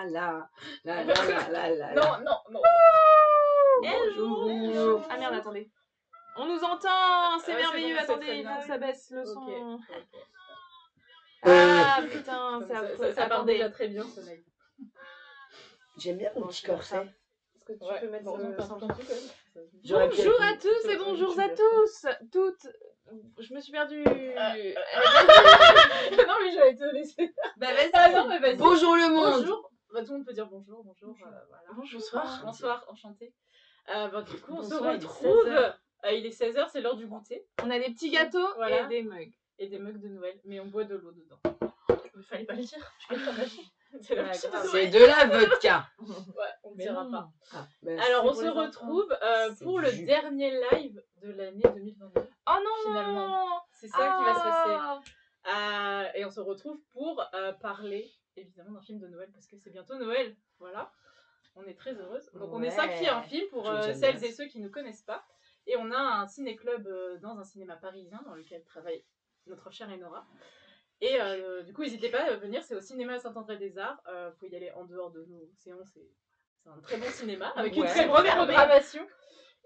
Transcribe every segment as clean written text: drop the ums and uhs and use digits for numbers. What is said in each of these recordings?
Là, là, là, là, là, là. Non, non, non. Bonjour. Ah merde, attendez. On nous entend, c'est ouais, merveilleux. c'est bon, Attendez, c'est il très faut que bien. ça baisse le son. Ok. Ah putain, c'est Ça affreux. part Attendez. déjà très bien ce live. J'aime bien mon petit corset. Est-ce que tu peux mettre bon, ça t'as un petit peu, quand même. Bonjour à tous et Ouais, bonjour tu à veux. tous. Toutes. Je me suis perdue. non, mais j'allais te laisser. Bah vas-y. Ah non, mais vas-y. Bonjour le monde. Bonjour. Bah, tout le monde peut dire bonjour. Voilà. Bonsoir. Bonsoir, enchanté. Du coup, on se Bonsoir, il est retrouve. 16h. Il est 16h, c'est l'heure du goûter. On a des petits gâteaux Voilà. et des mugs. Et des mugs de Noël, mais on boit de l'eau dedans. Il fallait pas le dire. Je vais pas lâcher. C'est la petite grave. C'est de la vodka. Ouais, on ne Mais dira non. pas. Ah, ben, Alors, c'est on pour se les enfants. retrouve C'est pour du le jus. dernier live de l'année 2022. Oh non. Finalement, c'est ça qui va se passer. Et on se retrouve pour parler évidemment d'un film de Noël parce que c'est bientôt Noël. Voilà, on est très heureuses. Donc on est 5 filles à un film pour J'aime celles bien. et ceux qui ne connaissent pas. Et on a un ciné-club dans un cinéma parisien dans lequel travaille notre chère Enora. Et du coup, n'hésitez pas à venir, c'est au cinéma Saint-André-des-Arts. Vous pouvez y aller en dehors de nos séances. C'est un très bon cinéma avec une très bonne programmation.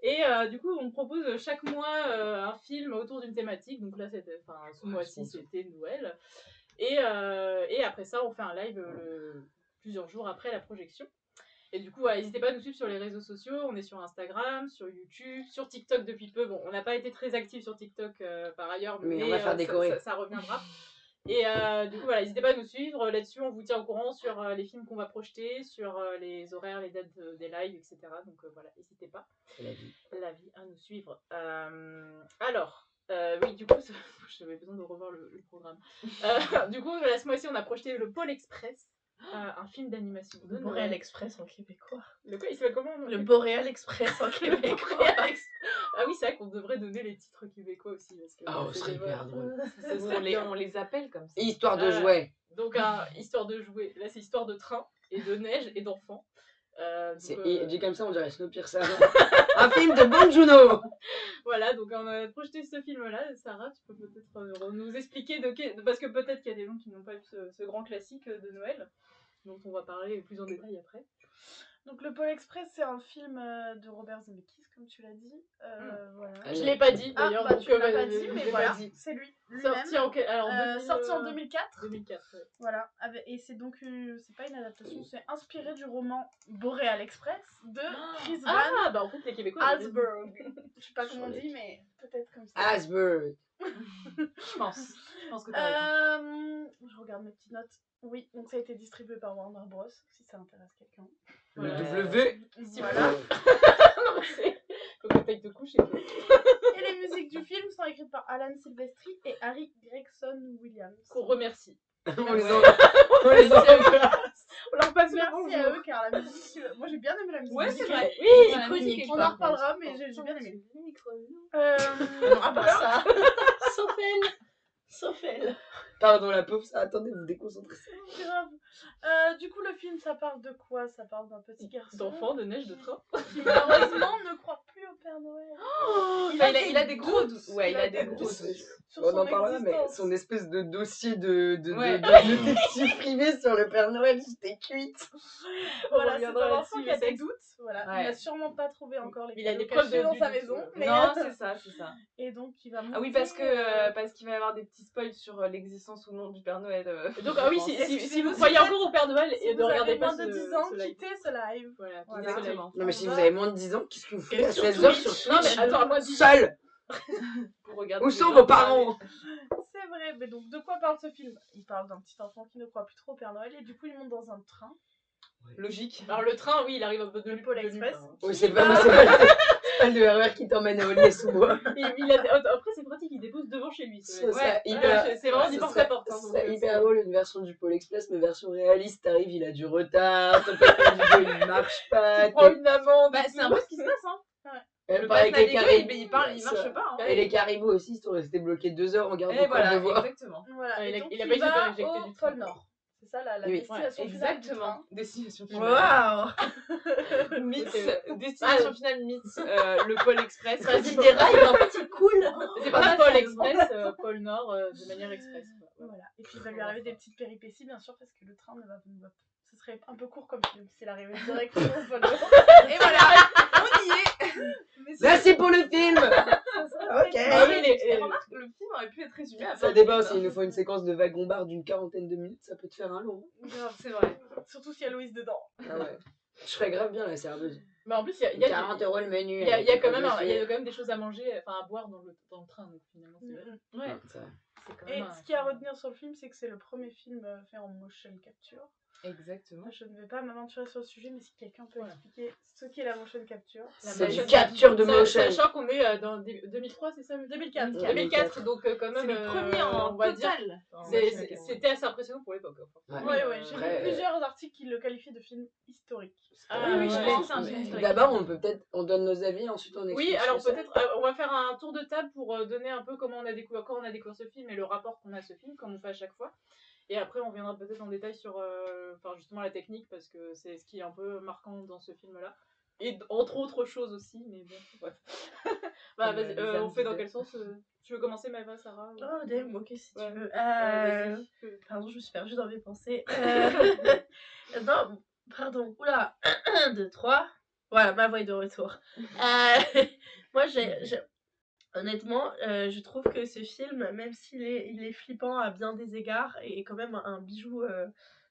Et du coup, on propose chaque mois un film autour d'une thématique. Donc là, ce mois-ci, c'était Noël. Et après ça, on fait un live plusieurs jours après la projection. Et du coup, n'hésitez pas à nous suivre sur les réseaux sociaux. On est sur Instagram, sur YouTube, sur TikTok depuis peu. Bon, on n'a pas été très actifs sur TikTok par ailleurs, mais on va faire décorer. ça reviendra. Et du coup, voilà, n'hésitez pas à nous suivre. Là-dessus, on vous tient au courant sur les films qu'on va projeter, sur les horaires, les dates des lives, etc. Donc voilà, n'hésitez pas. C'est la vie. La vie à nous suivre. Alors, oui, du coup, j'avais besoin de revoir le programme. Du coup, ce mois-ci, on a projeté le Pôle Express, un film d'animation. Le Boréal Express en québécois. Le quoi, il s'appelle comment? Le Boréal Express en québécois. Ah oui, c'est vrai qu'on devrait donner les titres québécois aussi. Parce que Oh, c'est hyper drôle. On les appelle comme ça. Histoire de jouets. Donc, histoire de jouer. Là, c'est histoire de train et de neige et d'enfants. Dit comme ça, on dirait Snowpiercer. Un film de Bong Joon-ho. Voilà, donc on a projeté ce film-là. Sarah, tu peux peut-être nous expliquer parce que peut-être qu'il y a des gens qui n'ont pas vu ce grand classique de Noël, dont on va parler plus en détail après. Donc le Pôle Express, c'est un film de Robert Zemeckis, comme tu l'as dit. Voilà. Je l'ai pas dit d'ailleurs. Ah, bah, donc, tu l'as pas je dit, mais l'ai voilà, pas dit. c'est lui. Sorti en Sorti en 2004. 2004. Ouais. Voilà, et c'est donc, c'est pas une adaptation, c'est inspiré du roman Boréal Express de Chris Van Bah en fait, les Québécois. Allsburg. Je sais pas comment on dit, mais peut-être comme ça. Asburg. Je pense que t'as raison. Je regarde mes petites notes. Oui, donc ça a été distribué par Warner Bros. Si ça intéresse quelqu'un. Le Voilà. W. Voilà. Faut que t'ailles te coucher. Et les musiques du film sont écrites par Alan Silvestri et Harry Gregson Williams. Qu'on remercie. On les embrasse. On leur passe le Merci bonjour. à eux car la musique, moi j'ai bien aimé la musique. Ouais, c'est vrai. Oui, iconique. on en reparlera, mais j'ai bien aimé. À part ça. Sauf elle. Pardon, la pauvre, ça. Attendez, vous déconcentrez. Grave. Du coup, le film, ça parle de quoi? Ça parle d'un petit garçon D'enfants, de neige, de train. qui malheureusement ne croit plus au Père Noël. Il a des gros doutes. Ouais, il a des gros doutes. doutes. Sur On son en parlera, mais existence. son espèce de dossier de Ouais. détective privé sur le Père Noël, j'étais cuite. Voilà, On c'est un reviendra enfant là-dessus, qui a mais des c'est- doutes. Voilà. Ouais. Il n'a sûrement pas trouvé encore les Il a des cadeaux preuves cachés de dans sa doute. maison. Mais Non, c'est ça. Et donc, il va monter. Ah oui, parce qu'il va y avoir des petits spoils sur l'existence ou non du Père Noël. Donc, ah oui, je pense. si vous Excusez-nous, croyez si encore au Père Noël Si et vous ne avez regardez pas moins de 10 ans, quittez ce live. Voilà, Voilà. Exactement. Non, mais si On vous va- avez moins de 10 ans, qu'est-ce que vous faites à sur 16h Twitch. sur Non, Twitch mais attends, moi, dis- seul? pour regarder Où les sont gens vos parler. parents? C'est vrai, mais donc de quoi parle ce film? Il parle d'un petit enfant qui ne croit plus trop au Père Noël et du coup il monte dans un train. Logique. Alors, le train, oui, il arrive un peu de Le nulle Pôle de nulle Express. part. Oui, c'est pas le RER qui t'emmène à Aulnay-sous-Bois. Après, c'est pratique, il dépose devant chez lui. Ça serait hyper- C'est vraiment ça du serait- porte-à-porte. ça serait hyper drôle une version du Pôle Express, mais version réaliste. T'arrives, il a du retard, ton papa vidéo il marche pas. Tu prends une amende. Bah, c'est un peu ce qui se passe, hein. Elle Le parle avec passe les à caribous. il marche pas. Hein. Et les caribous aussi, ils sont restés bloqués 2 heures en garde Et voilà, de voir. exactement. Voilà. Ouais, Et il a- donc il a il pas été va éjecté au du train. pôle Nord. C'est ça la Oui. destination finale du Exactement. train. Destination finale. Waouh. Destination finale mythe. Le Pôle Express. Vas-y, Vas-y, bon. des rails, un petit cool. C'est pas Pôle Express, Pôle Nord de manière express. Voilà. Et puis il va lui arriver des petites péripéties bien sûr parce que le train ne va pas. Ce serait un peu court comme film s'il arrivait directement au pôle Nord. Et voilà, on y est. Merci pour le film. Ok. Ah oui, Et remarque, le film aurait pu être résumé à Ça 20 dépend minutes, aussi, il nous faut une séquence de wagon-bar d'une quarantaine de minutes, ça peut te faire un long. Grave. C'est vrai. Surtout s'il y a Louise dedans. Ah ouais. Je ferais grave bien la serveuse. Mais en plus, il y a 40 € le menu. il y a avec quand un même dossier. des choses à manger, enfin à boire dans le train, donc finalement c'est vrai. Ouais. Ouais, c'est vrai. C'est quand Et même un ce qu'il y a à film. retenir sur le film, c'est que c'est le premier film fait en motion capture. Exactement. Moi, je ne vais pas m'aventurer sur le sujet, mais si quelqu'un peut Voilà. expliquer ce qu'est la motion capture. C'est motion du capture de motion. Sachant qu'on est dans 2003, c'est ça 2004. 2004, donc quand même. C'est le premier en on va dire. total. C'était assez impressionnant pour l'époque. Ouais. Ouais, j'ai Après, lu plusieurs articles qui le qualifient de film historique. Ah Oui, oui, je ouais. pense que c'est un film historique. D'abord, on donne nos avis, ensuite on explique. Oui, alors ça. peut-être on va faire un tour de table pour donner un peu comment on a découvert ce film et le rapport qu'on a à ce film, comme on fait à chaque fois. Et après, on reviendra peut-être en détail sur justement la technique, parce que c'est ce qui est un peu marquant dans ce film-là. Et entre autres choses aussi, mais bon, bref. Bah, vas-y, les on fait dans armes quel sens Tu veux commencer, Maëva, Sarah ou... Oh, damn, ok, si Ouais. tu veux. Vas-y. Pardon, je me suis perdue dans mes pensées. Non, pardon. Oula. 1, 2, 3. Voilà, ma voix est de retour. Moi, honnêtement, je trouve que ce film, même il est flippant à bien des égards, est quand même un bijou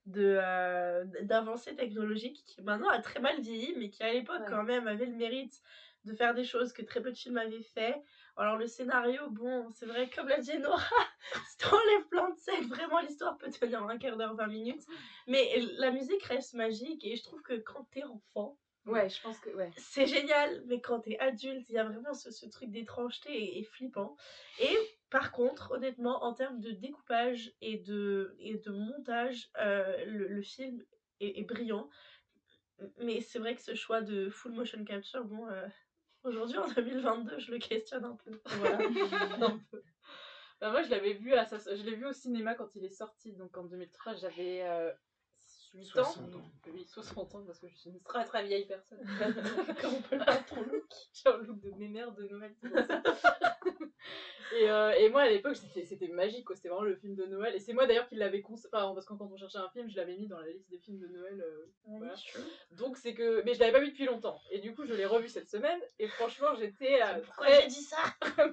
d'avancée technologique qui maintenant a très mal vieilli, mais qui à l'époque Ouais. quand même avait le mérite de faire des choses que très peu de films avaient fait. Alors le scénario, bon, c'est vrai, comme l'a dit Nora, si t'enlèves plein de scènes, vraiment l'histoire peut tenir un quart d'heure, 20 minutes. Mais la musique reste magique et je trouve que quand t'es enfant, Ouais, je pense que. Ouais. c'est génial, mais quand t'es adulte, il y a vraiment ce truc d'étrangeté et flippant. Et par contre, honnêtement, en termes de découpage et de montage, le film est brillant. Mais c'est vrai que ce choix de full motion capture, bon, aujourd'hui en 2022, je le questionne un peu. Voilà. Un peu. Bah, moi, je l'ai vu au cinéma quand il est sorti, donc en 2003, j'avais 8 ans. 60 ans. Oui, 60 ans, parce que je suis une très très vieille personne. Comme on peut le voir, ton look. J'ai un look de mémère de Noël, c'est pour ça. Et moi, à l'époque, c'était magique, quoi. C'était vraiment le film de Noël. Et c'est moi d'ailleurs qui l'avais parce que quand on cherchait un film, je l'avais mis dans la liste des films de Noël. Voilà. Donc c'est que. Mais je l'avais pas vu depuis longtemps. Et du coup, je l'ai revu cette semaine. Et franchement, j'étais. Pourquoi j'ai dit ça?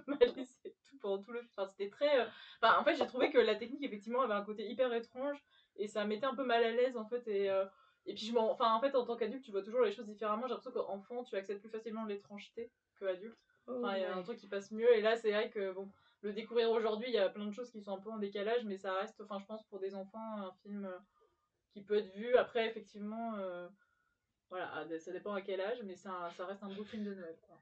mal laissé tout pendant tout le film. Enfin, c'était très. En fait, j'ai trouvé que la technique, effectivement, avait un côté hyper étrange. Et ça me mettait un peu mal à l'aise, en fait. Et puis, en fait, en tant qu'adulte, tu vois toujours les choses différemment. J'ai l'impression qu'enfant, tu acceptes plus facilement l'étrangeté qu'adulte. Enfin, il y a un truc qui passe mieux. Et là, c'est vrai que, bon, le découvrir aujourd'hui, il y a plein de choses qui sont un peu en décalage, mais ça reste, enfin, je pense, pour des enfants, un film qui peut être vu. Après, effectivement, voilà, ça dépend à quel âge, mais ça reste un beau film de Noël, quoi.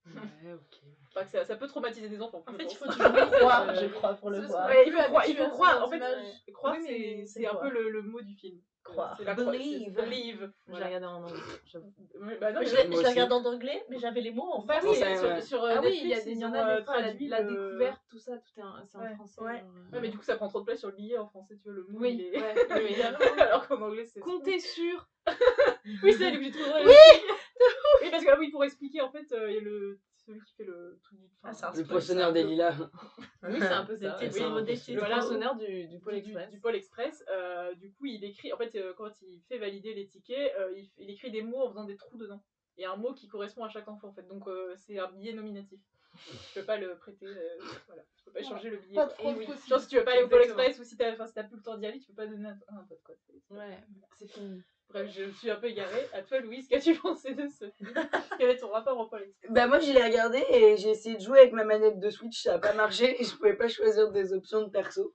Voilà. Ouais, ok. Pas que ça peut traumatiser des enfants. En je fait, il pense. faut toujours croire, je crois, pour le voir. Ouais, il faut croire. En fait, croire, Oui, mais c'est un peu le mot du film. Croire. C'est la Believe. Believe. J'ai Voilà. regardé en anglais. j'avoue. Ouais, bah non, Je mais l'ai moi aussi. regardé en anglais, mais j'avais les mots en bah français. oui, français, ouais. sur Ah oui, Netflix, il y ont en a des fois, traduit la le- découverte, tout ça, c'est en Ouais. français. Ouais. genre, Ouais, mais du coup, ça prend trop de place sur le billet en français, tu vois, le mot. Oui, il est... ouais, il est- Alors qu'en anglais, c'est. Comptez sur. Oui, c'est lui que j'ai trouvé. Oui, parce que, pour expliquer, en fait, il y a celui qui fait le truc du. Ah, c'est un Le spoil, poissonneur ça. des lilas. Oui, c'est un peu ça. Des ouais. titres, Oui. des titres. Le Voilà. poissonneur du Pôle du Express. Pôle Express. Du coup, il écrit, en fait, quand il fait valider les tickets, il écrit des mots en faisant des trous dedans. Et un mot qui correspond à chaque enfant, en fait. Donc, c'est un billet nominatif. Tu peux pas le prêter, voilà. Tu peux pas échanger le billet. Pas de quoi. fraude Et oui. possible. Genre, si tu veux pas aller au Pôle Exactement. Express ou si t'as plus le temps d'y aller, tu peux pas donner à un pote, quoi. Ouais, c'est fini. Bref, je me suis un peu égarée. À toi, Louise, qu'as-tu pensé de ce film? Quel est ton rapport au Pôle Express? Bah moi je l'ai regardé et j'ai essayé de jouer avec ma manette de Switch, ça a pas marché et je pouvais pas choisir des options de perso.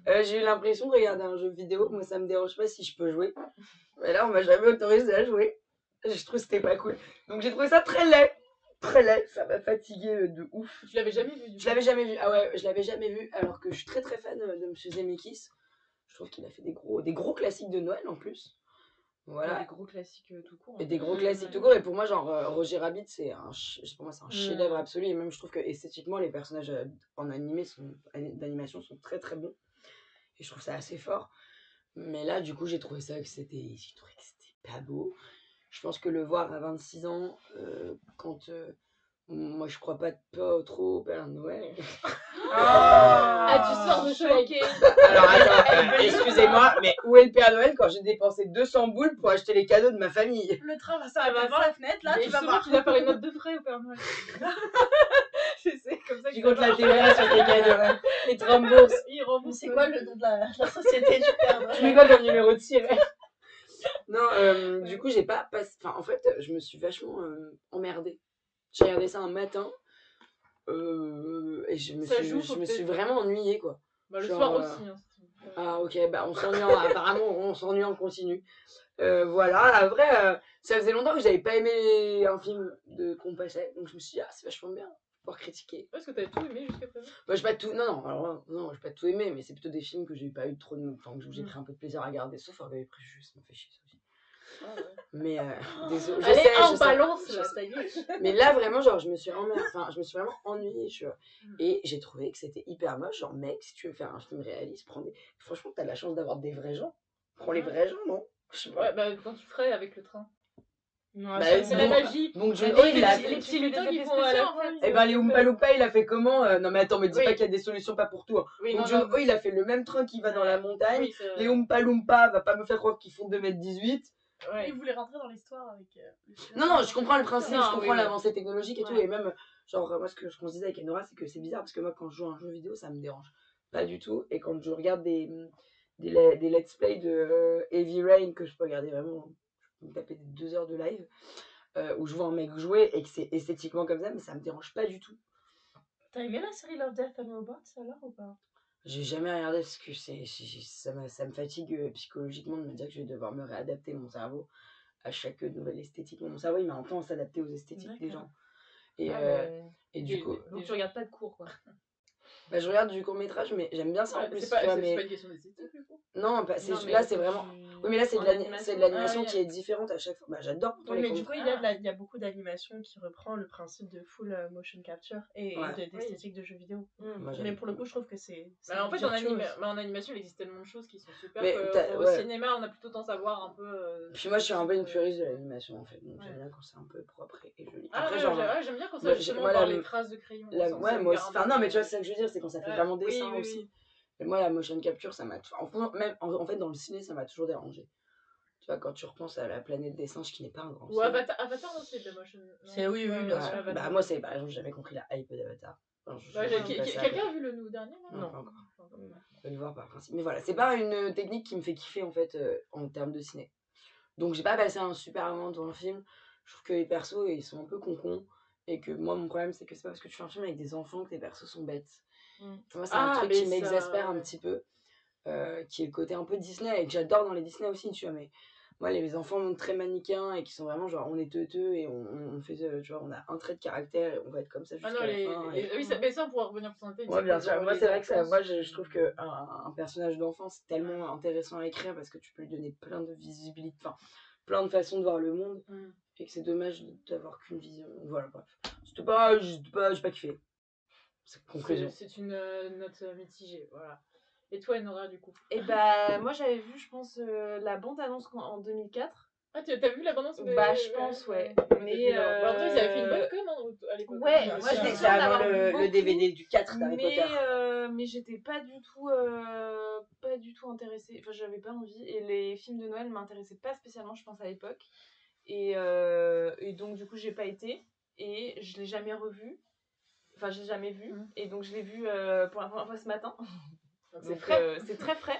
J'ai eu l'impression de regarder un jeu vidéo, moi ça me dérange pas si je peux jouer. Mais là on m'a jamais autorisé à jouer. Je trouve que c'était pas cool. Donc j'ai trouvé ça très laid, ça m'a fatigué de ouf. Tu l'avais jamais vu, du coup? Je l'avais jamais vu, ah ouais, je l'avais jamais vu alors que je suis très très fan de Monsieur Zemeckis. Je trouve qu'il a fait des gros classiques de Noël en plus. Voilà. Des gros classiques tout court. Et des gros classiques Ouais. tout court. Et pour moi, genre, Roger Rabbit, pour moi, c'est un Mm. chef-d'œuvre absolu. Et même, je trouve que esthétiquement, les personnages d'animation sont très très bons. Et je trouve ça assez fort. Mais là, du coup, j'ai trouvé que c'était pas beau. Je pense que le voir à 26 ans, quand moi, je crois pas trop au Père Noël. Ah, tu sors de choquer. Alors attends, excusez-moi, mais où est le Père Noël quand j'ai dépensé 200 boules pour acheter les cadeaux de ma famille? Le train va s'arrêter devant la fenêtre, là, Mais tu vas justement, voir. tu dois faire une note de frais au Père Noël. C'est comme ça que Tu ça comptes la marche. TVA sur tes cadeaux. Et te rembourses. Il rembourse. C'est quoi le nom de la société du Père Je Noël? mets quoi comme numéro de siret? Non, du coup, j'ai pas passé. Enfin, en fait, je me suis vachement emmerdée. J'ai regardé ça un matin. Et je me Ça suis, joue, je faut me suis peut-être- vraiment ennuyée, quoi. Bah, le Genre, soir aussi. Hein, Ah, ok, bah on s'ennuie apparemment, on s'ennuie en continu. Voilà, après, ça faisait longtemps que j'avais pas aimé un film qu'on passait, donc je me suis dit, ah, c'est vachement bien pour critiquer. Est-ce que t'avais tout aimé jusqu'à présent? Bah, j'ai pas tout, non, alors, non, j'ai pas tout aimé, mais c'est plutôt des films que j'ai pas eu trop de. Enfin, que j'ai pris un peu de plaisir à regarder, sauf Orgueil et Préjugés, ça m'a fait chier ça aussi. Mais désolé, je Allez, sais, on je sais. balance je là, sais. ça y est. Mais là, vraiment, genre, je me suis vraiment ennuyée, tu vois. Et j'ai trouvé que c'était hyper moche. Genre, mec, si tu veux faire un film réaliste, franchement, t'as la chance d'avoir des vrais gens. Prends les vrais gens, non? Je sais pas. Ouais, bah quand tu ferais avec le train. Non, Bah, C'est la magie. Bong Les Joon-ho, il a... petits lutins qui font à la fin. Eh ben, les Oompa Loompa, il a fait comment Non, mais attends, me dis Oui. pas qu'il y a des solutions pas pour tout. Hein. Oui, Bong non, Joon-ho, non, il a fait le même train qui va dans la montagne. Oui, c'est- Les Oompa Loompa, va pas me faire croire qu'ils font 2,18 m. ouais. Il voulait rentrer dans l'histoire avec. Le film. Non, je comprends le principe, Non, je comprends oui. l'avancée technologique et tout. Ouais. Et même, genre, moi, ce qu'on se disait avec Enora, c'est que c'est bizarre parce que moi, quand je joue à un jeu vidéo, ça me dérange pas du tout. Et quand je regarde des let's play de Heavy Rain, que je peux regarder vraiment, je peux me taper des 2 heures de live, où je vois un mec jouer et que c'est esthétiquement comme ça, mais ça me dérange pas du tout. T'as aimé la série Love, Death and Robots alors ou pas? J'ai jamais regardé parce que ça me fatigue psychologiquement de me dire que je vais devoir me réadapter mon cerveau à chaque nouvelle esthétique. Mon cerveau, il met un temps à s'adapter aux esthétiques des gens. Et, et du coup, Donc tu regardes pas de cours, quoi. bah, je regarde du court-métrage, mais j'aime bien ça en plus. C'est pas, tu vois, c'est mais... pas une question d'esthétique du coup. Non, là, c'est vraiment. Oui, mais là, c'est de l'animation qui est différente à chaque fois. Bah, j'adore pourtant Oui, les mais du coup, courts-métrages. il y a beaucoup d'animations qui reprend le principe de full motion capture et Ouais. d'esthétique de jeux vidéo. Moi, mais pour le coup, je trouve que c'est. Bah, en fait, en virtuose. animation, il existe tellement de choses qui sont super. Mais Au ouais. cinéma, on a plutôt tendance à voir un peu. Puis moi, je suis un peu une puriste de l'animation en fait. Donc Ouais. j'aime bien quand c'est un peu propre et joli. Ah, Après, ouais, genre. j'aime bien quand moi, ça justement moi, voir la- les traces de crayon. Ouais, moi aussi. Enfin, non, mais tu vois, c'est ça que je veux dire, c'est quand ça fait vraiment dessin oui, aussi. oui. Mais moi, la motion capture, ça m'a. En fait, dans le ciné, ça m'a toujours dérangé. Tu vois, quand tu repenses à la planète des singes qui n'est pas un grand Ou film. Avatar, non, c'est de la motion. C'est oui, bien Ouais. sûr. Bah, moi, c'est par exemple, j'ai jamais compris la hype d'Avatar. Enfin, Quelqu'un a vu le nous dernier là? Non, pas encore. On peut le voir par principe. Mais voilà, c'est pas une technique qui me fait kiffer en fait en termes de ciné. Donc j'ai pas passé un super moment devant le film. Je trouve que les persos ils sont un peu concons. Et que moi mon problème c'est que c'est pas parce que tu fais un film avec des enfants que tes persos sont bêtes. Moi c'est un truc qui m'exaspère un petit peu. Qui est le côté un peu Disney et que j'adore dans les Disney aussi, tu vois. Mais moi les enfants très manichéens et qui sont vraiment genre on est teuteux et on fait tu vois, on a un trait de caractère et on va être comme ça jusqu'à la fin. Oui, mais ça on pourra revenir plus en détail. Ouais, bien sûr. Moi, c'est vrai que je trouve qu'un personnage d'enfant, c'est tellement intéressant à écrire parce que tu peux lui donner plein de visibilité, enfin, plein de façons de voir le monde et que c'est dommage d'avoir qu'une vision. Voilà, bref. J'ai pas kiffé. C'est conclusion. C'est une note mitigée, voilà. Et toi, Enora, du coup? Et bah, moi j'avais vu, je pense, la bande-annonce en 2004. Ah, t'as vu l'abondance? Bah, je pense, ouais. Mais en vrai, ils avaient fait une bonne com à l'époque. Ouais, Bien moi sûr. j'étais C'est sûre avant d'avoir vu le beaucoup, DVD du 4 d'Harry Potter. mais j'étais pas du tout intéressée. Enfin, j'avais pas envie. Et les films de Noël m'intéressaient pas spécialement, je pense, à l'époque. Et donc, du coup, j'ai pas été. Et je l'ai jamais revu. Enfin, je l'ai jamais vu. Et donc, je l'ai vu pour la première fois ce matin. C'est Donc, frais. c'est très frais.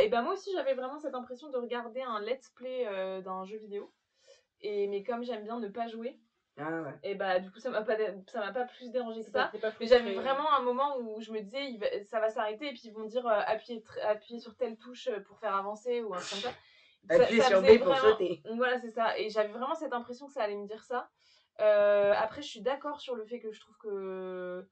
Et ben moi aussi, j'avais vraiment cette impression de regarder un let's play d'un jeu vidéo. Mais comme j'aime bien ne pas jouer, Ah ouais. et bah du coup ça m'a pas plus dérangé que ça. Pas Mais j'avais vraiment un moment où je me disais ça va s'arrêter et puis ils vont dire appuyer sur telle touche pour faire avancer ou un truc comme ça. Appuyer sur faisait B pour sauter. Voilà, c'est ça. Et j'avais vraiment cette impression que ça allait me dire ça. Après, je suis d'accord sur le fait que je trouve que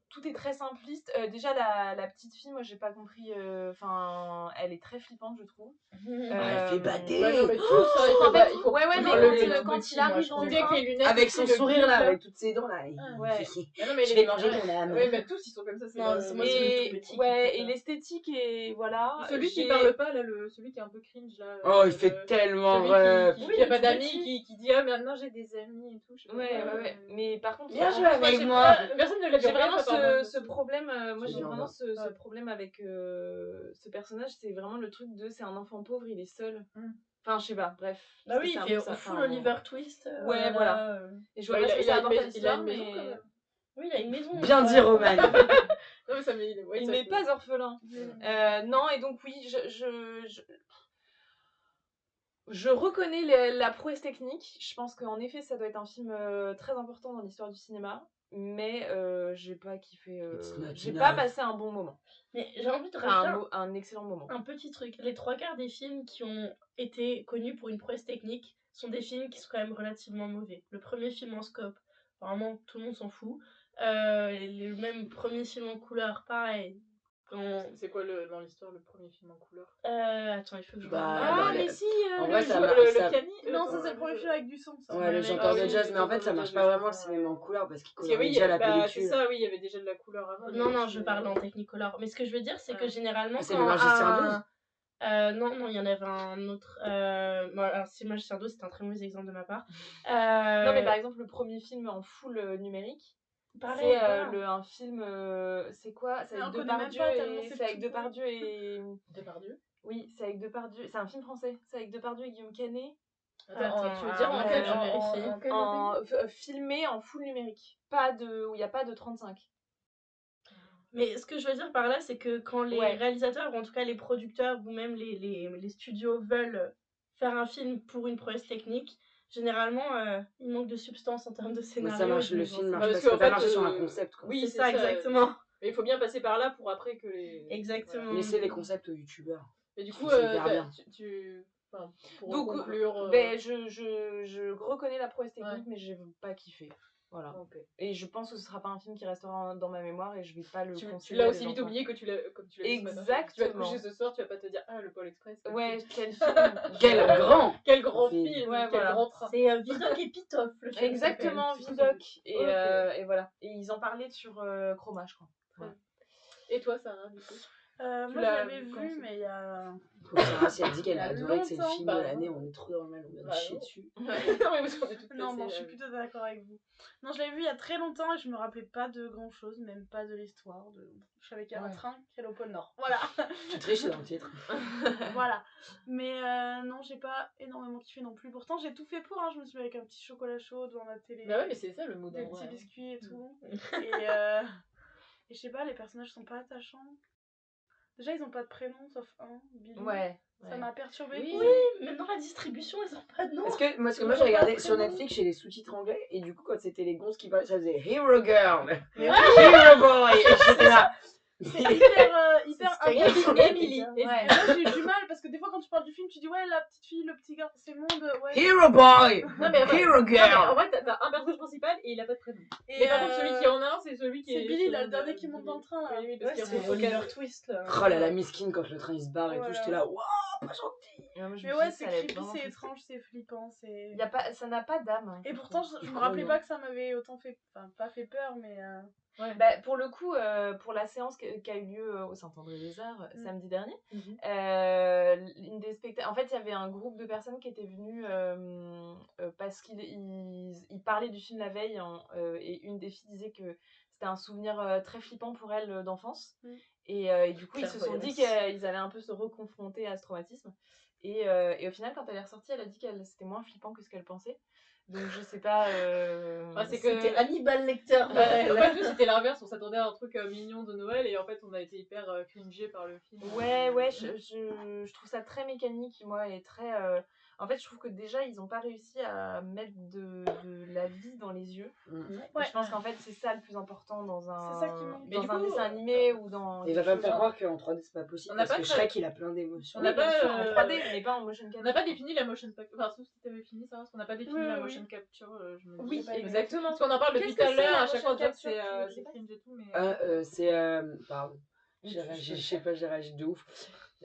tout est très simpliste. Déjà, la petite fille, moi, j'ai pas compris. Enfin, elle est très flippante, je trouve. Elle fait bader. Bah non, mais tout ça, il faut. Ouais, tout mais le quand il arrive dans le avec train, les lunettes. Avec son aussi, le sourire là, geek, avec toutes ses dents là. ouais. Je vais manger ton âme. Ouais, mais tous ils sont comme ça. Non, c'est moi, c'est le truc éthique. et l'esthétique et voilà. Celui qui parle pas là, celui qui est un peu cringe là. Oh, il fait tellement rêve. Qui a pas d'amis, qui dit ah maintenant j'ai des amis et tout. Ouais. Mais par contre, Viens jouer avec moi. Personne ne l'a vu. j'ai vraiment ce problème. Moi, J'ai j'ai vu vraiment encore. ce problème avec ce personnage. C'est vraiment le truc de c'est un enfant pauvre, il est seul. Enfin, je sais pas, bref. Bah oui, il fait full Oliver Twist. voilà. Et je vois pas ce que ça apporte à l'histoire, mais... Oui, il a une maison. Bien dit, Roman. Non, mais ça met... il n'est pas orphelin. Non, et donc oui, je reconnais la prouesse technique. Je pense qu'en effet, ça doit être un film très important dans l'histoire du cinéma. Mais j'ai pas kiffé. J'ai pas passé un bon moment. Mais j'ai envie de rajouter un excellent moment. Un petit truc. Les 3/4 des films qui ont été connus pour une prouesse technique sont des films qui sont quand même relativement mauvais. Le premier film en scope, vraiment tout le monde s'en fout. Le même premier film en couleur, pareil, C'est quoi dans l'histoire le premier film en couleur? Attends, il faut que je Bah, regarde. bah, Ah, mais si, en vrai, ça le ça- pianiste. Non, ça c'est le premier film avec du son. Ça. Ouais, le Mais- chanteur de oui, jazz, le mais en fait, chanteur ça de marche jazz, pas je vraiment le sais, cinéma en couleur parce qu'il Parce que colorie oui, déjà la bah, c'est pellicule. ça, oui, il y avait déjà de la couleur avant. Non, je parle en Technicolor. Mais ce que je veux dire, c'est que Ah. généralement, C'est quand le Magicien 12. non, il y en avait un autre. Bon, alors, c'est Magicien 12, c'est un très mauvais exemple de ma part. Non, mais par exemple, le premier film en full numérique, pareil, c'est voilà. un film. C'est quoi? C'est Mais avec on connaît même Depardieu pas tellement et. c'est C'est avec tout, quoi. Depardieu et. Depardieu. Oui, c'est avec Depardieu. C'est un film français. C'est avec Depardieu et Guillaume Canet. Attends, tu veux dire en quel je vérifie. en quelle technique Filmé en full numérique. Pas de, où il n'y a pas de 35. Mais ce que je veux dire par là, c'est que quand les Ouais. réalisateurs, ou en tout cas les producteurs, ou même les studios veulent faire un film pour une prouesse technique, généralement, il manque de substance en termes de Mais scénario. ça marche, et de le mise en film scène. marche Parce parce qu'en que ça fait, marche sur un concept. Quoi. oui, c'est ça, exactement. Mais il faut bien passer par là pour après que les. Exactement. Laissez les concepts aux youtubeurs. Et du coup, C'est hyper bien. Enfin, pour Donc, conclure. je reconnais la prouesse technique, Ouais. mais je n'ai pas kiffé. Voilà. Ok. Et je pense que ce sera pas un film qui restera dans ma mémoire et je vais pas le Tu conseiller. l'as à aussi des vite enfants. oublié que comme tu l'as dit ce matin. Tu vas te Exactement. coucher ce soir, tu vas pas te dire ah le Pôle Express. Ouais, quel film. Quel grand Quel grand film. film, Ouais, quel voilà. grand train. C'est Vidocq et Pitoff, le film. Exactement, s'appelle. Vidocq. Et, Ok. et voilà. Et ils en parlaient sur Chroma, je crois. Voilà. Et toi, Sarah, du coup Moi, je l'as l'avais vu quand, vu, ça mais il y a. Sarah, si elle dit qu'elle a Il y a adoré que c'est le longtemps. film Bah, de l'année, non. on est trop dans le mal, on vient de Bah, chier non. dessus. Non, mais parce qu'on est toutes Non, cassées, je suis plutôt d'accord avec vous. Non, je l'avais vu il y a très longtemps et je me rappelais pas de grand chose, même pas de l'histoire. Je savais qu'il y avait un train qui allait au pôle Nord. Voilà. Tu triches dans le titre. Voilà. Mais non, j'ai pas énormément kiffé non plus. Pourtant, j'ai tout fait pour. Je me suis mis avec un petit chocolat chaud devant ma télé. Bah ouais, mais c'est ça le mot des d'en petits vrai. biscuits et tout. Et je sais pas, les personnages sont pas attachants. Déjà, ils ont pas de prénom, sauf un, Billy. Ouais. Ça m'a perturbée. Oui. Oui, même dans la distribution, ils ont pas de nom. Parce que moi, Ils ont j'ai regardé pas sur prénom. Netflix chez les sous-titres anglais, et du coup, quand c'était les gonzes qui parlaient, ça faisait Hero Girl, Mais Hero Boy, et j'étais là. c'est hyper C'est Emily. Et Ouais. moi, j'ai eu du mal parce que des fois, quand tu parles du film, tu dis ouais, la petite fille, le petit gars, c'est le monde. Ouais. Hero Boy, Non, mais Hero en Girl. vrai, t'as un personnage principal et il a pas de prénom. Et, Mais par contre, celui qui en a un, c'est celui qui c'est est. Billy, là, celui le dernier de- qui monte dans le train. Là. Oui, oui, parce Ouais, qu'il y a c'est Oliver Oliver Twist. Là. Oh là, la miskine quand le train il se barre et tout, Voilà. j'étais là, waouh, pas gentil. Mais ouais, c'est creepy, c'est étrange, c'est flippant. C'est... Y a pas, ça n'a pas d'âme. Hein, Et pourtant, je me rappelais pas que ça m'avait autant fait. Enfin, pas fait peur, mais. Ouais. Bah, pour le coup, pour la séance qui a eu lieu au Saint-André-des-Arts samedi dernier, une des en fait, il y avait un groupe de personnes qui étaient venues parce qu'ils parlaient du film la veille et une des filles disait que c'était un souvenir très flippant pour elle d'enfance. Et du coup, ils se sont dit qu'ils allaient un peu se reconfronter à ce traumatisme. Et au final, quand elle est ressortie, elle a dit que c'était moins flippant que ce qu'elle pensait. Donc je sais pas. C'était Hannibal Lecter. En fait, nous, c'était l'inverse. On s'attendait à un truc mignon de Noël et en fait, on a été hyper cringé par le film. Ouais, je trouve ça très mécanique, moi, et très. En fait, je trouve que déjà, ils ont pas réussi à mettre de la vie dans les yeux. Ouais. Je pense qu'en fait, c'est ça le plus important dans un, C'est ça qui manque. dans un dessin animé ou dans. Il va pas me faire croire qu'en 3D c'est pas possible, On n'a parce pas que très- Shrek il a plein d'émotions. On n'a pas, en 3D, mais pas en motion capture. On n'a pas défini la motion capture. Enfin, sauf si t'avais fini ça, parce qu'on n'a pas défini Oui, la oui, motion capture. Je me dis. Oui, pas aimé. exactement. Parce qu'on en parle depuis Qu'est-ce tout à que c'est, l'heure, la à chaque fois on dit que motion capture, c'est cringe et tout, mais. Pardon. Je sais pas, j'ai réagi de ouf.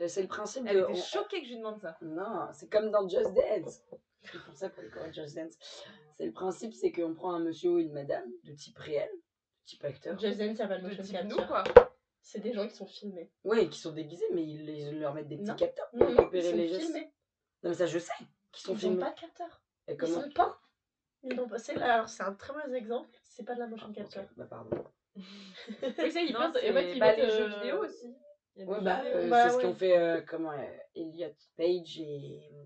C'est le principe Elle de. était choquée que je lui demande ça. Non, c'est comme dans Just Dance. C'est pour ça qu'on écoute Just Dance. C'est le principe, c'est qu'on prend un monsieur ou une madame de type réel, de type acteur. Just Dance, ça va le De motion type nous, capture. quoi. C'est des gens qui sont filmés. Oui, qui sont déguisés, mais ils leur mettent des petits Non. capteurs pour Non, ils récupérer sont les gestes. filmés. Non, mais ça, je sais. Qu'ils sont Ils n'ont filmés. pas de capteur. Et Ils comment sont pas. Ils n'ont pas. Alors, c'est un très mauvais exemple. C'est pas de la motion Ok, capture. bah pardon. Oui, ça, ils Non, pensent. c'est Et en fait, ils bah, mettent les jeux vidéo aussi. Il y a des Ouais, jeux bah, vidéo. Bah, c'est ce ouais. qu'ont fait Elliot Page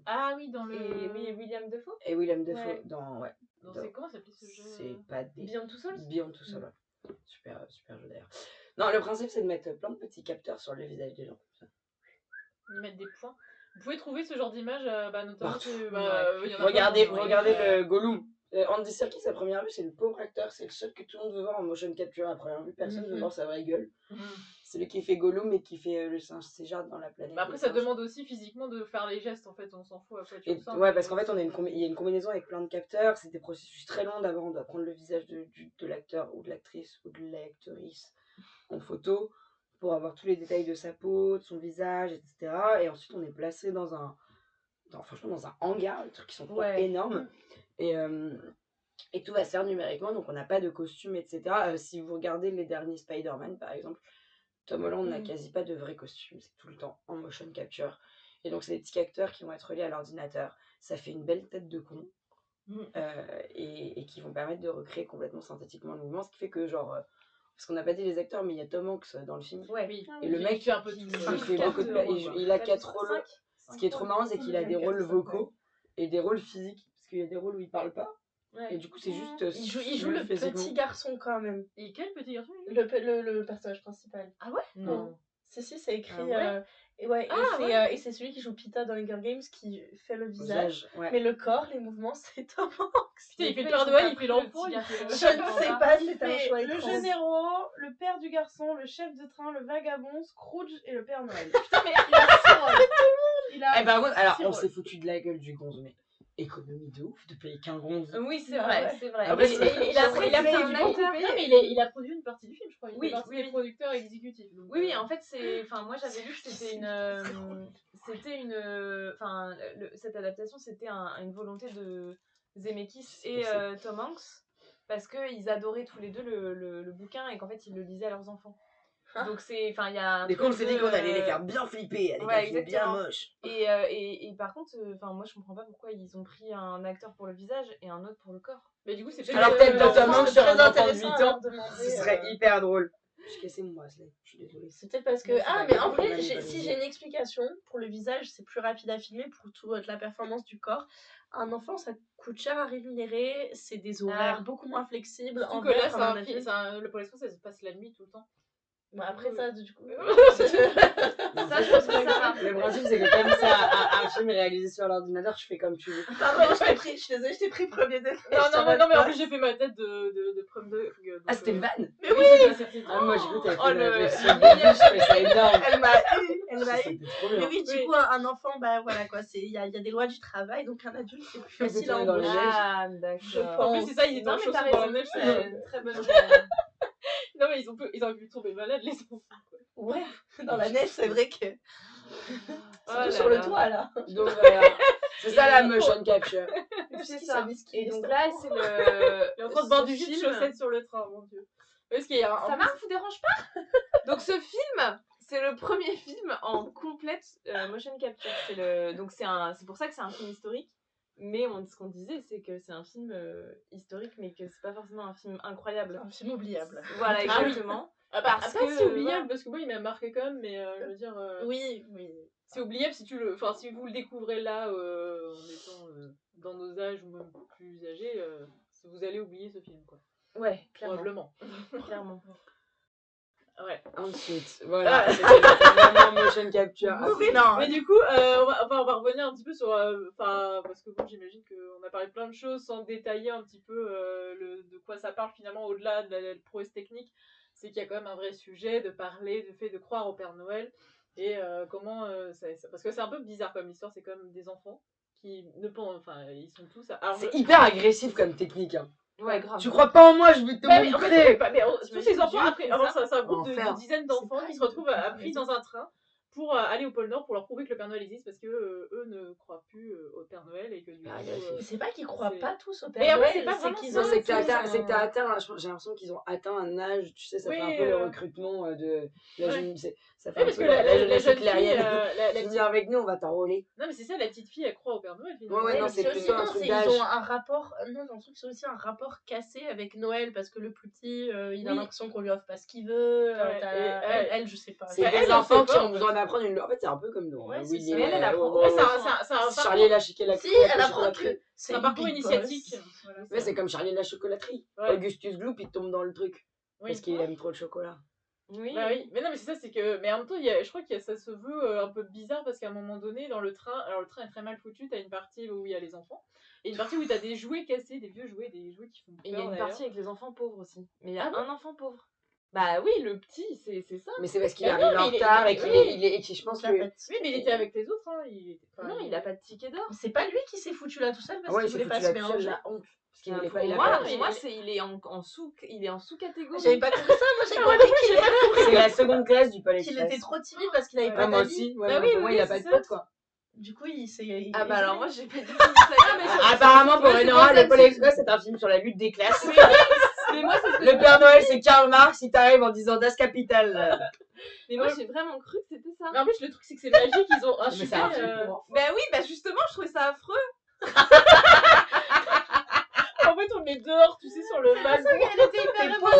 Ah oui, dans le. Et oui, William Dafoe. et Willem Dafoe Ouais. dans. Ouais. Donc, c'est comment s'appelait ce jeu C'est pas des. Bien tout seul. Beyond tout seul, ouais. Super jeu d'ailleurs. Non, le principe c'est de mettre plein de petits capteurs sur le visage des gens. Comme ça. Ils mettent des points. Vous pouvez trouver ce genre d'image, notamment. Partout. Il y en a Regardez plein, le Gollum. Andy Serkis à première vue, c'est le pauvre acteur, c'est le seul que tout le monde veut voir en motion capture à première vue. Personne veut voir sa vraie gueule. Celui qui fait Gollum et qui fait le singe Céjade dans la planète. Bah après, des ça singes. demande aussi physiquement de faire les gestes, en fait, on s'en fout après. Tu Et, ressens, ouais, mais parce qu'en fait, c'est- il y a une combinaison avec plein de capteurs. C'est des processus très longs. D'abord, on doit prendre le visage de l'acteur ou de l'actrice ou de l'actrice en photo. pour avoir tous les détails de sa peau, de son visage, etc. Et ensuite, on est placé franchement, dans un hangar, les trucs qui sont trop énormes. Et tout va se faire numériquement, donc on n'a pas de costume, etc. Si vous regardez les derniers Spider-Man, par exemple, Tom Holland n'a quasi pas de vrais costumes, c'est tout le temps en motion capture. Et donc, c'est des petits acteurs qui vont être reliés à l'ordinateur. Ça fait une belle tête de con. Et qui vont permettre de recréer complètement synthétiquement le mouvement, ce qui fait que parce qu'on n'a pas dit les acteurs, mais il y a Tom Hanks dans le film, et le mec fait un peu tout. il fait beaucoup il a 4 rôles. Ce qui est trop marrant, c'est qu'il a des rôles vocaux et des rôles physiques, parce qu'il y a des rôles où il parle pas, et du coup c'est juste Il joue le petit garçon quand même, Et quel petit garçon le personnage principal. Ah ouais? Non. Si, c'est écrit. Ah ouais. Et c'est celui qui joue Pita dans Hunger Games qui fait le visage. ouais. Mais le corps, les mouvements, c'est Tom Hanks. Putain, il fait le Père Noël, il fait l'enfant. Je ne sais pas, c'est un choix le étrange. jeune héros, le père du garçon, le chef de train, le vagabond, Scrooge et le Père Noël. Putain, mais il a 6 rôles. Il a Par contre, alors 6 on rôles. s'est foutu de la gueule du gonze, mais économie de ouf de payer qu'un gonze. Oui, c'est vrai, c'est vrai. Après, Mais c'est- Il a c'est produit un acteur. Non, mais il a produit une partie du film, je crois. Il Oui, fait partie oui. des producteurs exécutifs. Donc, Oui, en fait, moi j'avais lu que cette adaptation, c'était une volonté de Zemeckis et Tom Hanks, parce qu'ils adoraient tous les deux le bouquin et qu'en fait ils le lisaient à leurs enfants. Donc il y a un Des truc on s'est dit qu'on allait les faire bien flipper, avec ouais, des films bien exactement. moches. Et par contre, moi je comprends pas pourquoi ils ont pris un acteur pour le visage et un autre pour le corps. Mais du coup, c'est Alors peut-être dans Tom Hanks sur un enfant de 8 intéressant à ans, leur demander, ce serait hyper drôle. J'ai cassé mon bracelet, je suis désolée. C'est peut-être parce que. Non, c'est Ah, pas mais en grave, vrai, on va si les j'ai une explication, pour le visage, c'est plus rapide à filmer pour toute la performance du corps. Un enfant, ça coûte cher à rémunérer, c'est des horaires beaucoup moins flexibles. Surtout En que là, vrai, comme un adulte. le pour l'espoir, ça se passe la nuit tout le temps. Bon, après ça, du coup. Ça, je pense que ça va. Le principe, c'est que comme ça, un film est réalisé sur l'ordinateur, tu fais comme tu veux. Pardon, je suis désolée, je t'ai pris premier degré. Non, mais en plus, j'ai fait ma tête de premier degré. Ah, c'était une vanne? Mais oui, Ah, moi, j'ai cru que t'avais Oh, fait le- la version de début, je trouvais ça énorme. elle m'a eu, elle m'a eu. C'était trop Mais bien. oui, du coup, un enfant, bah voilà quoi, il y a des lois du travail, donc un adulte, c'est plus Faut facile à tourner dans le embaucher. neige. Ah, Je d'accord. En pense. plus, c'est ça, ils étaient Non, en mais chaussures t'as dans la raison, neige. c'est une très bonne Non, mais ils auraient pu tomber malades, les enfants. Ouais, dans la neige, c'est vrai que. Oh Surtout là sur le là. toit là. Donc voilà, c'est ça la Et- motion capture. C'est ça. Et donc là, c'est le. Il est en train de boire ce du jus de film- chaussettes sur le train, mon dieu. Parce qu'il y a Ça va, vous dérange pas? Donc ce film, c'est le premier film en complète motion capture. Donc c'est pour ça que c'est un film historique. Mais ce qu'on disait, c'est que c'est un film historique, mais que c'est pas forcément un film incroyable. Un film oubliable. Voilà, Ah oui. exactement. Parce que, que c'est oubliable, voilà. parce que moi, il m'a marqué quand même, mais je veux dire... Oui. C'est oubliable si si vous le découvrez là, en étant dans nos âges ou même plus âgés, vous allez oublier ce film, quoi. Ouais, clairement. Probablement. clairement. Ouais. Ensuite, voilà, c'était vraiment motion capture. Oui, non. Mais du coup, on va revenir un petit peu sur... parce que bon, j'imagine qu'on a parlé de plein de choses sans détailler un petit peu de quoi ça parle finalement au-delà de la prouesse technique. C'est qu'il y a quand même un vrai sujet de parler du fait de croire au Père Noël et comment... parce que c'est un peu bizarre comme histoire, c'est comme des enfants qui ne pensent... Enfin, ils sont tous... Alors, C'est hyper agressif comme technique. Hein. Ouais, grave. Tu crois pas en moi, je vais te mais en fait, montrer. tous ces enfants, après, alors, c'est un groupe Enfer. de dizaines d'enfants qui se retrouvent pris dans un train pour aller au pôle Nord pour leur prouver que le Père Noël existe parce que eux ne croient plus au Père Noël et que du coup. Mais c'est pas qu'ils croient c'est- pas tous au Mais Père après, Noël, c'est pas vraiment qu'ils ça, ont. Non, c'est que t'as c'est- atteint, j'ai l'impression qu'ils ont atteint un âge, tu sais, ça fait un Oui, peu le recrutement de la ouais. jeune, ça fait Ouais, un parce peu que la la jeunesse jeune fille, hitlérienne. la Tu petite- viens avec nous, on va t'enrôler. Non, mais c'est ça, la petite fille, elle croit au Père Noël. finalement. Ouais, non, mais c'est aussi, plutôt un non, truc c'est- d'âge. Ils ont un rapport. Non, j'ai l'impression que c'est aussi un rapport cassé avec Noël parce que le plus petit, il a Oui. l'impression qu'on lui offre pas ce qu'il veut. Ouais, Elle, je sais pas. C'est Bah, des elle, enfants elle sait qui pas, ont en besoin d'apprendre une. En fait, c'est un peu comme nous. Ouais, c'est Willy, ça. Elle apprend. Ouais, c'est un Charlie et la chocolaterie. Si, elle apprend que c'est un parcours initiatique. Voilà, Ouais, c'est comme Charlie et la chocolaterie. Ouais. Augustus Gloop, il tombe dans le truc. Oui. Parce qu'il aime trop le chocolat. Oui. Bah oui, mais non, mais c'est ça, c'est que. Mais en même temps, je crois que ça se veut un peu bizarre parce qu'à un moment donné, dans le train, alors le train est très mal foutu, t'as une partie où il y a les enfants et une partie où t'as des jouets cassés, des vieux jouets, des jouets qui font peur. Et il y a une d'ailleurs. partie avec les enfants pauvres aussi. Mais il y a Ah bon un enfant pauvre. Bah oui, le petit, c'est ça. Mais c'est parce qu'il Mais non, arrive mais en il est- retard et oui. qu'il je pense La que. pâte. Oui, mais il était avec les autres, hein. Il était pas- Non, il a pas de ticket d'or. C'est pas lui qui s'est foutu là tout seul parce Ouais, il qu'il s'est voulait foutu pas se la puce, mélanger. la honte. Parce qu'il Pour voulait pas. Il a moi, pas. pour moi, il est en sous-catégorie. J'avais pas compris ça, moi j'ai compris qu'il est c'est la seconde classe du Palais qu'il Express. était trop timide parce qu'il avait Ouais, pas Ah, moi d'amis. aussi, ouais, Bah moi, oui, pour moi, oui, il a c'est pas de ça. pote, quoi. Du coup, il s'est. Ah bah alors moi j'ai pas du tout dit ça. mais Apparemment, pour Ouais, c'est Enora, pour ça le que Palais c'est- Express, c'est un film sur la lutte des classes. Mais moi c'est ce que Le Père Noël, c'est Karl Marx, il t'arrive en disant Das Kapital. Mais moi j'ai vraiment cru que c'était ça. Mais en plus, le truc, c'est que c'est magique, ils ont un Mais c'est un super. film pour enfants. Bah oui, bah justement je trouvais ça affreux. En fait, on est dehors, tu sais, sur le wagon. Elle était hyper émouvante.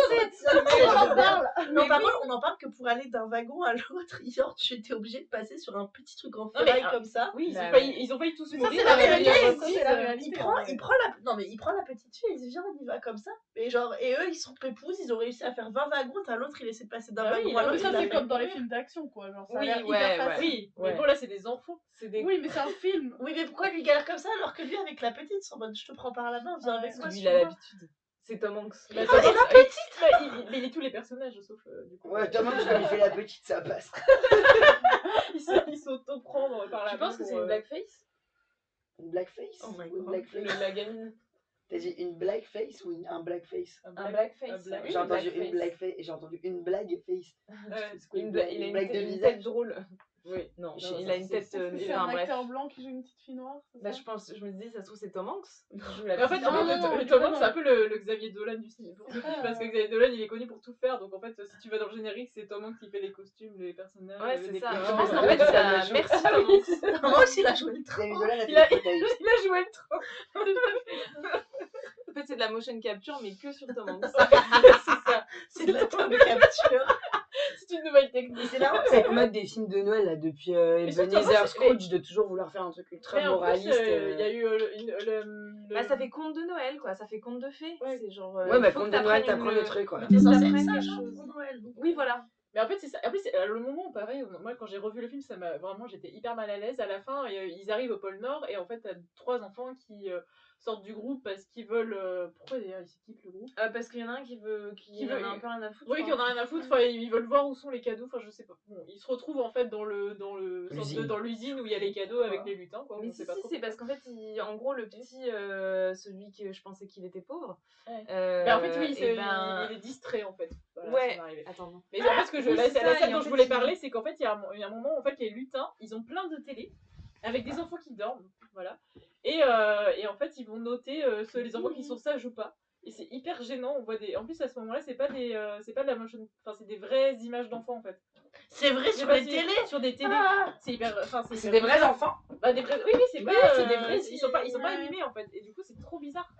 On en parle. Non, par contre, on en parle que pour aller d'un wagon à l'autre, genre, tu étais obligé de passer sur un petit truc en mais, ferraille comme ça. Oui, Bah ils ont failli tous Ça, mourir. c'est la réalité. Ça, Ils c'est la disent, réalité, il prend, ouais. il prend la, non mais il prend la petite fille, il dit viens on y va comme ça. Et genre, et eux ils sont pépouses, ils ont réussi à faire 20 wagons, t'as l'autre il essaie de passer d'un Bah oui, wagon à non, mais l'autre. ça, il a c'est fait comme dans les mourir. films d'action, quoi. Genre, ça a Oui, l'air ouais, hyper ouais. facile. Oui, Ouais. mais bon, là, c'est des enfants. C'est des... Oui, mais c'est un film. Oui mais pourquoi lui galère comme ça alors que lui avec la petite, c'est en mode je te prends par la main, viens avec moi. Lui il suis-moi. a l'habitude. C'est Tom Hanks. Bah, Ah, c'est- et la petite il est tous les personnages, sauf du coup. Ouais, Thomas, comme il fait la petite, ça passe. Il s'auto-prendre par la Tu penses que c'est main une blackface? Une blackface Oh my ou une God. blackface La gamine. T'as dit une blackface ou un blackface Un blackface. black- J'ai entendu une blackface et j'ai entendu une blague face. C'est quoi Il blague a Une une, blague de une visage. tête drôle. Oui, Non, non, il ça, a une tête. C'est Enfin un bref. acteur blanc qui joue une petite fille noire, c'est Bah, ça je me dis, ça se trouve, c'est Tom Hanks. qui joue Mais la en fait, petite en fille. fait, non, le non, Tom non, Hanks, non. c'est un peu le Xavier Dolan du cinéma. Parce que Xavier Dolan, il est connu pour tout faire. Donc en fait, si tu vas dans le générique, c'est Tom Hanks qui fait les costumes, les personnages. Ouais, les c'est décors. ça. Ah, En fait, ça ça... me chaud. Merci Tom Hanks. Moi aussi il a joué le train. Xavier Dolan a fait Il a- le fauteuil. Il a joué le train. En fait, c'est de la motion capture, mais que sur Tom Hanks. C'est ça. C'est de la table de capture. C'est une nouvelle technique. C'est là C'est le mode des films de Noël là, depuis surtout, Ebenezer moi, c'est- Scrooge de toujours vouloir faire un truc ultra Mais en plus, moraliste. il y a eu le. Bah, ça fait conte de Noël, quoi. Ça fait conte de fées. Ouais. C'est genre. Ouais, mais faut conte que de Noël, t'apprennes t'apprends des trucs, quoi. T'es censé être t'apprennes sage des hein, choses. pour Noël. donc. Oui, voilà. Mais en fait, c'est ça. En plus, le moment, pareil, moi, quand j'ai revu le film, ça m'a vraiment, j'étais hyper mal à l'aise. À la fin, ils arrivent au pôle Nord et en fait, t'as 3 enfants qui sortent du groupe parce qu'ils veulent. Pourquoi d'ailleurs ils se quittent le groupe? Parce qu'il y en a un qui veut. Qui veut- en a un peu rien à foutre. Oui, qui en a rien à foutre. Enfin, ils veulent voir où sont les cadeaux. Enfin, je sais pas. Bon, ils se retrouvent en fait dans L'usine. dans l'usine où il y a les cadeaux avec les lutins, quoi. Mais On si, sait pas trop. c'est parce qu'en fait, en gros, le petit, celui que je pensais qu'il était pauvre. Ouais. euh, Mais en fait, oui, eh ben, il est distrait en fait. Voilà, Ouais. ça m'est arrivé. Attends, non. Mais en fait, ce que je, Oui, la, c'est la ça, scène et en dont je fait, voulais il- parler, c'est qu'en fait, il y a un moment, en fait, les lutins, ils ont plein de télé avec des enfants qui dorment, voilà. Et en fait, ils vont noter les enfants qui sont sages ou pas. Et c'est hyper gênant. On voit des. En plus, à ce moment-là, c'est pas de la motion. Enfin, c'est des vraies images d'enfants en fait. C'est vrai Je sais sur pas les si- télés. Sur des télés. Ah. C'est hyper. Enfin, C'est hyper des vrais bizarre. enfants. Bah, des vrais. Oui, c'est Oui, pas. c'est des vrais Ils sont pas ouais. animés en fait. Et du coup, c'est trop bizarre.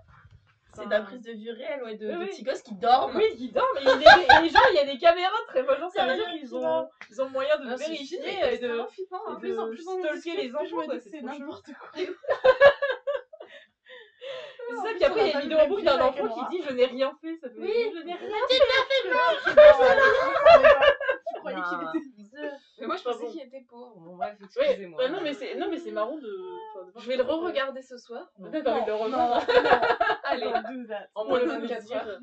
C'est de la prise de vue réelle, ouais, de Oui, oui. petits gosses qui dorment. Oui, ils dorment. Et genre, il y a des caméras très genre, ça veut dire qu'ils ont moyen de Ah, c'est vérifier filmé, et de. extrêmement flippant, hein. et de stalker les enfants, je me quoi, dis c'est c'est trop n'importe quoi. C'est ça, En puis plus, après, on il y a a pas une vu vidéo en le boucle film d'un avec enfant Nora. qui dit je n'ai rien fait. Ça fait Oui. je n'ai rien Tu croyais Non. qu'il était. Mais moi, je Pas pensais bon. qu'il était pauvre. Bon, bref, Ouais, excusez-moi. bah non, mais c'est marrant de. Je vais le re-regarder ce soir. Peut-être envie de le revoir. Allez, Don't do that. en Pour moins de le 24 plaisir. heures.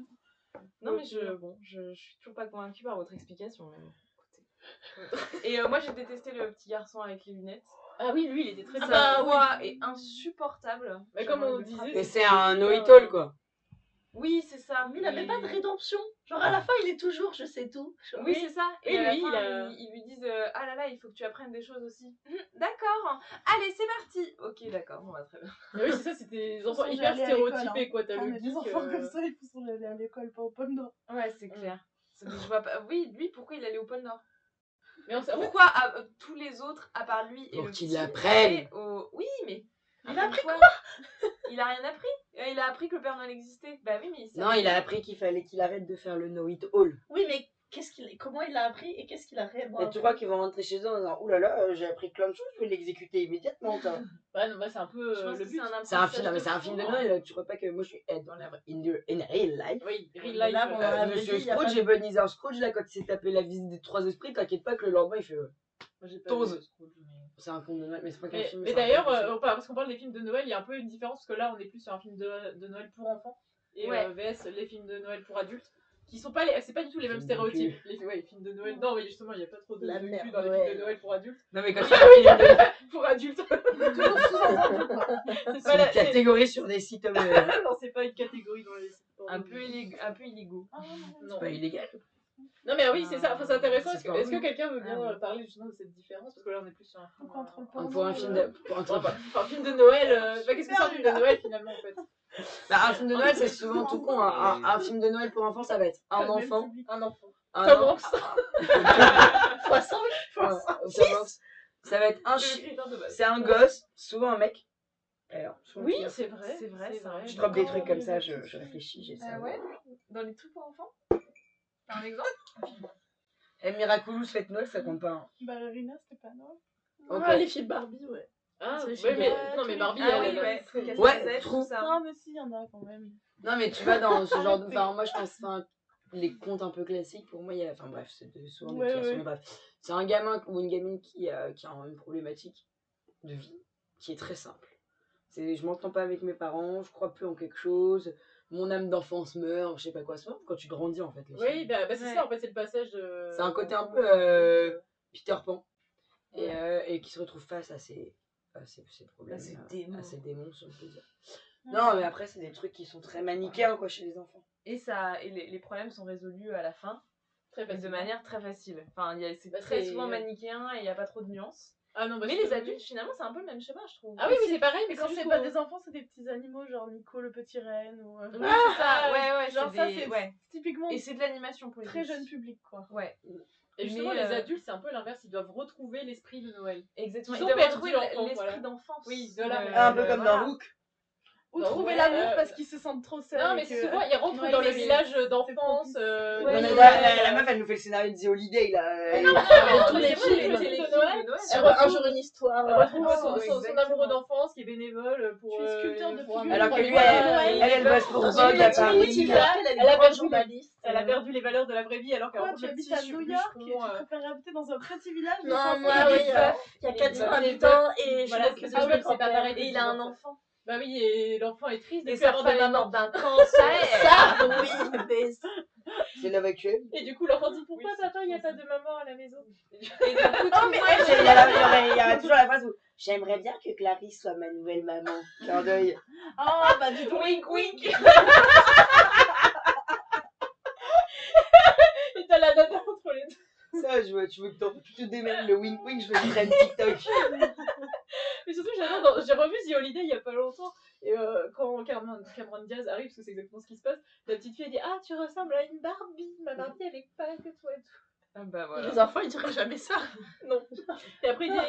Non, mais je suis toujours pas convaincue par votre explication. Mais bon, écoutez. Et moi, j'ai détesté le petit garçon avec les lunettes. Ah oui, lui, il était très Sa bizarre. voix est insupportable. Mais J'ai comme envie on de le disait, frapper. Mais c'est un know-it-all quoi. Oui, c'est ça. Mais il avait pas de rédemption. Genre à la fin, il est toujours je sais tout. Genre, Oui, c'est ça. Oui, Et à la lui, fin, il a- ils lui disent ah là là, il faut que tu apprennes des choses aussi. D'accord. Allez, c'est parti. Ok, d'accord. Bon, bah, très bien. Mais oui, c'est ça, c'était des enfants Faut hyper songer aller à l'école, stéréotypés, quoi. T'as Quand on le a des geek, enfants comme ça, il faut s'en aller à l'école, pas au pôle Nord. Ouais, c'est clair. Mais je vois pas. Oui, lui, pourquoi il allait au pôle Nord? Mais en fait, Pourquoi tous les autres, à part lui et Pour le qu'il petit, l'apprenne. allaient au... Oui, mais... Il a appris quoi? Il a rien appris. Il a appris que le Père Noël existait. Bah oui, mais il Non, il a appris qu'il fallait qu'il arrête de faire le know-it-all. Oui, mais comment il a appris et qu'est-ce qu'il a réellement Et tu appris. crois qu'ils vont rentrer chez eux en disant oulala, j'ai appris plein de choses, je vais l'exécuter immédiatement. ça. ouais, non, bah, c'est un peu Je pense le que but. C'est un film, non, mais c'est un film de Noël. Tu crois pas que moi je suis dans la in real life. Oui, real Là, life. bon, la vraie Monsieur vie, y a Scrooge pas et Ebenezer Scrooge, là, quand il s'est tapé la visite des 3 esprits, t'inquiète pas que le lendemain il fait. Moi, j'ai pas Tose. vu Scrooge, mais- C'est un conte de Noël, mais c'est pas qu'un Mais, film. mais c'est un d'ailleurs, conte de Noël. parce qu'on parle des films de Noël, il y a un peu une différence parce que là, on est plus sur un film de Noël pour enfants et Ouais. VS les films de Noël pour adultes, qui sont pas c'est pas du tout les mêmes Films de stéréotypes. Les films de Noël, non, mais justement, il y a pas trop de La cul merde, dans les ouais. films de Noël pour adultes. Non, mais quand c'est un film de. Pour adultes, Toujours sous-entendu, quoi. c'est C'est une la- catégorie sur des sites. non, c'est pas une catégorie dans les. Un peu illégaux. Non. C'est pas illégal. Non mais oui, c'est ça, enfin, c'est intéressant. C'est Est-ce pas que vrai. quelqu'un veut bien parler justement de cette différence? Parce que là on est plus sur un film. Pourquoi entre le Pour porno un et film le- Enfin, un film de Noël. Qu'est-ce que c'est un film de Noël finalement en fait? Bah, un film de Noël, c'est souvent tout con. Un film de Noël pour enfants, ça va être un Pas le même enfant. public. Un enfant. Un Tom en- Hanks. Fois 5. Non, Tom Hanks. Ça va être un C'est le chien. critère de base. C'est un gosse, souvent un mec. Alors, souvent Oui, un garçon. c'est vrai. C'est vrai, ça. Je drop des trucs comme ça, je réfléchis, j'essaie. Ah ouais? Dans les trucs pour enfants? T'as un exemple? Et Miraculous Fête Noël, ça compte pas. Hein. Ballerina, c'était pas Noël. Ok. Ah, les films Barbie, ouais. Ah, C'est ouais, chez mais moi. non, mais Barbie, Ah elle oui, ouais. Ouais, Casse-tête, trou. tout ça. Non, mais si, il y en a quand même. Non, mais tu vas dans ce genre de. Enfin, moi, je pense. Enfin, les contes un peu classiques, pour moi, il y a. Enfin, bref, c'est souvent des Ouais, petits garçons, ouais. mais bref. C'est un gamin ou une gamine qui a une problématique de vie qui est très simple. Je m'entends pas avec mes parents, je crois plus en quelque chose, mon âme d'enfance meurt, je sais pas quoi. C'est quand tu grandis, en fait. Les Oui, films. bah c'est Ouais. ça en fait, c'est le passage de. C'est un côté un peu Peter Pan. Et qui se retrouve face à ses problèmes, ces démons. à ces démons, si on peut dire. Non, mais après, c'est des trucs qui sont très manichéens, quoi, chez les enfants. Et les problèmes sont résolus à la fin, Très mais de facile. manière très facile. Enfin, c'est Bah, très c'est- souvent manichéen et il n'y a pas trop de nuances. Ah non, bah, Mais c'est les pas- adultes, finalement, c'est un peu le même schéma, je trouve. Ah oui, mais c'est pareil, mais Mais quand c'est c'est juste pas au- des enfants, c'est des petits animaux, genre Nico le petit renne. Ou... Oui, c'est ça. Ah, Ouais, genre c'est ça, des... c'est ouais. typiquement Et c'est de l'animation pour les très petits. jeune public, quoi. Ouais, Et justement, Mais, les adultes, c'est un peu l'inverse, ils doivent retrouver l'esprit de Noël. exactement. Ils Ils ont doivent perdu retrouver l'enfant, l'esprit voilà. d'enfance. Oui, voilà. Un peu comme dans Hook. Ou Non, trouver ouais, l'amour parce qu'ils se sentent trop seuls. Non, et mais que- c'est souvent, ils rentrent Noël, dans le c'est- village c'est d'enfance. propice. Non, Ouais, mais ouais, la meuf, elle nous fait le scénario de The Holiday, là. non, et- mais tous les c'est vrai, films, les les films de films Noël. de Noël. Sur Elle un retrouve- jour une histoire. Elle retrouve son exactement. amoureux d'enfance qui est bénévole pour. Tu es sculpteur de pour un- figurines. Alors que lui, Voilà, elle bosse pour Dans Vogue une à petite Paris. univers, Elle elle a a perdu journaliste. Elle a perdu les valeurs de la vraie vie alors qu'elle Toi, rencontre tu le habites petit à New York et tu bûcheron, préfères habiter dans un petit village. de Non, 500 moi, habitants. oui, il y a il est 400 veuf, habitants et je Voilà, m'occupe c'est de pas son vrai, c'est pas grand-père. pareil. Et il a un enfant. Bah oui, et l'enfant est triste Et depuis sa avoir des femme est mamans. morte d'un cancer. Ça, oui, mais C'est Love Actuel. Et du coup, l'enfant dit pourquoi Oui, papa il n'y a pas de maman à la maison? Et du coup, tout le monde- Il y a toujours la phrase où j'aimerais bien que Clarisse soit ma nouvelle maman. Clin d'œil. Ah, bah dis donc. Wink wink. Et t'as la nana entre les deux. Ça, tu veux que tu te démerdes le wink wink, je vais te traîner TikTok. Mais surtout, j'adore, j'ai revu The Holiday il y a pas longtemps. Et quand Cameron Diaz arrive, parce que c'est exactement ce qui se passe, la petite fille elle dit ah, tu ressembles à une Barbie. Ma Barbie elle est pas que toi et tout. Ah bah voilà. les enfants ils diraient jamais ça. Non. Et après il dit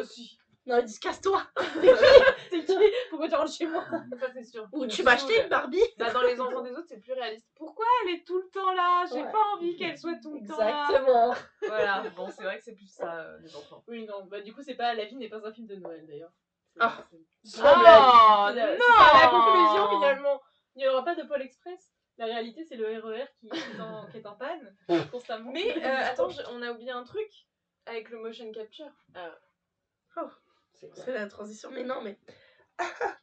si. Non, ils disent casse-toi. C'est qui? Pourquoi tu rentres chez moi? Ça c'est sûr. Ou Me tu m'as acheté saoule. une Barbie. Bah, dans les enfants des autres, c'est plus réaliste. Pourquoi elle est tout le temps là? J'ai Ouais. pas envie qu'elle soit tout le temps là. Exactement. Voilà, bon, c'est vrai que c'est plus ça, les enfants. Oui, non, bah du coup, c'est pas La vie n'est pas un film de Noël d'ailleurs. Ah. C'est Oh, la non. conclusion finalement. Il n'y aura pas de Pôle Express. La réalité, c'est le RER qui est en panne constamment. Mais attends, on a oublié un truc avec le motion capture. C'est la transition, mais non, mais.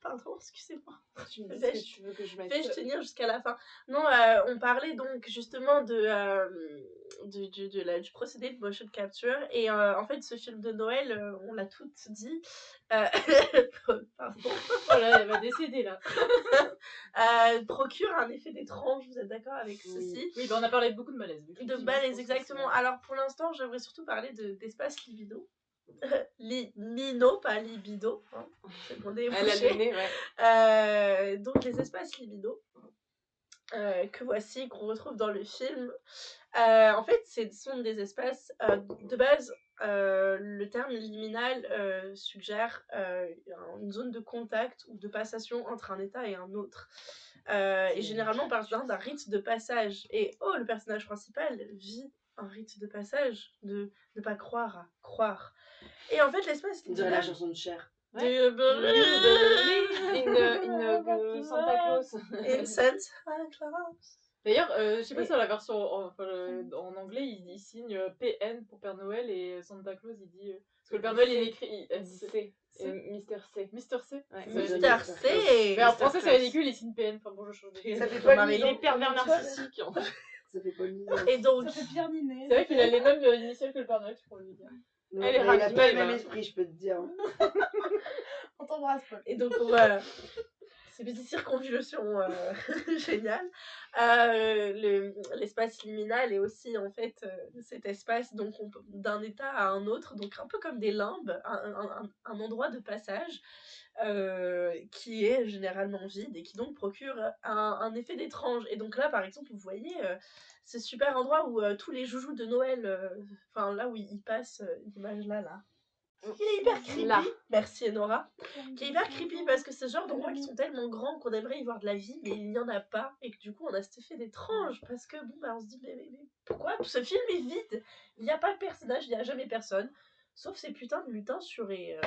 Pardon, excusez-moi. Tu me dis Vais-je- ce que tu veux que je mette. Vais-je tenir jusqu'à la fin? Non, on parlait donc justement du procédé de motion capture. Et en fait, ce film de Noël, on l'a toutes dit. Pardon. Voilà, elle va décéder là. Procure un effet d'étrange, vous êtes d'accord avec ceci? Oui, bah on a parlé de beaucoup de malaise. vu que De je malaise, pense que exactement. c'est- Alors pour l'instant, j'aimerais surtout parler d'espace libido. Lino, pas libido. Hein. C'est mon nez Elle a bouché. le nez, ouais. Donc les espaces libido que voici, qu'on retrouve dans le film. En fait, ce sont des espaces de base. Le terme liminal suggère une zone de contact ou de passation entre un état et un autre. Et généralement, on parle d'un rite de passage. Et le personnage principal vit un rite de passage, de ne pas croire à croire. Et en fait, l'espace On dirait la chanson de Cher. Une Santa Claus. In Santa Claus. D'ailleurs, je sais pas si dans la version en anglais, il signe PN pour Père Noël et Santa Claus il dit. Parce que le Père Noël il écrit. C. Mister C. Mister C. Ouais. Mister C. Mais en Mr. français c'est Claus. ridicule, il signe PN. Enfin bon, je change de. Ça fait Thomas pas Melon. mille Il est pervers narcissique. En fait. Ça fait pas mille Et donc, Ça fait Pierre Ninet. C'est vrai qu'il a les mêmes initiales que le Père Noël, je pourrais lui dire. Non, Elle est mais il a ravie, pas le Eva. même esprit, je peux te dire. On t'embrasse, Paul. et donc ces petites circonvolutions géniales. L'espace liminal est aussi en fait cet espace donc d'un état à un autre, donc un peu comme des limbes, un endroit de passage qui est généralement vide et qui donc procure un effet d'étrange. Et donc là, par exemple, vous voyez ce super endroit où tous les joujoux de Noël, enfin là où ils passent l'image là. Qui est hyper creepy. Là. Merci Enora. Qui est hyper creepy parce que c'est ce genre d'endroits qui sont tellement grands qu'on aimerait y voir de la vie, mais il n'y en a pas. Et que du coup, on a cet effet d'étrange parce que bon, bah, on se dit, mais pourquoi ce film est vide? Il n'y a pas de personnage, il n'y a jamais personne. Sauf ces putains de lutins sur des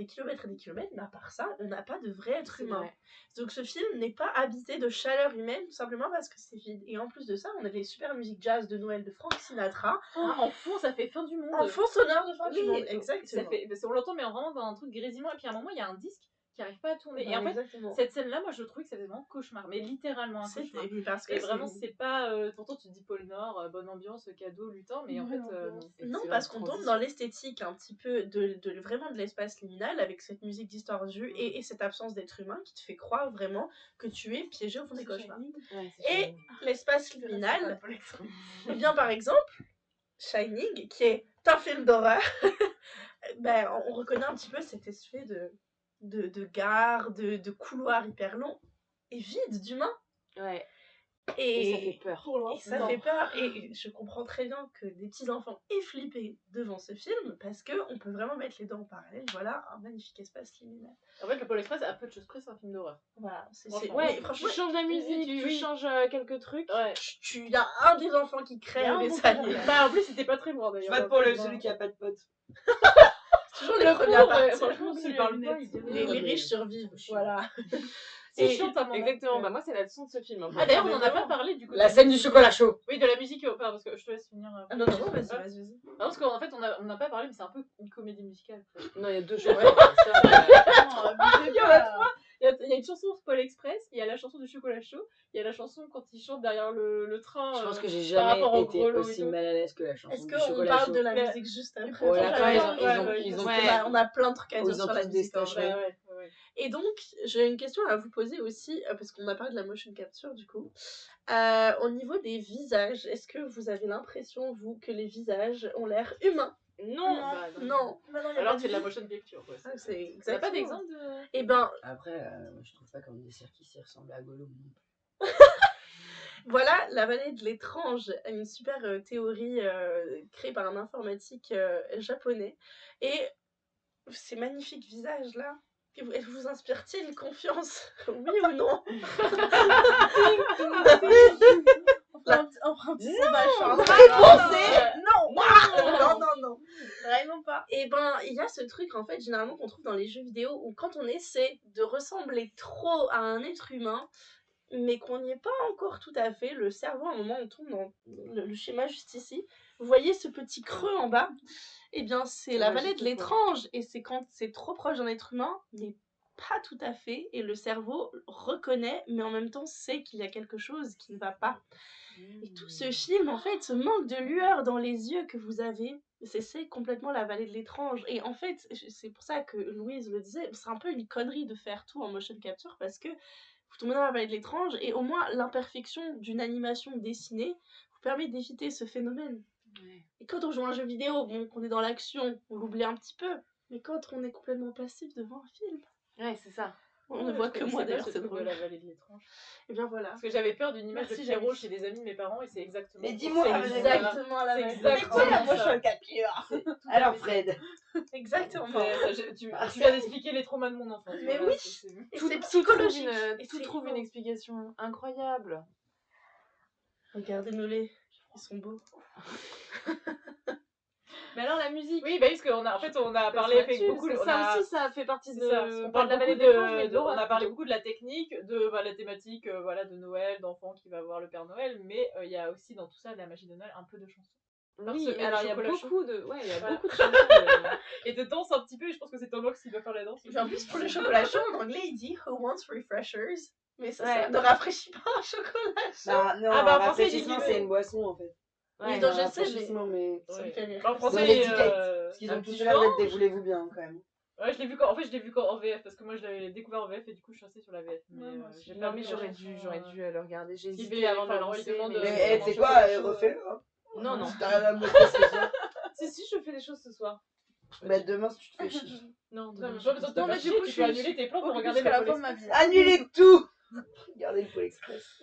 kilomètres et des kilomètres, mais à part ça, on n'a pas de vrai être humain. Vrai. Donc ce film n'est pas habité de chaleur humaine, tout simplement parce que c'est vide. Et en plus de ça, on a les super musiques jazz de Noël de Frank Sinatra. En fond, ça fait fin du monde. En fond sonore de fin du Oui, monde, ça exactement. fait, parce qu'on l'entend, mais vraiment dans un truc grésillement. Et puis à un moment, il y a un disque qui arrive pas à tourner. Et en fait, Exactement. cette scène-là, moi, je trouvais que ça faisait vraiment cauchemar, mais littéralement un cauchemar. Et parce que Et vraiment, c'est pas. Pourtant, tu te dis pôle Nord, bonne ambiance, cadeau, lutin, mais en fait, non. non, C'est parce en qu'on tombe transition. dans l'esthétique un petit peu vraiment de l'espace liminal avec cette musique distordue et cette absence d'être humain qui te fait croire vraiment que tu es piégé au fond des cauchemars. Et l'espace liminal, eh bien par exemple, Shining, qui est un film d'horreur, ben, on reconnaît un petit peu cet effet de gare, de couloir hyper long et vide d'humains. Ouais. Et ça fait peur. Et ça fait peur. Et je comprends très bien que des petits enfants aient flippé devant ce film parce qu'on peut vraiment mettre les dents en parallèle. Voilà un magnifique espace liminal. En fait, le Pôle Express, à peu de choses près, c'est un film d'horreur. Voilà. Ouais, franchement, tu changes la musique, tu- tu oui. changes quelques trucs. Ouais. il y a un des enfants qui crève et ça y est. Bah, en plus, c'était pas très loin Je d'ailleurs. vote pour celui qui a pas de pote. C'est toujours les Le premiers à pauvre, partir. franchement, s'il parle pas, il dit rien. Les riches survivent. Voilà. C'est Et- chiant, ta maman. Exactement, bah moi c'est la leçon de ce film. Un peu. Ah, d'ailleurs, on Mais en a pas vraiment. parlé du coup. La scène du chocolat chaud. Oui, de la musique, enfin, parce que je te laisse finir. Ah non, vas-y. Non, parce qu'en fait, on n'a pas parlé, mais c'est un peu une comédie musicale. En fait. Non, il y a deux choses. Il y en a trois. Il y a une chanson Pôle Express, il y a la chanson du chocolat chaud, il y a la chanson quand ils chantent derrière le train. Je pense que j'ai par jamais rapport au été grelot et aussi tout. mal à l'aise que la chanson Est-ce du qu'on chocolat parle chaud. de la Ouais. musique juste après? Oh, là, quand ils ont On a plein de trucs à Oh, dire ils ont sur la tous des musique. en stages, vrai. Ouais. Et donc, j'ai une question à vous poser aussi, parce qu'on a parlé de la motion capture du coup. Au niveau des visages, est-ce que vous avez l'impression, vous, que les visages ont l'air humains? Non, Bah, Non. Alors que c'est de la motion picture. Quoi. Ah, c'est T'as pas exactement. d'exemple de. Eh ben, Après, moi, je trouve pas comme des circuits qui ressemblent à Gollum. voilà la vallée de l'étrange, une super théorie créée par un informatique japonais. Et ces magnifiques visages-là, vous inspirent-ils confiance? Oui ou non? On prend un petit sondage sur Instagram. Non. Vraiment pas. Et ben, il y a ce truc en fait, généralement qu'on trouve dans les jeux vidéo où quand on essaie de ressembler trop à un être humain, mais qu'on n'y est pas encore tout à fait, le cerveau, à un moment, on tombe dans le schéma juste ici. Vous voyez ce petit creux en bas? Eh bien, c'est la vallée de l'étrange. Et c'est quand c'est trop proche d'un être humain, mais pas tout à fait. Et le cerveau reconnaît, mais en même temps sait qu'il y a quelque chose qui ne va pas. Et tout ce film, en fait, ce manque de lueur dans les yeux que vous avez, c'est complètement la vallée de l'étrange. Et en fait, c'est pour ça que Louise le disait, c'est un peu une connerie de faire tout en motion capture parce que vous tombez dans la vallée de l'étrange et au moins l'imperfection d'une animation dessinée vous permet d'éviter ce phénomène. Ouais. Et quand on joue à un jeu vidéo, bon, qu'on est dans l'action, on l'oublie un petit peu. Mais quand on est complètement passif devant un film, Ouais, c'est ça. on ne voit que moi d'ailleurs, c'est c'est de drôle. la vallée de l'étrange. Et bien voilà. Parce que j'avais peur d'une image Merci, de Pierrot Jamie. chez des amis de mes parents et c'est exactement. Mais dis-moi, c'est avec Exactement la C'est vallée de exactement l'étrange. ça. capture. Alors, Fred. Exactement. Tu viens d'expliquer les traumas de mon enfance. Mais voilà, oui. c'est- Et Tout c'est trouve psychologique. une, Et tout c'est trouve une humain. explication incroyable. Regardez-nous-les, ils sont beaux. Mais alors la musique. Oui, bah oui, parce qu'on a, en fait, on a parlé avec beaucoup. Ça on a- aussi, ça fait partie c'est de. ça, on pas parle de la beaucoup vallée de l'étrange, mais de on l'horreur a parlé plutôt. beaucoup de la technique, de la thématique voilà, de Noël, d'enfant qui va voir le Père Noël, mais il y a aussi dans tout ça, de la magie de Noël, un peu de chansons. Oui, Parsemée de alors il y a chocolat chaud. beaucoup de. Ouais, il y a Voilà. beaucoup de chansons. Et de danse un petit peu, et je pense que c'est Tom Hanks qui va faire la danse. Et puis en plus, pour le chocolat chaud, en anglais, il dit Who wants refreshers? Mais ça Ouais. ne rafraîchit pas un chocolat chaud. Bah, non, Ah, bah, en un français, il dit rafraîchissement, qu'il c'est veut. une boisson en fait. Oui, donc je sais, mais Rafraîchissement, mais. ça me Ouais. fait rire. En Dans français, l'étiquette. parce Parce qu'ils ont tous l'air d'être des voulez-vous bien quand même. Ouais, je l'ai vu quand... En fait, je l'ai vu quand en VF, parce que moi, je l'avais découvert en VF, et du coup, je suis restée sur la VF. Mais Ouais, moi aussi. j'ai pas Non, vu mais la j'aurais chanson, dû le regarder. J'ai qui hésité fait- avant de le enfin, il lancer. demande, mais- Mais dans tu sais Chocolat quoi, chaud, refais-le. Hein. Non, non. Si t'as rien à me montrer ce soir. Si, je fais des choses ce soir. Bah demain si tu te fais chier. Non, Non, mais je pas besoin de te Non, faire mais chier, du coup, tu je peux suis annuler tes plans pour occupée regarder jusqu'à le la Pôle fin de ma vie. Annulez tout. Regardez le Pôle Express.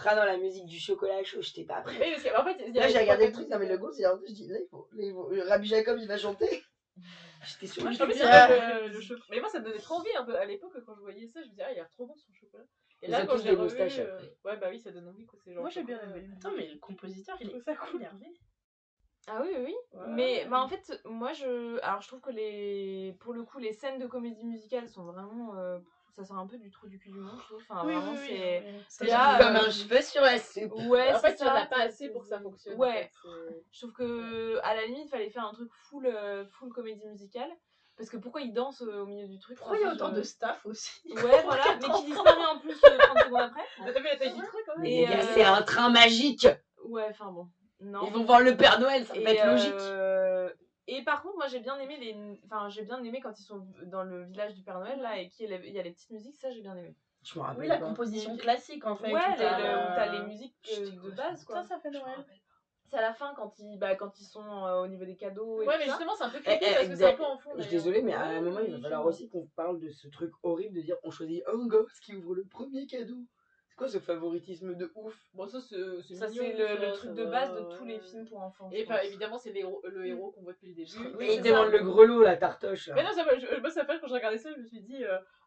Ah non, la musique du chocolat chaud, j'étais pas prête. Oui, parce qu'en fait, il y Là avait j'ai regardé le trois truc, non mais le goût, c'est un peu, je dis là il faut, Rabbi Jacob il va chanter. J'étais sur Moi, le je En plus, suis c'est bien. vrai, le chocolat. Mais moi, ça me donnait trop envie un peu. À l'époque, quand je voyais ça, je me disais, ah, il a l'air trop bon son chocolat. Et Ils là, ont quand tous j'ai des revu. moustaches après. Ouais, bah oui, ça donne envie, quoi. C'est genre. Moi, j'ai bien chocolat. aimé. Attends, mais le compositeur, il Je est trouve ça cool. énervé. Ah oui, oui. Ouais. Mais bah, en fait, moi, alors, je trouve que pour le coup, les scènes de comédie musicale sont vraiment. Ça sort un peu du trou du cul du monde, je trouve. Enfin, vraiment, c'est. C'est Là, Comme un cheveu sur la soupe. Ouais, En fait, c'est il y en a ça. pas assez pour que ça fonctionne. Ouais. En fait. C'est- Je trouve que à la limite, il fallait faire un truc full comédie musicale. Parce que pourquoi ils dansent au milieu du truc? Pourquoi il y a Enfin, ça, autant de staff aussi? Ouais, voilà, mais qui disparaît en plus 30 secondes après. T'as vu la taille du truc quand même? Mais les gars, Et, c'est un train magique. Ouais, enfin bon. Non. Ils vont voir le Père Noël, ça peut Et, être logique. Et par contre, moi j'ai bien aimé j'ai bien aimé quand ils sont dans le village du Père Noël là et qu'il y a les petites musiques, ça j'ai bien aimé. Je me rappelle Oui, la pas. composition classique en fait. Ouais, où où t'as les musiques J'étais de quoi, base quoi. Ça fait Noël. C'est à la fin quand ils sont au niveau des cadeaux et Ouais, tout mais ça. justement, c'est un peu creepy parce que c'est un peu en fond. Je suis d'ailleurs. désolée, mais à un Ouais, moment, il va oui, falloir je aussi qu'on parle de ce truc horrible de dire on choisit un gosse qui ouvre le premier cadeau. C'est quoi ce favoritisme de ouf? Bon, ça, c'est Ça mignon, c'est le ça, truc ça de va, base de ouais. tous les films pour enfants. Et je pense. évidemment, c'est le héros qu'on voit depuis le début. Oui, Et il c'est demande ça. le grelot, la tartoche. Mais non, moi, ça fait quand j'ai regardé ça, je me suis dit,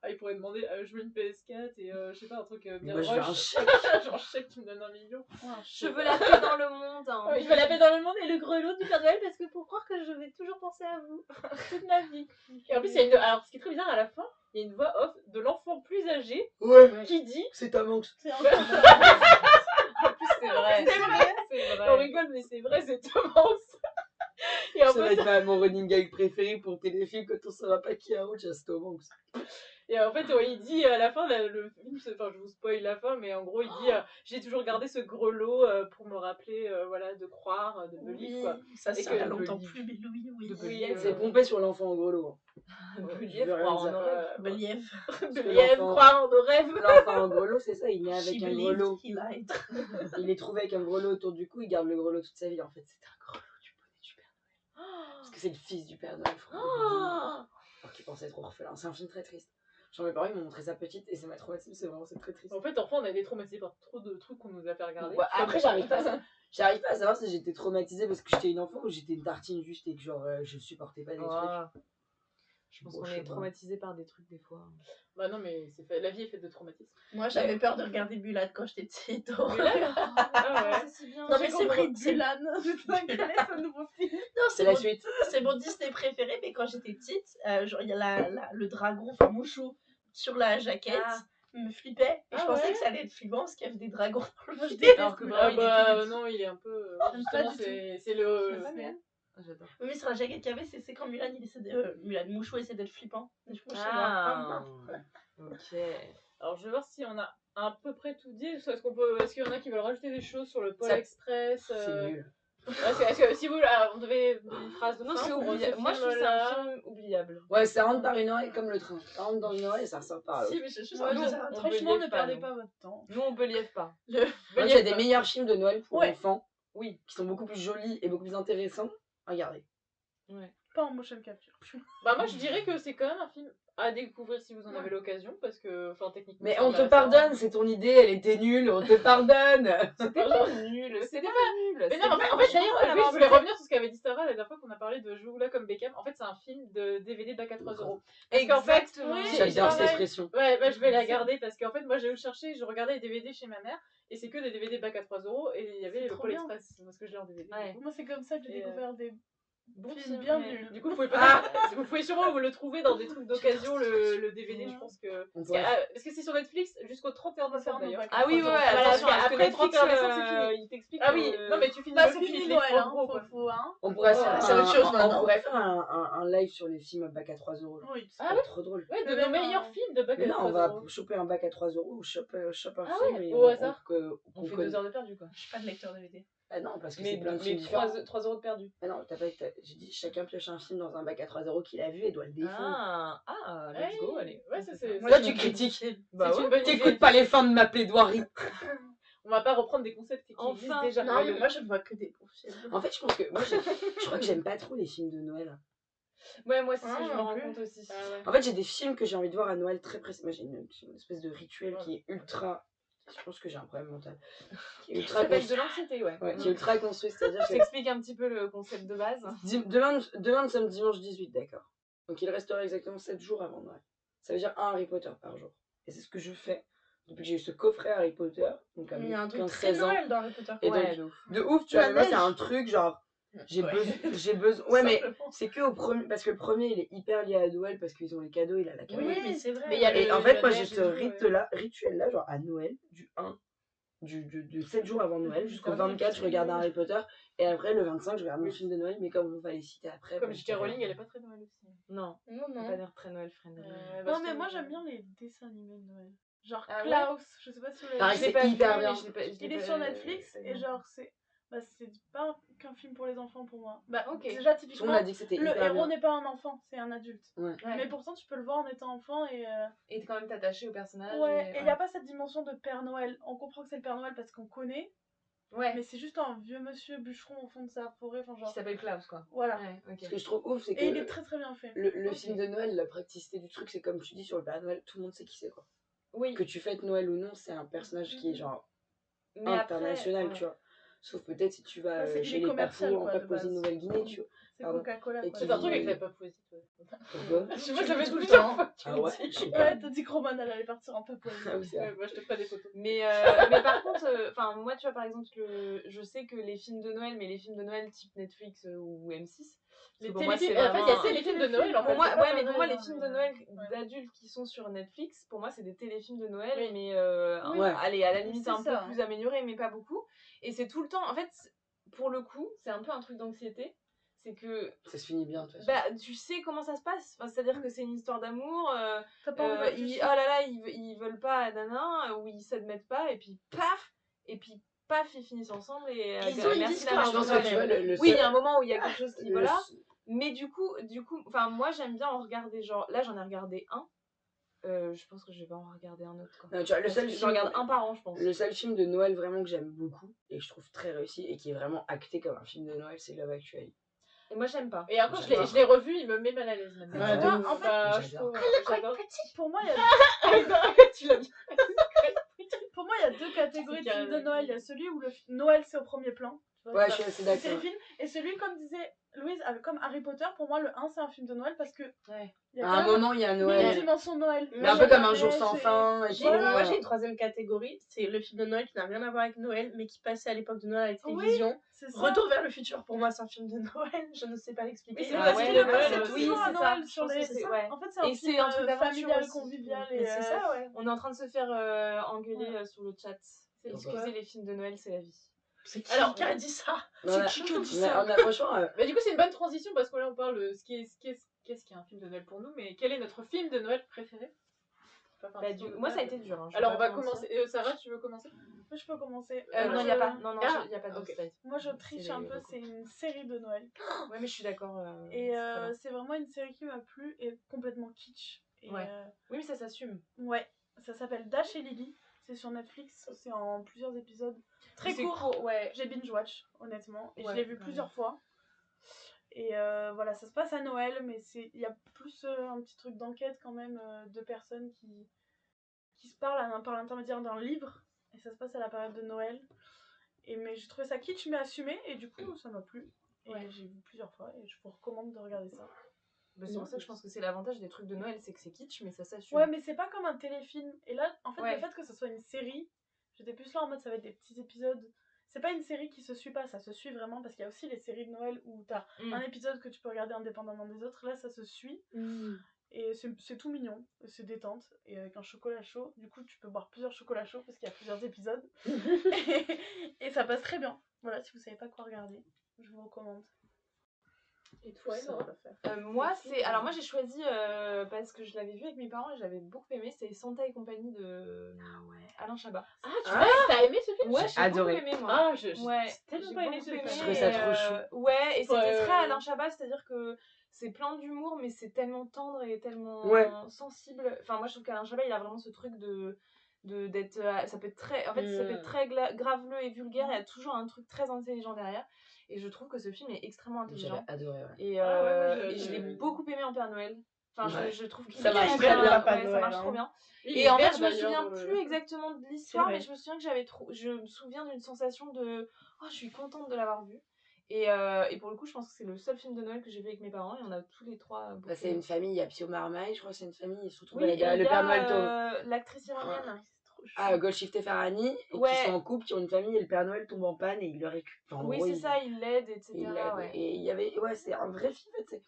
il pourrait demander, je veux une PS4 et je sais pas, un truc bien Moi, je veux un rush. chèque. Genre, chèque, tu me donnes 1 million. Je veux la paix dans le monde. Hein. Je veux la paix dans le monde et le grelot du Père Noël parce que pour croire que je vais toujours penser à vous toute ma vie. Et en plus, il y a alors, ce qui est très bizarre à la fin, il y a une voix off de l'enfant plus âgé Ouais, qui dit. c'est ta manque. C'est un En plus c'est vrai. C'est vrai. C'est On vrai. rigole, mais c'est vrai, c'est Tom Hanks. Et en Ça va fait, être mon running gag préféré pour téléfilm quand on saura pas qui a autre, j'ai Tom Hanks. ouais, il dit à la fin, le film, enfin, je vous spoil la fin, mais en gros, il dit j'ai toujours gardé ce grelot pour me rappeler voilà, de croire, de believe, quoi. Ça Et sera que longtemps Believe. plus, mais oui, oui. De Oui, Believe, C'est pompé sur l'enfant au grelot. Believe, veux rien croire en dire. nos rêves. Believe. Believe, l'enfant- croire en nos rêves. L'enfant au grelot, c'est ça, il naît avec She un believed grelot. he lied. Il est trouvé avec un grelot autour du cou, il garde le grelot toute sa vie. En fait, c'est un grelot du bonnet du Père Noël. Parce que c'est le fils du Père Noël. Alors qu'il pensait être orphelin. C'est un film très triste. Genre mes parents ils m'ont montré ça petite et ça m'a traumatisé, c'est très triste. En fait, enfant, on a été traumatisés par trop de trucs qu'on nous a fait regarder. Ouais, après j'arrive pas à savoir si j'étais traumatisée parce que j'étais une enfant ou j'étais une tartine juste et que genre je supportais pas des trucs. Je pense Bon, qu'on je sais est pas. traumatisé par des trucs des fois. Bah non, mais la vie est faite de traumatismes. Moi, j'avais peur de regarder Bulan quand j'étais petite. donc- Ah ouais. C'est si bien. Non, mais c'est vrai, c'est Bulan. Quel est ce nouveau film? Non, C'est la mon- suite. c'est mon Disney préféré, mais quand j'étais petite, genre, il y a le dragon, enfin Mouchou, sur la jaquette, Ah. me flippait. Et Ah je pensais ouais que ça allait être flippant parce qu'il y avait des dragons dans le film. Alors que Ah vraiment, il est bah tout petit. non, il est un peu. J'aime pas Justement, du tout. c'est le. J'aime pas bien. J'adore. Oui, mais sur la jaquette qu'il y avait, c'est quand Mulan, Mulan Mouchou essaie d'être flippant. Et du coup, je sais Ah. pas. Ok. Alors, je vais voir si on a à peu près tout dit. Est-ce qu'il y en a qui veulent rajouter des choses sur le Pôle Ça- Express C'est nul. Est-ce que si vous. Alors, on devait une phrase de Non, fin c'est pour ce oubliable. Moi, je trouve que c'est film-là. un film oubliable. Ouais, ça rentre par une oreille comme le train. Ça rentre dans une oreille et ça ressort par l'autre. Si, mais je Ouais, nous, c'est ça. on Franchement, believe ne pas, perdez nous. pas votre temps. Nous, on believe pas. Moi, il y a des pas. meilleurs films de Noël pour Ouais. enfants, oui, qui sont beaucoup plus jolis et beaucoup plus intéressants. Regardez. Ouais. Pas en motion capture. Bah, moi, je dirais que c'est quand même un film à découvrir si vous en avez l'occasion, parce que, enfin, techniquement. Mais c'est on te intéressant. pardonne, c'est ton idée, elle était nulle, on te pardonne. C'était pas nul. C'était pas nul. Mais non, en fait d'ailleurs, oui, je voulais revenir sur ce qu'avait dit Sarah la dernière fois qu'on a parlé de Joue là comme Beckham. En fait, c'est un film de DVD bac à 3 €. Parce qu'en fait, Exactement. oui, J'adore cette pareil. expression. Ouais, bah, je vais la garder parce qu'en fait, moi, j'ai cherché, je regardais les DVD chez ma mère et c'est que des DVD bac à 3 € et il y avait C'est le trop Pôle bien. Express parce que je l'ai en DVD. Ouais. Moi, c'est comme ça que j'ai Et, découvert des bons films, films bien ouais. nuls. Du coup, vous pouvez sûrement vous le trouver dans des trucs d'occasion, le DVD, je pense que. On Parce pourrait- que c'est sur Netflix jusqu'au 31 décembre d'ailleurs. Ah oui, ouais, Voilà, attention, parce parce que que Netflix, Netflix, en décembre, c'est fini. il t'explique. Ah oui, non mais tu finis Bah, le c'est film, fini il est Noël, trop hein. gros, quoi. Faut, hein. On pourrait Ouais, faire c'est autre chose on maintenant. pourrait faire un live sur les films bac à 3 €. Oui. C'est Ah pas ouais trop drôle. Ouais, de Le nos même, meilleurs hein. films de bac à Mais non, 3 on va €. choper un bac à 3 € ou chope un Ah film ouais, et au hasard. qu'on On fait connaît. 2 heures de perdu, quoi. Je suis pas de lecteur DVD. Ah non, parce que Mais, c'est plein de films mais différents. 3 euros de perdu. Ah non, j'ai dit chacun pioche un film dans un bac à 3 € qu'il a vu et doit le défendre. Let's go, allez. Ouais, on ça fait c'est. Toi, c'est tu une critiques. bonne idée. Bah C'est ouais. une bonne idée. T'écoutes pas les fins de ma plaidoirie. On va pas reprendre des concepts qui existent Enfin. déjà. Non, mais moi je ne vois que des bons films. En fait, je pense que. Moi, je crois que j'aime pas trop les films de Noël. Ouais, moi aussi, Ah, je me non rends plus. compte aussi. Ah ouais. En fait, j'ai des films que j'ai envie de voir à Noël très précis. Moi, j'ai une espèce de rituel qui est ultra. Je pense que j'ai un problème mental. Qui est Ça ultra s'appelle construit. de l'anxiété, ouais. Ouais, qui est ultra construit. C'est-à-dire Je que. t'explique un petit peu le concept de base. Demain, nous sommes dimanche 18, d'accord. Donc, il restera exactement 7 jours avant Noël. Ça veut dire un Harry Potter par jour. Et c'est ce que je fais depuis que j'ai eu ce coffret Harry Potter. Donc, à Il y a un truc 15, très 16 ans. Noël dans Harry Potter. Et Ouais, donc, de ouf. de ouf, tu vois, La mais moi, c'est neige. un truc genre. J'ai besoin. Ouais, mais c'est que au premier. Parce que le premier, il est hyper lié à Noël parce qu'ils ont les cadeaux, il a la cadeau. Oui, mais c'est vrai. Mais il y a Et le- en fait, la moi, j'ai neige ce et tout, rituel-là, genre à Noël, de 7 jours avant Noël jusqu'au 24, je regarde un Harry Potter. Et après, le 25, je regarde mon film de Noël. Mais comme on va les citer après. Comme bah, J.K. Rowling, elle est pas très Noël aussi. Non, Non, on non. va pas dire très Noël friendly. Non, mais moi j'aime bien les dessins animés de Noël. Genre Ah ouais Klaus, je sais pas si vous l'avez Pareil, vu. c'est hyper bien. Il est sur Netflix et genre c'est pas qu'un film pour les enfants pour moi. Bah Ok. déjà Tout le monde typiquement m'a dit que c'était le hyper héros bien. n'est pas un enfant, c'est un adulte. Ouais. Mais pourtant tu peux le voir en étant enfant et Et t'es quand même attaché au personnage. ouais, et il y a pas cette dimension de Père Noël. On comprend que c'est le Père Noël parce qu'on connaît, Ouais. mais c'est juste un vieux monsieur bûcheron au fond de sa forêt, enfin Qui genre s'appelle Klaus, quoi. voilà. Ouais, ok. Ce que je trouve ouf, c'est que. Et il est très très bien fait. Le Ok. film de Noël, la praticité du truc, c'est comme tu dis sur le Père Noël, tout le monde sait qui c'est quoi. Oui. Que tu fêtes Noël ou non, c'est un personnage qui est genre Mais après, international, ouais. tu vois. Sauf peut-être si tu vas Ouais, c'est- il chez est les commercial, Papous en quoi, de Papouasie-Nouvelle-Guinée, tu vois. C'est Pardon. Coca-Cola Et quoi. qui C'est un truc vit- avec la Papouasie, toi. Pourquoi Je sais pas, Tu ça le fait dis tout le plusieurs temps. fois que tu Ah me ouais, dis. je sais pas. Ouais, t'as dit que Roman elle allait partir en Papouasie. Ah oui, c'est vrai. Ouais, moi, je te ferai des photos. mais par contre, enfin moi tu vois par exemple je sais que les films de Noël, mais les films de Noël type Netflix ou M6, Les pour moi, téléfilms. c'est En fait, il y a vraiment- téléfilms de Noël. En pour fait, moi, c'est pas ouais, mais pour moi, pareil, les hein, films mais- de Noël Ouais. d'adultes qui sont sur Netflix, pour moi, c'est des téléfilms de Noël, Oui. mais Oui. allez, à la limite C'est un ça, peu plus améliorés, mais pas beaucoup. Et c'est tout le temps, en fait, pour le coup, c'est un peu un truc d'anxiété. C'est que Ça se finit bien, de toute façon. bah, tu sais comment ça se passe. Enfin, c'est-à-dire que c'est une histoire d'amour. T'as pas envie de Oh réfléchir. là là, ils veulent pas, nana, ou ils s'admettent pas, et puis paf, ils finissent ensemble et Ils ont une merci histoire, Je pense Noël. que tu vois, le Oui, il y seul- a un moment où il y a quelque chose qui, le- voilà. Mais du coup, enfin, moi j'aime bien en regarder, genre, là j'en ai regardé un. Je pense que je vais pas en regarder un autre, quoi. Non, tu vois, Parce que je regarde un par an, je pense. Le seul film de Noël vraiment que j'aime beaucoup et que je trouve très réussi et qui est vraiment acté comme un film de Noël, c'est Love Actually. Et moi j'aime pas. Et encore, J'adore. je l'ai revu, il me met mal à l'aise maintenant. Ouais, de ouf. en fait, J'adore. j'adore. Pour moi, il y a Tu l'as dit. Pour moi, il y a deux catégories de C'est films de carré. Noël. Il y a celui où Noël c'est au premier plan. Tu vois, Ouais, ça- je suis assez c'est d'accord. les films. Et celui, comme disait Louise, comme Harry Potter, pour moi, le 1 c'est un film de Noël parce que Ouais. il y a À quand un même moment, il y a une Noël. dimension Noël. Mais un peu comme un jour sans fin. Et Voilà. Moi j'ai une troisième catégorie, c'est le film de Noël qui n'a rien à voir avec Noël, mais qui passait à l'époque de Noël à la télévision. C'est ça. Retour vers le futur, pour moi c'est un film de Noël, je ne sais pas l'expliquer. Mais Mais c'est parce parce qu'il que le Noël, passait oui, toujours à c'est ça. Noël Je sur pense les. que c'est- ouais. En fait, c'est un Et film c'est un truc d'aventure familial, aussi. convivial. Mais Et c'est ça, ouais. On est en train de se faire engueuler Ouais. sur le chat. Pourquoi Excusez, les films de Noël, c'est la vie. C'est qui Alors, qui a dit ça? Mais on a- C'est qui a dit mais ça? on a franchement. Mais du coup, c'est une bonne transition parce que là, on parle de qu'est-ce qui est un film de Noël pour nous, mais quel est notre film de Noël préféré? Moi, ça a été dur. Hein, je vais Alors, on pas va te mentir. commencer. Sarah, tu veux commencer? Moi, je peux commencer. Non, Moi, il n'y a je- pas. Non, Ah, il y a pas de ok. slide. Moi, je triche C'est un les peu. recos. C'est une série de Noël. Ouais, mais je suis d'accord. Et c'est très bien. c'est vraiment une série qui m'a plu et complètement kitsch. Et, Ouais. Oui, mais ça s'assume. ouais, ça s'appelle Dash et Lily. C'est sur Netflix. C'est en plusieurs épisodes. Très C'est court. ouais. J'ai binge watch, honnêtement. Et Ouais, je l'ai vu ouais. plusieurs fois. Et voilà, ça se passe à Noël, mais il y a plus un petit truc d'enquête quand même de personnes qui se parlent par l'intermédiaire d'un livre. Et ça se passe à la période de Noël. Mais j'ai trouvé ça kitsch mais assumé. Et du coup, ça m'a plu. Et Ouais. j'ai vu plusieurs fois. Et je vous recommande de regarder ça. Bah, c'est pour ça que je pense que c'est l'avantage des trucs de Noël, c'est que c'est kitsch, mais ça s'assume. Ouais, mais c'est pas comme un téléfilm. Et là, en fait, Ouais. le fait que ce soit une série, j'étais plus là en mode ça va être des petits épisodes. C'est pas une série qui se suit pas, ça se suit vraiment parce qu'il y a aussi les séries de Noël où t'as un épisode que tu peux regarder indépendamment des autres. Là, ça se suit. Et c'est tout mignon, c'est détente. Et avec un chocolat chaud, du coup, tu peux boire plusieurs chocolats chauds parce qu'il y a plusieurs épisodes. et ça passe très bien. Voilà, si vous savez pas quoi regarder, je vous recommande. Et toi, Ça Laura va faire. Moi, c'est. Alors, moi, j'ai choisi parce que je l'avais vu avec mes parents et j'avais beaucoup aimé. C'est Santa et compagnie de Alain Chabat. Ah, t'as aimé ce film? Ouais, J'ai j'ai adoré. beaucoup aimé, moi. Ah, j'ai Ouais, tellement j'ai pas aimé beaucoup ce aimé. film. Je trouvais ça et, trop chou. Ouais, et c'était très Ouais. Alain Chabat, c'est-à-dire que c'est plein d'humour, mais c'est tellement tendre et tellement Ouais. sensible. Enfin, moi, je trouve qu'Alain Chabat, il a vraiment ce truc d'être ça peut être très ça peut être très graveleux et vulgaire, il y a toujours un truc très intelligent derrière et je trouve que ce film est extrêmement intelligent J'avais adoré, ouais. et, Ah ouais, moi, et je l'ai beaucoup aimé en Père Noël. Enfin, Ouais. je trouve qu'il Ça est marche très très bien, bien, Papa ouais, ça Noël, marche hein. trop bien. Il Et est en fait, vert, je me d'ailleurs, souviens dans le- plus exactement de l'histoire, vrai. mais je me souviens que je me souviens d'une sensation de oh, je suis contente de l'avoir vu. Et pour le coup, je pense que c'est le seul film de Noël que j'ai vu avec mes parents et on a tous les trois beaucoup Bah, c'est aimé. une famille, il y a Pio Marmaille, je crois que c'est une famille, ils se retrouvent Oui, à et il le y Père Noël a l'actrice iranienne. C'est trop chou. Ah, Golshifteh et Farhani, et Ouais. qui sont en couple, qui ont une famille, et le Père Noël tombe en panne et il le récupère. En Oui, gros, c'est il- ça, il l'aide, etc. il l'aide. Ouais. Et il y avait, ouais, c'est un vrai film, en fait, c'est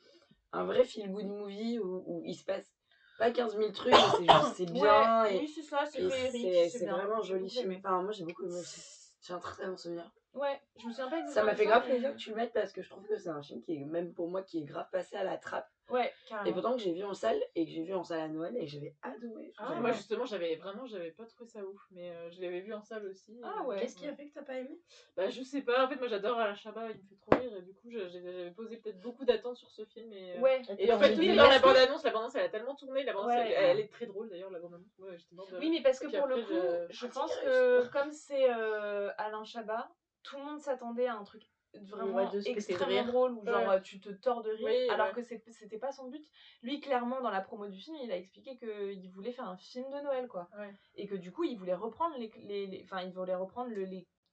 un vrai feel-good movie où il se passe pas 15 000 trucs, mais c'est juste, c'est bien, Ouais, et, oui, c'est ça, c'est et féerique, c'est bien. vraiment J'ai joli beaucoup film. aimé. Enfin, moi j'ai beaucoup aimé aussi. J'ai un très bon souvenir. Ouais, je me souviens pas Ça exactement. m'a fait de grave mais- plaisir que tu le mettes parce que je trouve que c'est un film qui est, même pour moi, qui est grave passé à la trappe. Ouais, Et carrément. pourtant que j'ai vu en salle, et que j'ai vu en salle à Noël, et que j'avais adoré. Ah, J'avais- moi justement, j'avais pas trouvé ça ouf, mais je l'avais vu en salle aussi. Ah ouais. Qu'est-ce qui a fait que t'as pas aimé? Bah, je sais pas, en fait, moi j'adore Alain Chabat, il me fait trop rire, et du coup, j'avais posé peut-être beaucoup d'attentes sur ce film. Et, Ouais. et en fait, tout est dans la bande-annonce, elle a tellement tourné, la bande-annonce, Ouais. elle est très drôle d'ailleurs, la bande-annonce. Moi, j'étais morte de Oui, rire. mais parce que Et puis pour le après, coup, je pense que comme c'est Alain Chabat, tout le monde s'attendait à un truc vraiment Ouais, de se péter de extrêmement rire. drôle où genre Ouais. tu te tords de rire, Oui, alors ouais. que c'était pas son but. Lui, clairement, dans la promo du film, il a expliqué qu'il voulait faire un film de Noël, quoi. Ouais. Et que du coup, il voulait reprendre enfin, il voulait reprendre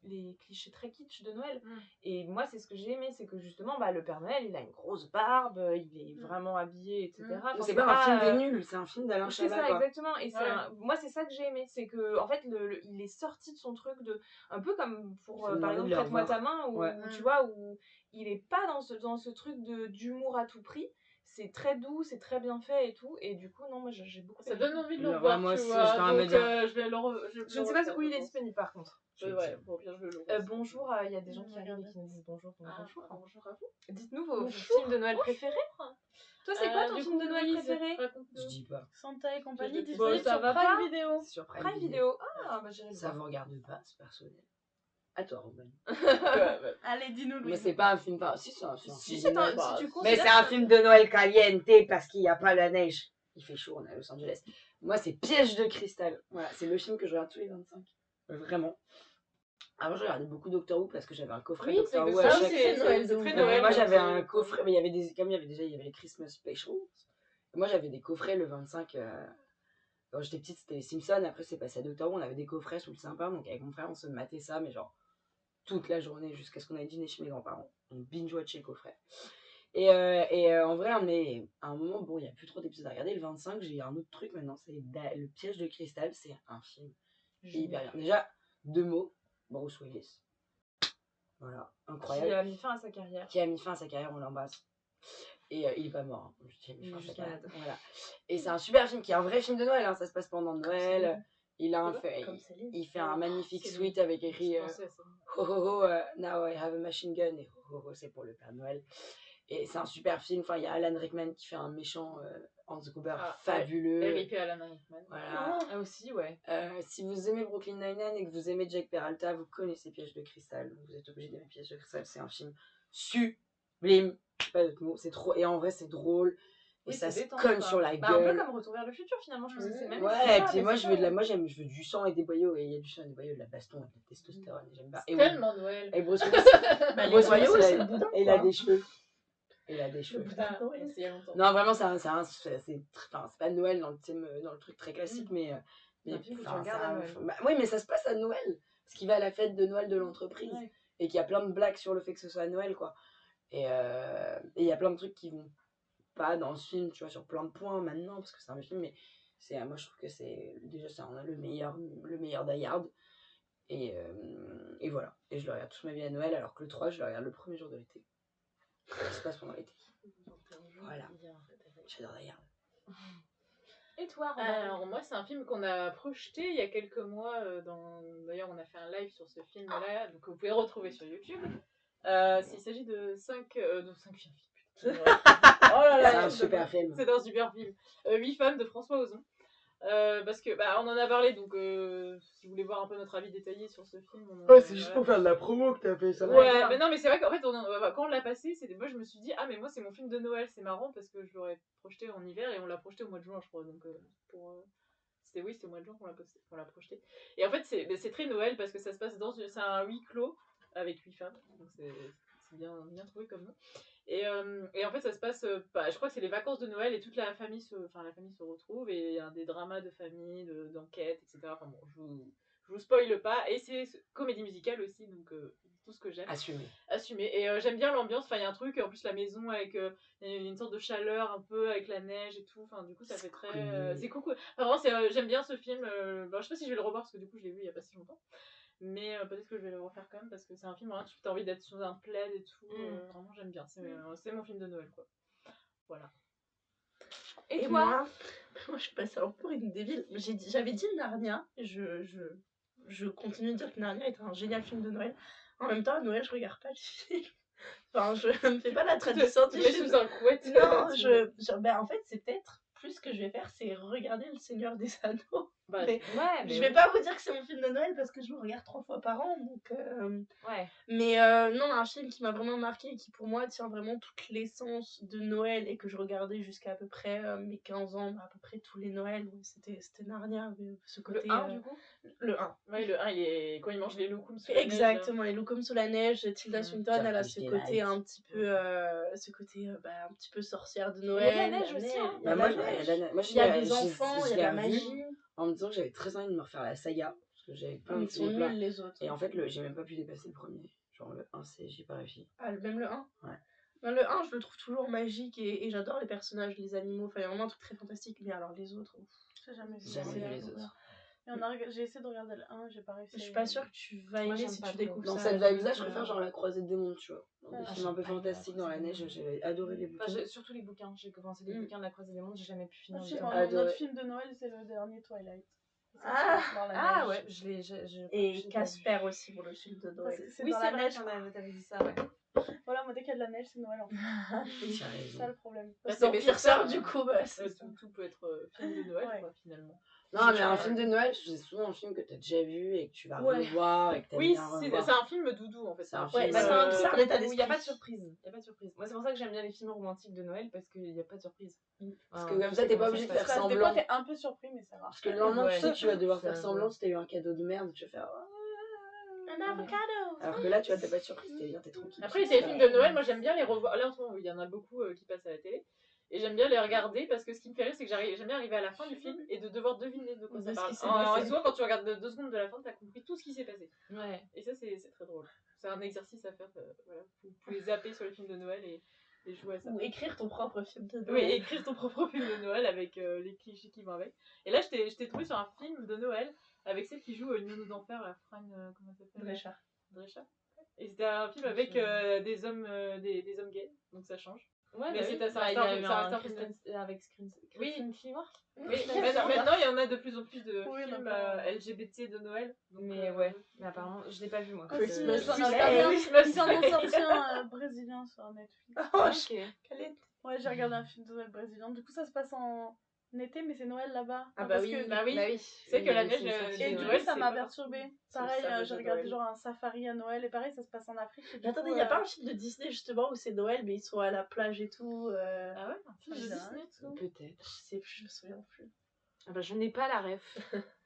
les clichés très kitsch de Noël. Et moi, c'est ce que j'ai aimé, c'est que justement, bah, le Père Noël, il a une grosse barbe, il est vraiment habillé, etc. Enfin, c'est pas un film des nuls, c'est un film d'Alain c'est Chabat. ça, Quoi. exactement. Et Ouais. moi, c'est ça que j'ai aimé. C'est que, en fait, il est sorti de son truc de. Un peu comme pour, Faut par demander exemple, de le Prête-moi revoir. ta main, où, Ouais. tu vois, où il est pas dans ce truc d'humour à tout prix. C'est très doux, c'est très bien fait et tout. Et du coup, non, moi, j'ai beaucoup Ça aimé. donne envie de le Ouais, revoir, moi tu aussi, vois. j'étais en train de me Donc, dire. je vais Je ne sais pas où il est disponible, par contre. Ouais, bon, au pire, je le revois. Bonjour, il y a des gens qui arrivent et qui nous disent bonjour. Donc Ah, bonjour. bonjour à vous. Dites-nous vos Bonjour. films de Noël préférés. Toi, c'est quoi ton Du film coup, de Noël Louise, préféré? Je dis pas. Santa et compagnie, Bon, disponible ça sur va Prime pas. Video. C'est sur Prime Video. Ah, bah j'irai le Ça voir. vous regarde pas, c'est personnel. À toi, Robin. Allez, dis-nous, Mais Louise. c'est pas un film. Enfin, si, c'est un film. Si, de c'est Noël. si tu Mais considères c'est un que- film de Noël caliente parce qu'il n'y a pas la neige. Il fait chaud, on est à Los Angeles. Moi, c'est Piège de cristal. Voilà, c'est le film que je regarde tous les 25. Vraiment. Avant, je regardais beaucoup Doctor Who parce que j'avais un coffret Oui, c'est Doctor Who ça, à oui, chaque c'est Noël c'est de très ouf. Noël. moi, j'avais c'est- un coffret, mais il y avait des, comme il y avait les Christmas Specials. Moi, j'avais des coffrets le 25. Quand j'étais petite, c'était les Simpsons. Après, c'est passé à Doctor Who. On avait des coffrets sous le sapin. Donc, avec mon frère, on se matait ça, mais genre toute la journée jusqu'à ce qu'on aille dîner chez mes grands-parents. On binge-watchait le coffret. Et en vrai, à un moment, bon, il n'y a plus trop d'épisodes à regarder. Le 25, j'ai un autre truc maintenant. C'est Le Piège de cristal. C'est un film hyper bien. Déjà, 2 mots. Bruce Willis. Voilà, incroyable. Qui a mis fin à sa carrière. Qui a mis fin à sa carrière, on l'embrasse. Et il est pas mort, hein. Il a mis Il fin est à sa juste carrière. malade. Voilà. Et c'est un super film qui est un vrai film de Noël, hein. Ça se passe pendant Noël. Il a Comme Céline. il fait un magnifique Céline. suite avec écrit Je pensais à ça. Ho ho ho, now I have a machine gun. Et ho ho ho, c'est pour le Père Noël. Et c'est un super film. Enfin, il y a Alan Rickman qui fait un méchant Hans Gruber fabuleux. RIP Alan Rickman. Voilà. Ah, aussi, ouais. Si vous aimez Brooklyn Nine-Nine et que vous aimez Jack Peralta, vous connaissez Piège de cristal. Donc vous êtes obligé d'aimer Piège de cristal. C'est un film sublime. Pas d'autre mot. C'est trop. Et en vrai, c'est drôle. Et Oui, ça c'est se détente, cogne quoi. sur la Bah, un peu gueule. comme Retour vers le futur, finalement. Je pense que c'est même. Ouais, et puis mais moi, c'est je veux ça. je veux du sang et des boyaux. Et il y a du sang et des boyaux, de la baston et de la testostérone. Et j'aime pas. Et Tellement Noël. Et Bruce Willis, Bah, les Bruce boyaux, Willis, c'est le boudin, il a quoi. des cheveux. Il a des cheveux. Ah, c'est il y a longtemps. Non, vraiment, c'est pas Noël dans le thème, dans le truc très classique, mais Un film que tu enfin, regardes à Noël. oui, mais ça se passe à Noël, parce qu'il va à la fête de Noël de l'entreprise Ouais. et qu'il y a plein de blagues sur le fait que ce soit à Noël, quoi. Et il y a plein de trucs qui vont pas dans ce film, tu vois, sur plein de points maintenant, parce que c'est un vieux film, mais moi je trouve que c'est le meilleur Die Hard. Et voilà. Et je le regarde toute ma vie à Noël, alors que le 3, je le regarde le premier jour de l'été. Ça se passe pendant l'été. Voilà. J'adore Die Hard. Et toi, Robin? Alors moi c'est un film qu'on a projeté il y a quelques mois d'ailleurs on a fait un live sur ce film là donc vous pouvez retrouver sur YouTube. Il s'agit de 5 films Ouais. Oh là là, C'est un super film. C'est un super film. 8 femmes de François Ozon. Parce que on en a parlé, donc si vous voulez voir un peu notre avis détaillé sur ce film, Ouais, c'est juste pour faire de la promo que t'as fait ça. Ouais, mais non, mais c'est vrai qu'en fait, quand on l'a passé, moi je me suis dit, ah, mais moi c'est mon film de Noël, c'est marrant parce que je l'aurais projeté en hiver et on l'a projeté au mois de juin, je crois. Donc, c'était au mois de juin qu'on l'a projeté. Et en fait, c'est très Noël parce que ça se passe c'est un huis clos avec 8 femmes, donc c'est bien trouvé comme nom. Et en fait, ça se passe, je crois que c'est les vacances de Noël et toute la famille se retrouve et il y a des dramas de famille, d'enquête, etc. Enfin bon, je vous spoile pas. Et c'est comédie musicale aussi, donc tout ce que j'aime. Assumé. Et j'aime bien l'ambiance, enfin il y a un truc, en plus la maison avec y a une sorte de chaleur un peu avec la neige et tout, enfin du coup ça fait très... c'est cool. Enfin vraiment, j'aime bien ce film. Je sais pas si je vais le revoir parce que du coup je l'ai vu il y a pas si longtemps. Mais peut-être que je vais le refaire quand même parce que c'est un film, vraiment, tu as envie d'être sous un plaid et tout. Vraiment, j'aime bien. C'est mon film de Noël, quoi. Voilà. Et toi moi, je suis passée un peu une débile. J'avais dit Narnia. Je continue de dire que Narnia est un génial film de Noël. En même temps, à Noël, je regarde pas le film. Enfin, je ne fais pas la tradition du film. sous un couette. Non, en fait, c'est peut-être plus ce que je vais faire, c'est regarder Le Seigneur des Anneaux. Mais je vais pas vous dire que c'est mon film de Noël parce que je le regarde 3 fois par an, donc mais non, un film qui m'a vraiment marqué et qui pour moi tient vraiment toute l'essence de Noël et que je regardais jusqu'à à peu près mes 15 ans, à peu près tous les Noëls, c'était Narnia, ce côté... Le 1 du coup. Le 1. Ouais, le 1, quand il mange les loukoums sous la neige. Exactement, les loukoums sous la neige. Tilda Swinton, elle a ce côté un petit peu un petit peu sorcière de Noël. Il y a de la neige aussi, hein. Il y a des enfants, il y a de la magie. En me disant que j'avais très envie de me refaire la saga, parce que j'avais plein de Ils sont nuls les autres. Et en fait, j'ai même pas pu dépasser le premier. Genre le 1, j'ai pas réussi. Ah, même le 1 Ouais. Non, le 1, je le trouve toujours magique et j'adore les personnages, les animaux. Enfin, il y a vraiment un truc très fantastique. Mais alors, les autres, j'ai jamais vu les autres. J'ai essayé de regarder le 1, j'ai pas réussi. Je suis pas sûre que tu vas aimer si tu découvres ça. Dans cette vibe-là, je préfère genre La Croisée des mondes, tu vois. Des films un peu fantastiques dans la neige, j'ai adoré les bouquins. Surtout les bouquins, j'ai commencé les bouquins de La Croisée des mondes, j'ai jamais pu finir. Notre film de Noël, c'est le dernier Twilight. Ouais, et Casper aussi pour le film de Noël. Oui, c'est vrai, t'avais dit ça, ouais. Voilà, moi dès qu'il y a de la neige, c'est Noël en fait. C'est ça le problème. C'est pire sœur du coup, tout peut être film de Noël, quoi, finalement. Non, mais un film de Noël, c'est souvent un film que t'as déjà vu et que tu vas revoir et que t'aimes bien revoir. C'est un film doudou en fait. C'est un film un état d'esprit où il n'y a pas de surprise. Moi, c'est pour ça que j'aime bien les films romantiques de Noël parce qu'il n'y a pas de surprise. Parce que comme ça, t'es pas obligé de faire semblant. Des fois, t'es un peu surpris, mais ça va. Parce que le lendemain, tu sais que tu vas devoir faire semblant si t'as eu un cadeau de merde, tu vas faire. Un avocado. Alors que là, tu vois, t'es pas surprise, t'es tranquille. Après, les films de Noël, moi j'aime bien les revoir. Là en ce moment, il y en a beaucoup qui passent à la télé. Et j'aime bien les regarder parce que ce qui me fait rire, c'est que j'aime bien arriver à la fin du film et de devoir deviner de quoi ça parle. Souvent, quand tu regardes 2 secondes de la fin, t'as compris tout ce qui s'est passé. Ouais. Et ça, c'est très drôle. C'est un exercice à faire. Voilà. Vous pouvez zapper sur les films de Noël et jouer à ça. Ou écrire ton propre film de Noël. Oui, écrire ton propre film de Noël avec les clichés qui vont avec. Et là, je t'ai trouvé sur un film de Noël avec celle qui joue une nounou d'enfer, la Fran, comment ça s'appelle Drescher. Et c'était un film avec des hommes gays, donc ça change. Ouais, mais c'est un avec Kristen Stewart. Oui, maintenant il y en a de plus en plus de films LGBT de Noël. Donc, mais apparemment, je l'ai pas vu moi. Ils en ont sorti un brésilien sur Netflix. Ouais, j'ai regardé un film de Noël brésilien. Du coup, ça se passe en été, mais c'est Noël là-bas. Oui. C'est que la neige. Et du coup, ça m'a perturbée. Pareil, j'ai regardé genre un safari à Noël et pareil, ça se passe en Afrique. Mais attendez, il n'y a pas un film de Disney justement où c'est Noël, mais ils sont à la plage et tout. Ah ouais, un film de Disney peut-être. Je sais plus, je me souviens plus. Ah bah, je n'ai pas la ref.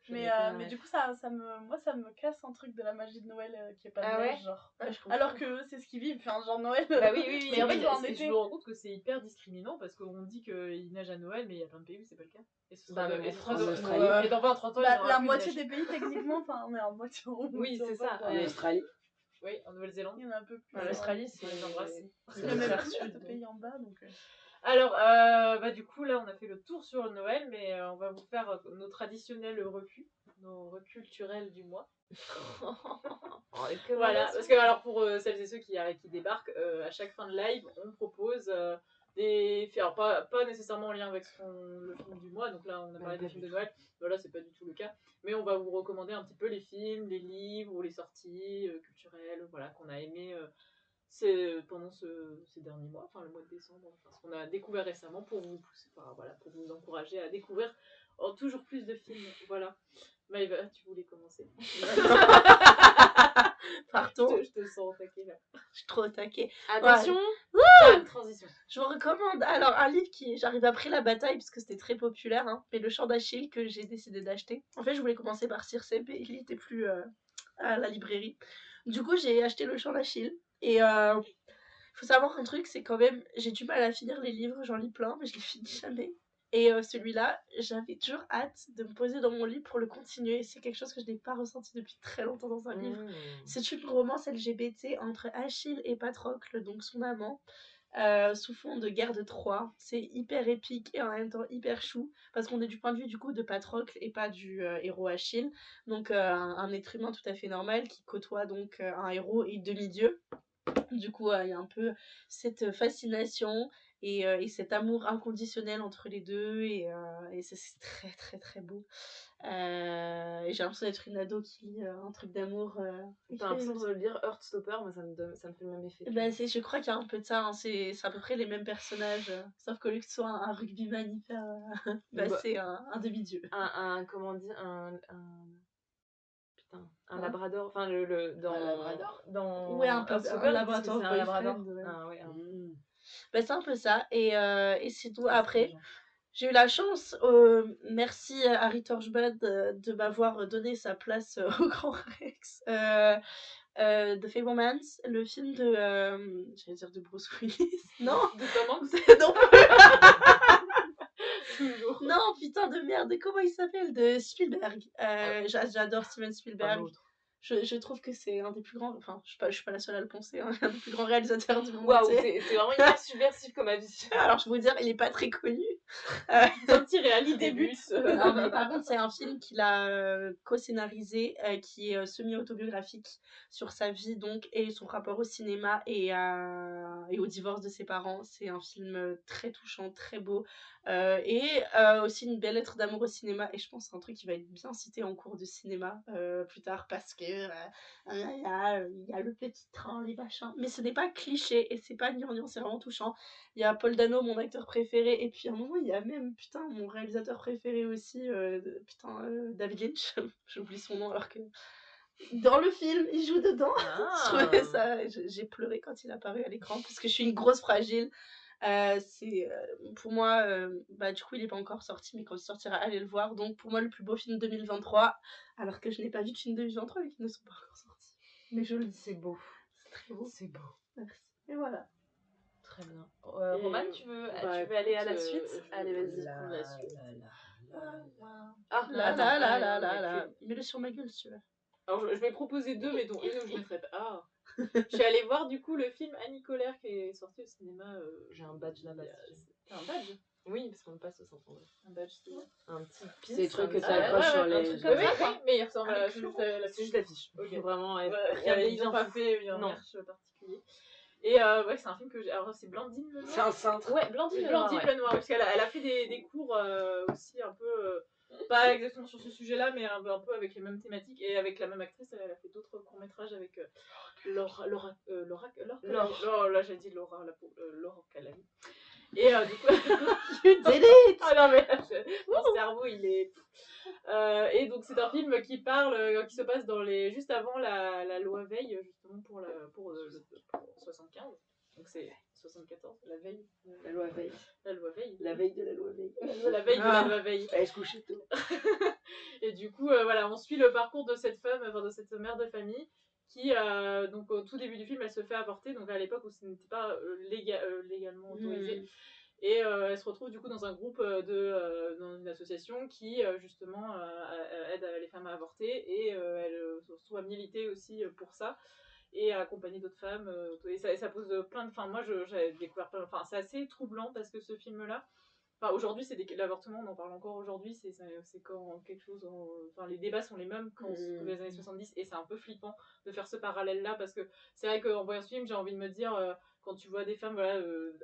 Mais du coup, ça me casse un truc de la magie de Noël qui est pas de neige, genre. Alors que c'est ce qu'ils vivent, enfin, genre Noël. Bah oui. Mais en fait, en été. Je me rends compte que c'est hyper discriminant parce qu'on dit qu'il neige à Noël, mais il y a plein de pays où c'est pas le cas. Et ce sera Australie. Et dans 20-30 ans, la moitié des pays, techniquement, enfin, on est en moitié. Oui, c'est ça. En Australie. Oui, en Nouvelle-Zélande. Il y en a un peu plus. L'Australie, c'est le même sud, pays en bas, donc. Alors, du coup, là, on a fait le tour sur le Noël, mais on va vous faire nos traditionnels recus, nos recus culturels du mois. Voilà, parce que alors pour celles et ceux qui débarquent, à chaque fin de live, on propose des films, alors pas nécessairement en lien avec le film du mois, donc là on a parlé des films de Noël, voilà, c'est pas du tout le cas, mais on va vous recommander un petit peu les films, les livres ou les sorties culturelles, voilà, qu'on a aimé c'est pendant ces derniers mois, enfin le mois de décembre, enfin, ce qu'on a découvert récemment pour vous pousser, enfin, voilà, pour vous encourager à découvrir toujours plus de films. Voilà. Maëva, tu voulais commencer. Pardon. Je te sens au taquet là. Je suis trop au taquet. Attention. Bam, transition. Je vous recommande alors un livre qui j'arrive après la bataille parce que c'était très populaire, hein, mais Le Chant d'Achille que j'ai décidé d'acheter. En fait, je voulais commencer par Circe, mais il était plus à la librairie. Du coup, j'ai acheté Le Chant d'Achille et faut savoir un truc, c'est quand même j'ai du mal à finir les livres, j'en lis plein, mais je les finis jamais. Et celui-là, j'avais toujours hâte de me poser dans mon lit pour le continuer. C'est quelque chose que je n'ai pas ressenti depuis très longtemps dans un livre. C'est une romance LGBT entre Achille et Patrocle, donc son amant. Sous fond de guerre de Troie. C'est hyper épique et en même temps hyper chou parce qu'on est du point de vue du coup de Patrocle et pas du héros Achille, donc un être humain tout à fait normal qui côtoie donc un héros et demi-dieu. Du coup il y a un peu cette fascination et cet amour inconditionnel entre les deux et c'est très très très beau. Et j'ai l'impression d'être une ado qui lit un truc d'amour. T'as l'impression de lire Heartstopper, moi ça me fait le même effet. Bah, je crois qu'il y a un peu de ça, hein. C'est à peu près les mêmes personnages, sauf qu'au lieu que ce soit un rugbyman hyper. C'est un demi-dieu. Comment on dit Putain, un Ouais. labrador. Enfin, dans. Un labrador Dans Ouais, un peu, Heartstopper, un labrador c'est un labrador. boyfriend, ouais. Ah, ouais, Bah, c'est un peu ça. Et c'est tout. Après, j'ai eu la chance, merci à Harry Torchbud de m'avoir donné sa place au Grand Rex. The Fablemans, le film de. J'allais dire de Bruce Willis. Non De Tom Hanks. Non plus. Toujours. Non, putain de merde, comment il s'appelle? De Spielberg. J'adore Steven Pas Spielberg. l'autre. Je trouve que c'est un des plus grands, enfin, je suis pas la seule à le penser, hein, un des plus grands réalisateurs du monde Waouh, entier. c'est vraiment hyper subversif comme avis. Alors, je vais vous dire, il est pas très connu. C'est un petit réali débute. Non, mais par contre, c'est un film qu'il a co-scénarisé, qui est semi-autobiographique sur sa vie, donc, et son rapport au cinéma et au divorce de ses parents. C'est un film très touchant, très beau, et aussi une belle lettre d'amour au cinéma. Et je pense que c'est un truc qui va être bien cité en cours de cinéma plus tard, parce que il y a le petit train, les machins. Mais ce n'est pas cliché, et c'est pas gnangnan, c'est vraiment touchant. Il y a Paul Dano, mon acteur préféré, et puis à un moment, il y a même, putain, mon réalisateur préféré aussi, David Lynch, j'oublie son nom alors que dans le film, il joue dedans. Je trouvais ça, j'ai pleuré quand il est apparu à l'écran, parce que je suis une grosse fragile. Pour moi, du coup, il n'est pas encore sorti, mais quand il sortira, allez le voir. Donc, pour moi, le plus beau film de 2023, alors que je n'ai pas vu de film de 2023, vu qu'ils ne sont pas encore sortis. Mais je le dis. C'est beau. C'est très beau. C'est beau. Merci. Et voilà. Très bien. Roman, tu veux aller à la suite? Allez, vas-y. La suite. Ah, Là. Mets-le sur ma gueule, si tu veux. Alors, je vais proposer deux, mais dont une où je mettrai pas. Ah. Je suis allée voir du coup le film Annie Colère qui est sorti au cinéma. J'ai un badge là-bas. T'as un badge? Oui, parce qu'on passe au centre. Un badge, c'est Un petit pin. C'est des trucs que Ah, t'accroches sur un les. truc comme ça, quoi. Mais il ressemble à C'est juste l'affiche. Ok. Vraiment, Ils n'ont pas fait un Non. merch particulier. Et ouais, c'est un film que j'ai. Alors, c'est Blandine Lenoir. C'est un cintre. Ouais, Blandine Blandine ouais. Lenoir, parce qu'elle a fait des cours aussi un peu. Pas exactement sur ce sujet-là, mais un peu avec les mêmes thématiques et avec la même actrice. Elle a fait d'autres courts-métrages avec Laura. Là, j'ai dit Laura Calami. Et du coup. You did it! Ah non, mais mon cerveau, il est. Et donc, c'est un film qui parle, qui se passe juste avant la loi Veil, justement, pour 75. Donc, c'est 74, la veille. La loi Veil. La loi Veil. La veille de la loi Veil. La veille de la loi Veil. Elle se couchait tôt. Et du coup, voilà, on suit le parcours de cette femme, de cette mère de famille, qui, donc au tout début du film, elle se fait avorter, donc à l'époque où ce n'était pas légalement autorisé. Et elle se retrouve du coup dans un groupe dans une association qui justement aide les femmes à avorter et elle se retrouve à militer aussi pour ça et à accompagner d'autres femmes. Et ça pose plein de... Enfin, moi j'avais découvert plein... Enfin, c'est assez troublant parce que ce film-là, enfin, aujourd'hui, l'avortement, on en parle encore aujourd'hui, c'est quand quelque chose... Enfin, les débats sont les mêmes qu'aux les années 70 et c'est un peu flippant de faire ce parallèle-là parce que c'est vrai qu'en voyant ce film, j'ai envie de me dire... quand tu vois des femmes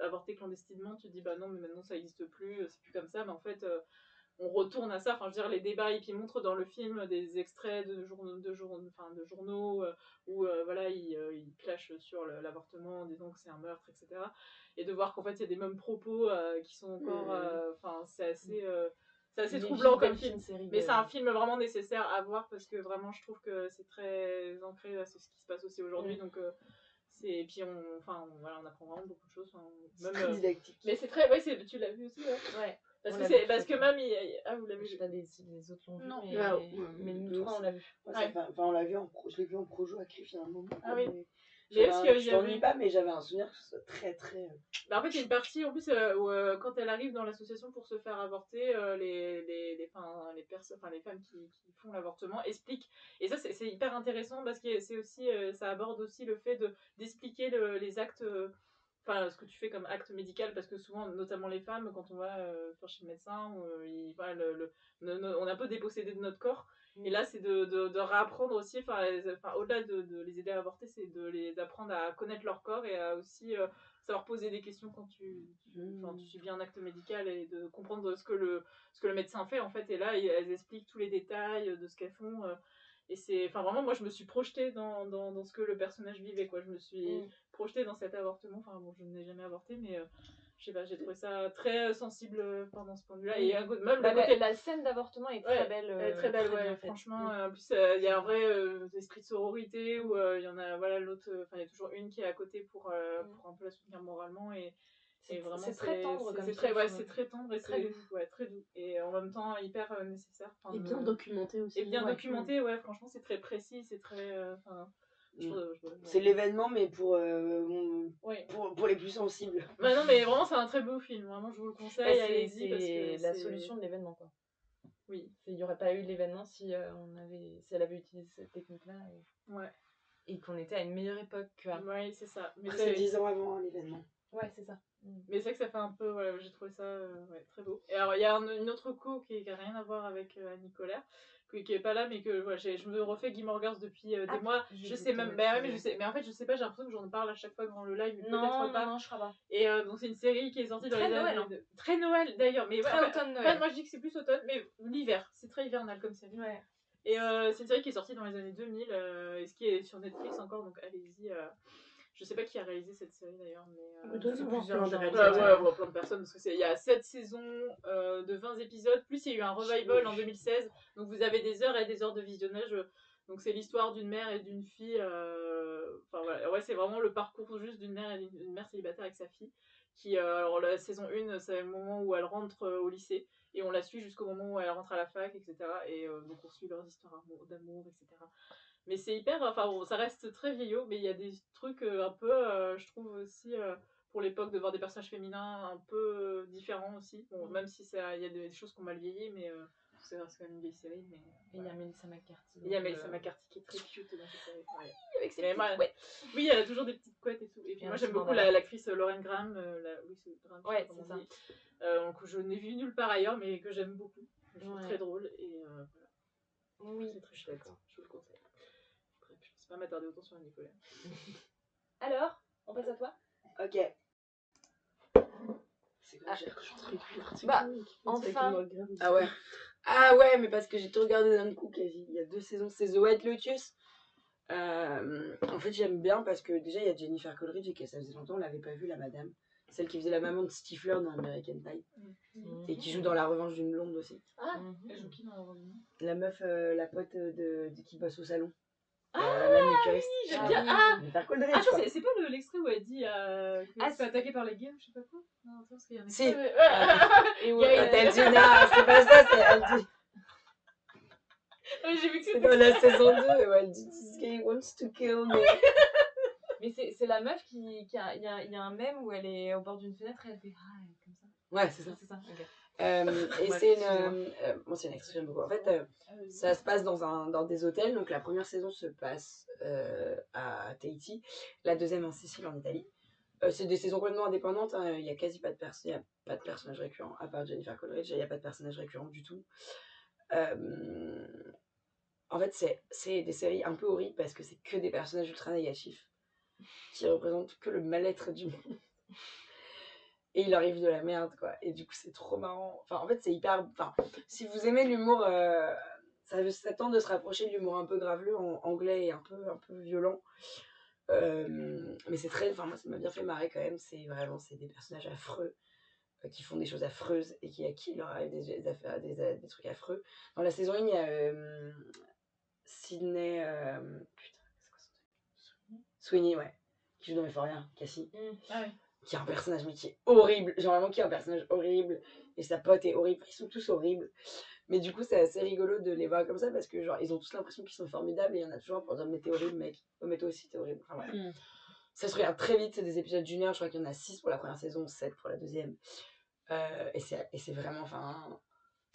avorter clandestinement, tu te dis bah non mais maintenant ça n'existe plus, c'est plus comme ça, mais en fait on retourne à ça. Enfin, je veux dire, les débats, et puis ils montrent dans le film des extraits de journaux où voilà, ils clashent sur l'avortement en disant que c'est un meurtre, etc. Et de voir qu'en fait, il y a des mêmes propos qui sont encore. Enfin, c'est assez troublant comme film. Mais c'est un film vraiment nécessaire à voir parce que vraiment, je trouve que c'est très ancré à ce qui se passe aussi aujourd'hui. Donc, et puis voilà, on apprend vraiment beaucoup de choses. C'est très didactique. Mais c'est très. Ouais, tu l'as vu aussi, ouais. Parce que même. Ah, vous l'avez vu. Je sais pas, les autres l'ont vu. Non. Mais nous trois, on l'a vu. On l'a vu je l'ai vu en projo à Crif il y a un moment. Ah oui. Je t'ennuie pas, mais j'avais un souvenir que c'était très très. En fait, il y a une partie en plus où quand elle arrive dans l'association pour se faire avorter, les femmes qui font l'avortement expliquent. Et ça, c'est hyper intéressant parce que c'est aussi, ça aborde aussi le fait d'expliquer les actes. Enfin, ce que tu fais comme acte médical, parce que souvent, notamment les femmes, quand on va chez le médecin, on est un peu dépossédé de notre corps. Et là, c'est de réapprendre aussi, au-delà de les aider à avorter, c'est de les apprendre à connaître leur corps et à aussi savoir poser des questions quand tu subis un acte médical et de comprendre ce que le médecin fait, en fait. Et là, elles expliquent tous les détails de ce qu'elles font. Et vraiment, moi, je me suis projetée dans ce que le personnage vivait, quoi. Je me suis projetée dans cet avortement. Enfin, bon, je n'ai jamais avorté, mais je sais pas, j'ai trouvé ça très sensible pendant ce point de vue-là. Et même la scène d'avortement est très belle. Elle est très belle, très bien franchement. En plus, il y a un vrai esprit de sororité où il y en a, voilà, l'autre, il y a toujours une qui est à côté pour un peu la soutenir moralement. Et vraiment, c'est très tendre comme c'est très tendre et très doux. Et en même temps, hyper nécessaire. Et bien documenté aussi. Et bien documenté, franchement, c'est très précis, c'est très. C'est l'événement, mais pour les plus sensibles. Bah non, mais vraiment, c'est un très beau film. Vraiment, je vous le conseille. Allez-y parce que c'est la solution de l'événement, quoi. Oui. Il n'y aurait pas eu l'événement si elle avait utilisé cette technique-là et qu'on était à une meilleure époque qu'avant. Oui, c'est ça. Mais c'est 10 ans avant l'événement. Ouais, c'est ça. Mais c'est vrai que ça fait un peu, j'ai trouvé ça très beau. Et alors, il y a une autre qui n'a rien à voir avec Annie Colère, qui est pas là, mais que je me refais Gilmore Girls depuis des mois. Je sais même, mais en fait, je sais pas, j'ai l'impression que j'en parle à chaque fois dans le live, mais peut-être pas. Non, je crois pas. Et donc, c'est une série qui est sortie dans très les Noël, années. Très Noël d'ailleurs, mais très automne Noël. Moi, je dis que c'est plus automne, mais l'hiver, c'est très hivernal comme série. Ouais. Et c'est une série qui est sortie dans les années 2000, et ce qui est sur Netflix encore, donc allez-y. Je sais pas qui a réalisé cette série d'ailleurs, mais plein de personnes, parce qu'il y a 7 saisons de 20 épisodes, plus il y a eu un revival en 2016, donc vous avez des heures et des heures de visionnage. Donc c'est l'histoire d'une mère et d'une fille, c'est vraiment le parcours juste d'une mère et d'une mère célibataire avec sa fille, qui, alors la saison 1, c'est le moment où elle rentre au lycée, et on la suit jusqu'au moment où elle rentre à la fac, etc. Et donc on suit leurs histoires d'amour, etc. Mais c'est hyper, ça reste très vieillot, mais il y a des trucs un peu, je trouve aussi, pour l'époque, de voir des personnages féminins un peu différents aussi. Bon, même si il y a des choses qui ont mal vieilli, mais c'est quand même une vieille série. Mais, et il y a Melissa McCarthy. Il y a Melissa McCarthy qui est très cute dans cette série. Oui, avec ses petites couettes. Oui, elle a toujours des petites couettes et tout. Et puis moi, j'aime beaucoup l'actrice Lauren Graham. C'est Graham, c'est ça. Que je n'ai vu nulle part ailleurs, mais que j'aime beaucoup. Je trouve très drôle. Et voilà. Oui, c'est très chouette. Je vous le conseille. Je ne sais pas m'attarder autant sur Nicolas. Alors, on passe à toi. Ok. C'est quoi, j'ai enfin. Ah ouais, mais parce que j'ai tout regardé d'un coup quasi. Il y a 2 saisons, c'est The White Lotus. En fait, j'aime bien parce que déjà, il y a Jennifer Coolidge et que ça faisait longtemps, on l'avait pas vue, la madame. Celle qui faisait la maman de Stifler dans American Pie. Et qui joue dans La Revanche d'une blonde aussi. Ah, elle joue qui dans La Revanche? La meuf, la pote de qui bosse au salon. Ah oui, j'aime bien. C'est pas l'extrait où elle dit qu'elle se fait attaquer par les gays, je sais pas quoi. Non, attends, parce qu'il y a un extrait. Si. Et elle dit non, c'est pas ça, elle dit. J'ai vu que c'est dans la saison 2 où elle dit this guy wants to kill me. Mais c'est la meuf il y a un mème où elle est au bord d'une fenêtre et elle fait comme ça. Ouais, c'est ça. C'est ça. Okay. Et c'est une actrice que j'aime beaucoup. En fait, ça se passe dans des hôtels. Donc la première saison se passe à Tahiti, la deuxième en Sicile, en Italie. C'est des saisons complètement indépendantes. Il n'y a quasi pas de personnage récurrent, à part Jennifer Coolidge. Il n'y a pas de personnage récurrent du tout. En fait, c'est des séries un peu horribles parce que c'est que des personnages ultra négatifs qui représentent que le mal-être du monde. et il arrive de la merde, quoi. Et du coup, c'est trop marrant. Enfin, en fait, c'est hyper. Enfin, si vous aimez l'humour, ça tente de se rapprocher de l'humour un peu graveleux en anglais et un peu violent. Mais c'est très. Enfin, moi, ça m'a bien fait marrer quand même. C'est des personnages affreux qui font des choses affreuses et à qui il leur arrive des trucs affreux. Dans la saison 1, il y a Sydney. Putain, c'est quoi son truc Sweeney, ouais. Qui joue dans Euphoria, Cassie. Ah oui. Qui est un personnage, mais qui est horrible. Genre vraiment qui est un personnage horrible. Et sa pote est horrible. Ils sont tous horribles. Mais du coup, c'est assez rigolo de les voir comme ça parce que, genre, ils ont tous l'impression qu'ils sont formidables et il y en a toujours pour dire, mais t'es horrible, mec. Oh, mais toi aussi, t'es horrible. Enfin, ouais. Ça se regarde très vite, c'est des épisodes d'une heure. Je crois qu'il y en a 6 pour la première saison, 7 pour la deuxième. Et c'est vraiment, enfin.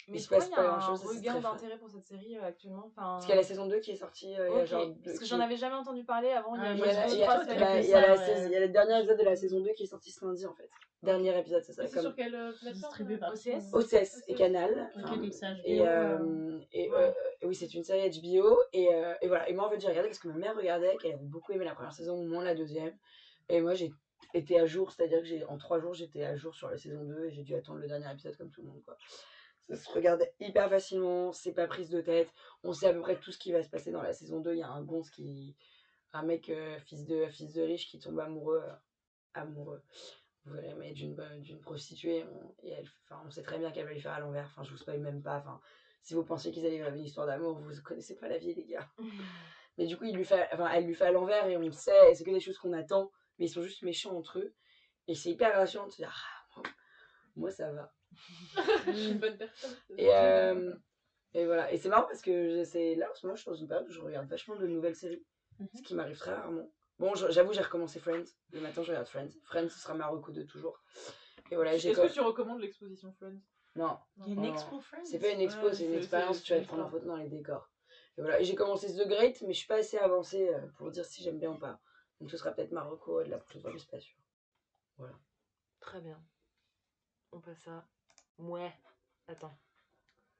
Mais il se pourquoi passe il y pas a un grand chose. C'est regain très fun. d'intérêt pour cette série actuellement enfin... Parce qu'il y a la saison 2 qui est sortie. Il y a Ok, genre parce que j'en avais jamais entendu parler avant, il y a Il y juste a, 2-3 semaines. il y a le dernier épisode de la saison 2 qui est sorti ce lundi en fait. Dernier épisode, c'est ça. Et c'est sur quelle plateforme Distribué par OCS OCS et Canal. Ok, Enfin, donc c'est et, HBO. et oui, c'est une série HBO. Et voilà. Et moi, en fait, j'ai regardé parce que ma mère regardait, qu'elle avait beaucoup aimé la première saison, moins la deuxième. Et moi, j'ai été à jour, c'est-à-dire que en 3 jours, j'étais à jour sur la saison 2 et j'ai dû attendre le dernier épisode comme tout le monde, quoi. Ça se regarde hyper facilement, c'est pas prise de tête. On sait à peu près tout ce qui va se passer dans la saison 2. Il y a un gonze un mec fils de riche qui tombe amoureux voilà, mais d'une prostituée on sait très bien qu'elle va lui faire à l'envers. Enfin, je vous spoil même pas. Enfin, si vous pensiez qu'ils allaient vivre une histoire d'amour, vous connaissez pas la vie, les gars. Mais du coup, elle lui fait à l'envers et on le sait, et c'est que des choses qu'on attend, mais ils sont juste méchants entre eux. Et c'est hyper rassurant de se dire, moi ça va. Je suis une bonne personne. Et voilà. Et c'est marrant parce que là, en ce moment, je suis dans une période où je regarde vachement de nouvelles séries, ce qui m'arrive très rarement. Bon, j'avoue, j'ai recommencé Friends. Le matin, je regarde Friends. Friends, ce sera ma reco de toujours. Et voilà, Est-ce que tu recommandes l'exposition Friends? Non. Il y a une expo Friends. C'est pas une expo, c'est une expérience. Tu vas te prendre en photo dans les décors. Et voilà. Et j'ai commencé The Great, mais je suis pas assez avancée pour dire si j'aime bien ou pas. Donc ce sera peut-être ma reco de la prochaine fois, mais c'est pas sûr. Voilà. Très bien. On passe à... Ouais. Attends.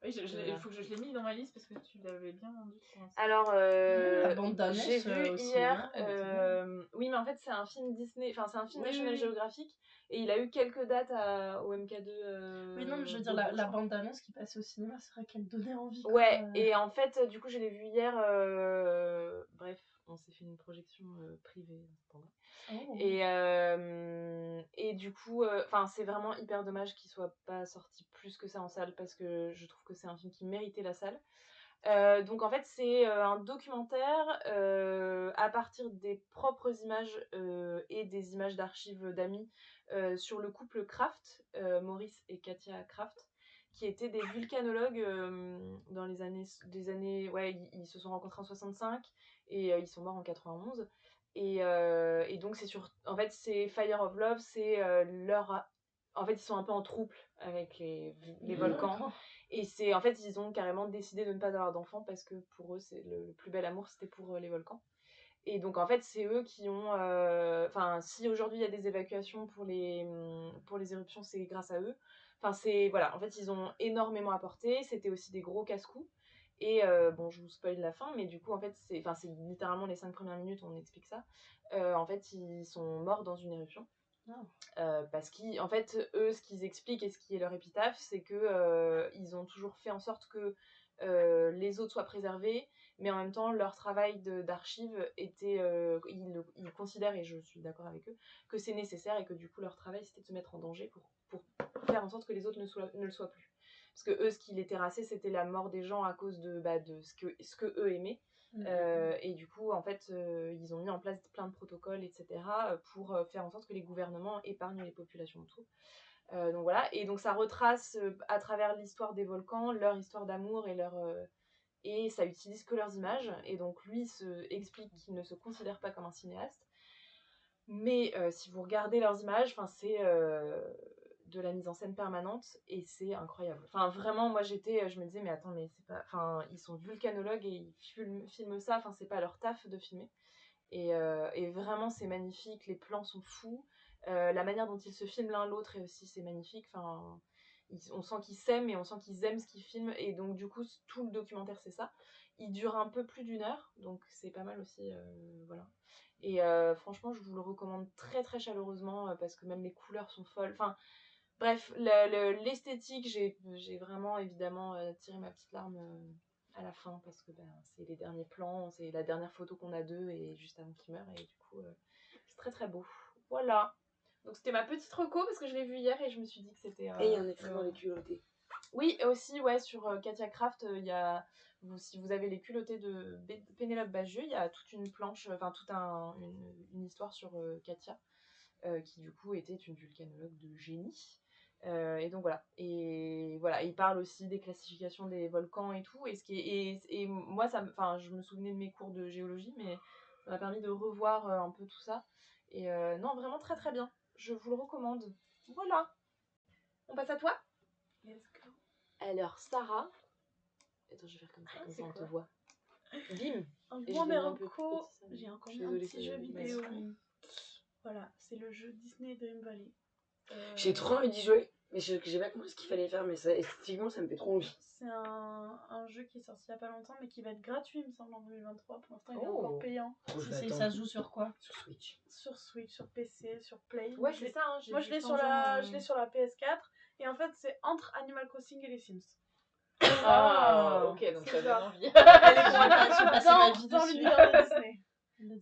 Oui, il faut que je l'ai mis dans ma liste parce que tu l'avais bien vendu pour l'instant. Alors, la bande d'Annès j'ai vu aussi, hier. hein, Oui, mais en fait, c'est un film Disney, enfin, c'est un film Oui, National oui. Geographic et il a eu quelques dates au MK2. Oui, non, mais je veux dire, la bande d'annonce qui passait au cinéma, c'est vrai qu'elle donnait envie. Quoi. Ouais, et en fait, du coup, je l'ai vu hier. Bref, on s'est fait une projection privée. Oh. Et du coup, c'est vraiment hyper dommage qu'il soit pas sorti plus que ça en salle parce que je trouve que c'est un film qui méritait la salle. Donc en fait, c'est un documentaire à partir des propres images et des images d'archives d'amis sur le couple Kraft, Maurice et Katia Kraft, qui étaient des vulcanologues dans les années ouais, ils se sont rencontrés en 65 et ils sont morts en 91. Et donc en fait c'est Fire of Love, c'est en fait ils sont un peu en trouble avec les volcans. Et en fait, ils ont carrément décidé de ne pas avoir d'enfants parce que pour eux, c'est le plus bel amour, c'était pour les volcans. Et donc, en fait, c'est eux qui ont... si aujourd'hui, il y a des évacuations pour les éruptions, c'est grâce à eux. Voilà, en fait, ils ont énormément apporté. C'était aussi des gros casse-coups. Et bon, je vous spoil la fin, mais du coup, en fait, c'est littéralement les 5 premières minutes, on explique ça. En fait, ils sont morts dans une éruption. Parce qu'en fait, eux, ce qu'ils expliquent et ce qui est leur épitaphe, c'est que ils ont toujours fait en sorte que les autres soient préservés, mais en même temps, leur travail d'archive était, ils considèrent, et je suis d'accord avec eux, que c'est nécessaire et que du coup, leur travail, c'était de se mettre en danger pour faire en sorte que les autres ne le soient plus. Parce que eux, ce qui les terrassait, c'était la mort des gens à cause de ce que eux aimaient. Et du coup, en fait, ils ont mis en place plein de protocoles, etc., pour faire en sorte que les gouvernements épargnent les populations autour. Donc voilà, et donc ça retrace à travers l'histoire des volcans, leur histoire d'amour et ça utilise que leurs images. Et donc lui explique qu'il ne se considère pas comme un cinéaste. Mais si vous regardez leurs images, c'est de la mise en scène permanente et c'est incroyable. Enfin vraiment, moi je me disais mais attends, mais c'est pas, ils sont vulcanologues et ils filment ça. C'est pas leur taf de filmer. Et vraiment c'est magnifique, les plans sont fous. La manière dont ils se filment l'un l'autre aussi c'est magnifique. On sent qu'ils s'aiment et on sent qu'ils aiment ce qu'ils filment et donc du coup tout le documentaire c'est ça. Il dure un peu plus d'1 heure donc c'est pas mal aussi, voilà. Et franchement, je vous le recommande très très chaleureusement parce que même les couleurs sont folles. Enfin, bref, l'esthétique, j'ai vraiment évidemment tiré ma petite larme à la fin parce que c'est les derniers plans, c'est la dernière photo qu'on a d'eux et juste avant qu'ils meurent. Et du coup, c'est très très beau. Voilà. Donc c'était ma petite reco parce que je l'ai vu hier et je me suis dit que c'était... Et il y a un extrait dans les culottés. Oui, et aussi, ouais, sur Katia Craft, il y a... si vous avez les culottés de Pénélope Bagieux, il y a toute une planche, enfin toute une histoire sur Katia, qui du coup était une volcanologue de génie. Et donc voilà. Et voilà, il parle aussi des classifications des volcans et tout. Et moi, je me souvenais de mes cours de géologie, mais ça m'a permis de revoir un peu tout ça. Et non, vraiment très très bien. Je vous le recommande. Voilà. On passe à toi. Let's go. Alors, Sarah. Attends, je vais faire comme ça, on te voit. Bim. Et Moi, je mes l'ai mis un peu plus recos, petit, ça, j'ai mais encore je mis suis un désolée, petit ça jeu va vite. vidéo. Voilà, c'est le jeu Disney Dream Valley. J'ai trop envie d'y jouer, mais j'ai pas compris ce qu'il fallait faire, mais ça, esthétiquement, ça me fait trop envie. C'est un jeu qui est sorti il n'y a pas longtemps, mais qui va être gratuit, il me semble, en 2023. Pour l'instant, il est Oh. encore payant. Trop, je vais Ça attendre. se joue sur quoi? Sur Switch. Sur Switch, sur PC, sur Play. Ouais, c'est ça. Hein, Moi, je l'ai sur la PS4. Et en fait, c'est entre Animal Crossing et les Sims. Ah, ok, donc C'est ça ça. donne envie. Allez, je vais passer ma vie Dans dessus. l'univers de Disney.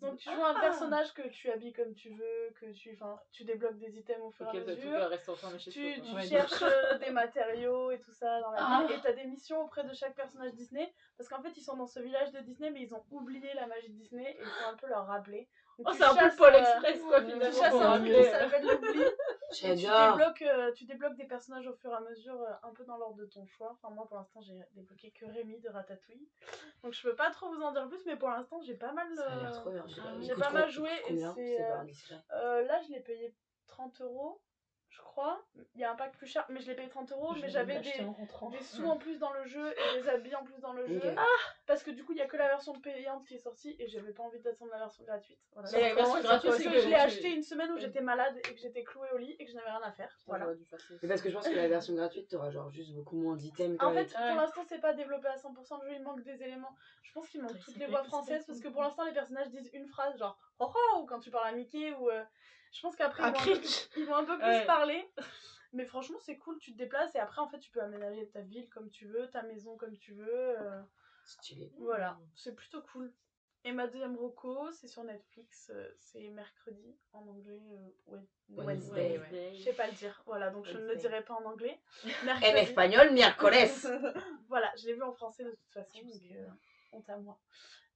Donc tu joues un personnage que tu habilles comme tu veux, tu débloques des items au fur Ok, et à t'as tout mesure. à rester enfermé chez Tu toi. Ouais, cherches des matériaux et tout ça dans la ville. Et t'as des missions auprès de chaque personnage Disney. Parce qu'en fait, ils sont dans ce village de Disney, mais ils ont oublié la magie de Disney et il faut un peu leur rappeler. Donc, Oh, tu c'est un peu le chasses, Pôle Express, quoi, tu finalement. chasses pour un truc qui rappeler. s'appelle l'oubli. Et J'adore. tu débloques des personnages au fur et à mesure, un peu dans l'ordre de ton choix. Enfin, moi, pour l'instant, j'ai débloqué que Rémi de Ratatouille. Donc, je peux pas trop vous en dire plus, mais pour l'instant, j'ai pas mal. Ça a l'air trop bien. J'ai pas mal joué et Combien c'est. C'est pas indiscret. Là, je l'ai payé 30€, je crois. Il y a un pack plus cher, mais je l'ai payé 30€. Mais j'avais des sous en plus dans le jeu et des habits en plus dans le jeu. Ok. Parce que du coup, il y a que la version payante qui est sortie et j'avais pas envie d'attendre la version gratuite. Voilà. Mais la version gratuite, Parce c'est que que je l'ai tu- acheté une semaine où j'étais malade et que j'étais clouée au lit et que je n'avais rien à faire. Voilà. J'aurais dû faire ça. Mais parce que je pense que la version gratuite, t'auras genre juste beaucoup moins d'items. quand En même. fait, pour l'instant, c'est pas développé à 100%. Le jeu, il manque des éléments. Je pense qu'il manque toutes les voix françaises parce que pour l'instant, les personnages disent une phrase genre oh oh quand tu parles à Mickey ou. Je pense qu'après, ils vont un peu plus parler. Mais franchement, c'est cool. Tu te déplaces et après, en fait, tu peux aménager ta ville comme tu veux, ta maison comme tu veux. Stylé. Voilà, c'est plutôt cool. Et ma deuxième reco, c'est sur Netflix, c'est mercredi en anglais, Wednesday, ouais. Je sais pas le dire, voilà, donc je ne le Wednesday. dirai pas en anglais. En Mercredi. espagnol, miércoles. Voilà, je l'ai vu en français de toute façon, donc honte à moi.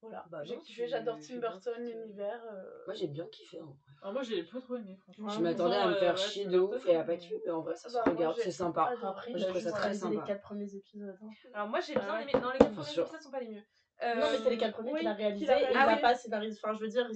Voilà, Bah j'ai non, kiffé, j'adore tu Tim fais bien Burton, ce que- l'univers. Moi, j'ai bien kiffé. En vrai. Alors, moi, j'ai pas trop aimé, franchement. Je m'attendais à me faire Ouais, chier tu de m'étonnes, ouf et à pas mais- kiffer, mais en vrai, ça se Bah, moi, regarde, j'ai c'est sympa. adoré. Après, Moi, je trouve ça très les sympa. 4 premiers épisodes. Hein. Alors, moi, j'ai bien ouais. aimé. Non, les 4 Bien premiers sûr. épisodes sont pas les mieux. Non, mais c'est les 4 premiers oui, qu'il a réalisés qu'il a et il réalisé. n'a pas scénarisé. Enfin, je veux dire,